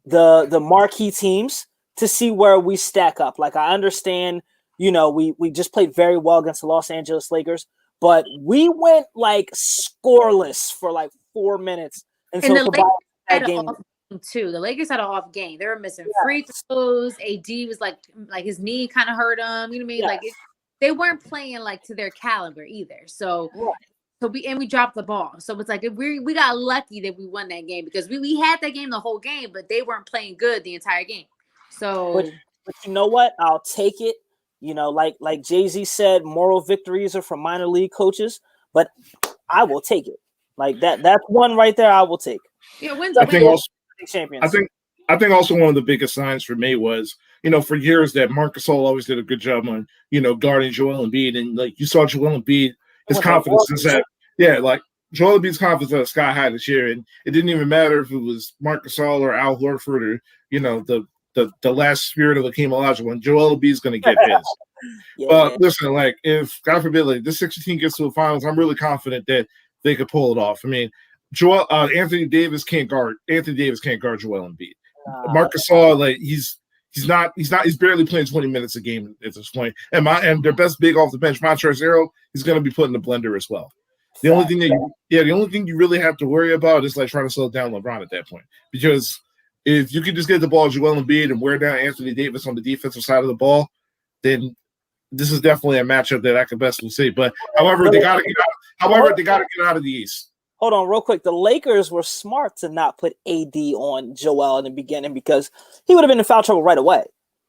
the marquee teams to see where we stack up. Like, I understand, we just played very well against the Los Angeles Lakers, but we went like scoreless for like 4 minutes until the Lakers had that game. Too. The Lakers had an off game. They were missing free throws. AD was like his knee kind of hurt him. You know what I mean? Like they weren't playing like to their caliber either. So we dropped the ball. So it's like we got lucky that we won that game because we had that game the whole game, but they weren't playing good the entire game. So but you know what? I'll take it. Like Jay-Z said, moral victories are from minor league coaches, but I will take it. Like that's one right there I will take. Yeah, I think also champions. I think also one of the biggest signs for me was, for years that Marc Gasol always did a good job on, guarding Joel Embiid. And like you saw Joel Embiid, his confidence is that, like Joel Embiid's confidence was sky high this year. And it didn't even matter if it was Marc Gasol or Al Horford or, the last spirit of Hakeem Olajuwon. Joel Embiid's going to get his. But listen, like if God forbid, like this 16 gets to the finals, I'm really confident that they could pull it off. I mean, Anthony Davis can't guard Joel Embiid. Marc Gasol, like he's barely playing 20 minutes a game at this point. And their best big off the bench, Montrezl Harrell, he's going to be put in the blender as well. The only thing you really have to worry about is like trying to slow down LeBron at that point, because if you can just get the ball to Joel Embiid and wear down Anthony Davis on the defensive side of the ball, then this is definitely a matchup that I can best see. But however, they got to get out of the East. Hold on real quick. The Lakers were smart to not put AD on Joel in the beginning because he would have been in foul trouble right away.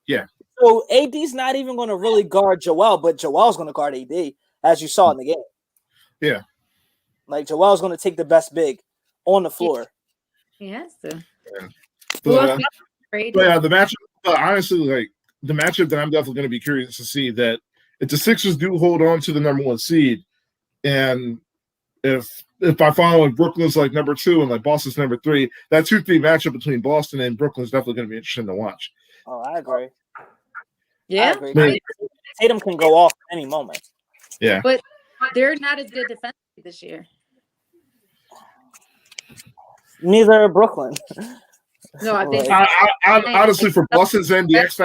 Yeah. So AD's not even going to really guard Joel, but Joel's going to guard AD, as you saw in the game. Yeah. Like Joel's going to take the best big on the floor. He has to. Yeah. But the matchup, honestly, like the matchup that I'm definitely going to be curious to see that if the Sixers do hold on to the number 1 seed, and if I follow like Brooklyn's like number 2 and like Boston's number 3, that 2-3 matchup between Boston and Brooklyn is definitely going to be interesting to watch. Oh, I agree. Yeah, I agree. Tatum can go off at any moment. Yeah, but they're not as good defensively this year. Neither are Brooklyn. No, I think honestly, for Boston's end, the X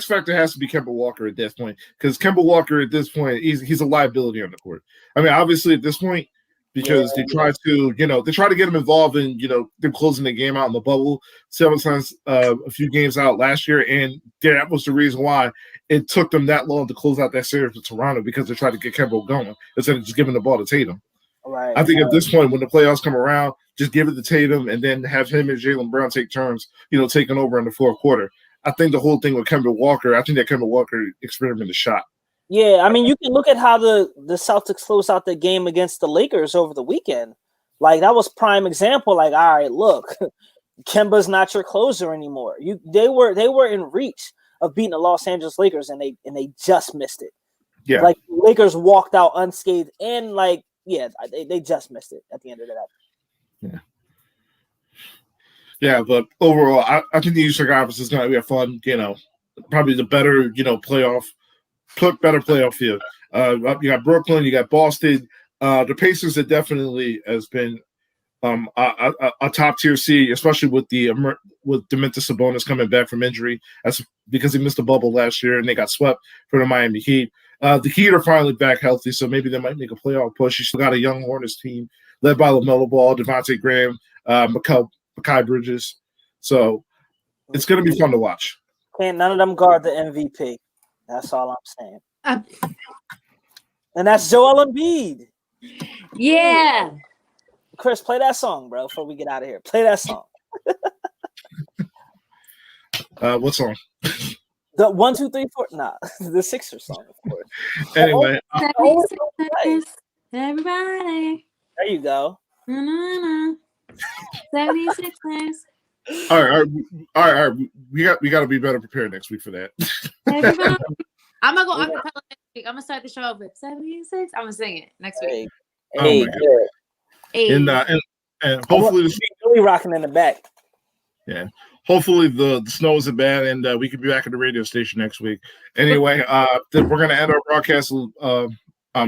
factor has to be Kemba Walker at this point, because Kemba Walker at this point he's a liability on the court. I mean, obviously at this point, because they try to get him involved in them closing the game out in the bubble several times, a few games out last year, and that was the reason why it took them that long to close out that series with Toronto, because they tried to get Kemba going instead of just giving the ball to Tatum. Right. I think at this point, when the playoffs come around, just give it to Tatum and then have him and Jaylen Brown take turns, taking over in the fourth quarter. I think the whole thing with Kemba Walker, I think that Kemba Walker experiment is shot. Yeah, I mean, you can look at how the Celtics closed out the game against the Lakers over the weekend. Like, that was prime example. Like, all right, look, Kemba's not your closer anymore. They were in reach of beating the Los Angeles Lakers, and they just missed it. Yeah, like the Lakers walked out unscathed, and they just missed it at the end of the day. Yeah, but overall, I think the Eastern Conference is going to be a fun, probably the better, better playoff field. You got Brooklyn, you got Boston. The Pacers have definitely has been a top tier seed, especially with Domantas Sabonis coming back from injury. That's because he missed the bubble last year and they got swept for the Miami Heat. The Heat are finally back healthy, so maybe they might make a playoff push. You still got a young Hornets team led by LaMelo Ball, Devontae Graham, Mikal Bridges. So it's going to be fun to watch. Can't none of them guard the MVP. That's all I'm saying. And that's Joel Embiid. Yeah. Kris, play that song, bro, before we get out of here. Play that song. What song? The 1, 2, 3, 4. Nah, the Sixers song, of course. Anyway, 76ers, everybody. There you go. 76ers. all right. We got to be better prepared next week for that. Everybody. I'm gonna go acapella next week. I'm gonna start the show up with 76. I'm gonna sing it next week. Hey, my God. good. Hey. And hopefully really rocking in the back. Yeah. Hopefully the snow isn't bad and we can be back at the radio station next week. Anyway, we're going to end our broadcast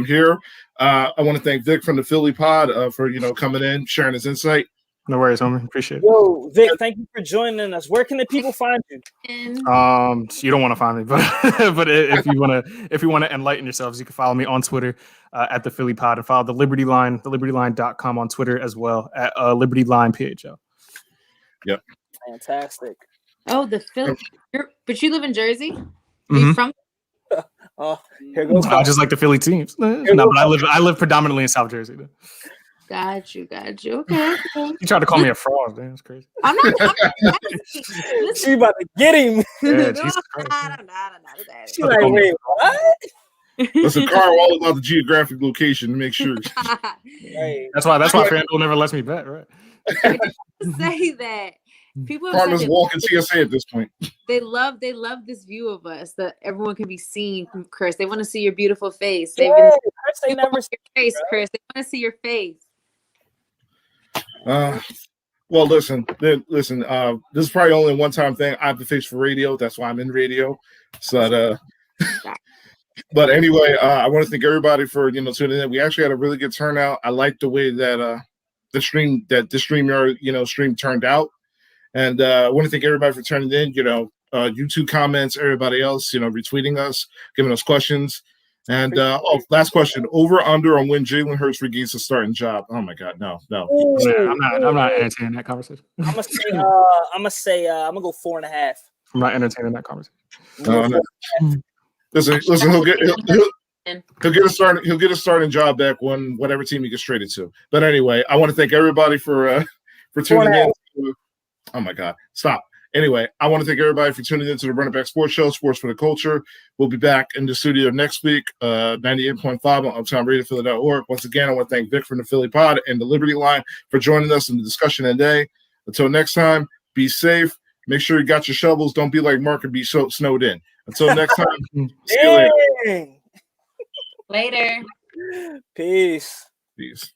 here. I want to thank Vic from the Philly Pod for coming in, sharing his insight. No worries, homie. Appreciate it. Yo, Vic, thank you for joining us. Where can the people find you? You don't want to find me, but if you want to enlighten yourselves, you can follow me on Twitter at the Philly Pod and follow the Liberty Line, thelibertyline.com on Twitter as well at Liberty Line PHL. Yep. Fantastic. Oh, the Philly. But you live in Jersey? Mm-hmm. You from? Oh, here goes. I just like the Philly teams. No, but I live predominantly in South Jersey. Though. Got you. Okay. You tried to call me a fraud, man. That's crazy. I'm not She about to get him. Yeah, Jesus Christ. She like, wait, what? Listen, Carl, all about the geographic location to make sure. Right. That's why FanDuel never lets me bet, right? Say that. People Carl is walking TSA at this point. They love this view of us that everyone can be seen from Kris. They want to see your beautiful face. They never see your face, Kris. They want to see your face. Well, listen. This is probably only a one-time thing. I have the face for radio. That's why I'm in radio. So, but anyway, I want to thank everybody for tuning in. We actually had a really good turnout. I like the way that the StreamYard stream turned out, and I want to thank everybody for turning in. YouTube comments, everybody else, retweeting us, giving us questions. And last question: over under on when Jalen Hurts regains a starting job? Oh my God, no. I'm not entertaining that conversation. I'm gonna say I'm gonna go 4.5. I'm not entertaining that conversation. No. Listen, he'll get a starting job back when whatever team he gets traded to. But anyway, I want to thank everybody for tuning in. Oh my God, stop. Anyway, I want to thank everybody for tuning in to the Run It Back Sports Show, Sports for the Culture. We'll be back in the studio next week, 98.5 on UptownRadioPhilly.org. Once again, I want to thank Vic from the Philly Pod and the Liberty Line for joining us in the discussion today. Until next time, be safe. Make sure you got your shovels. Don't be like Mark and be so snowed in. Until next time, see you later. Later. Peace. Peace.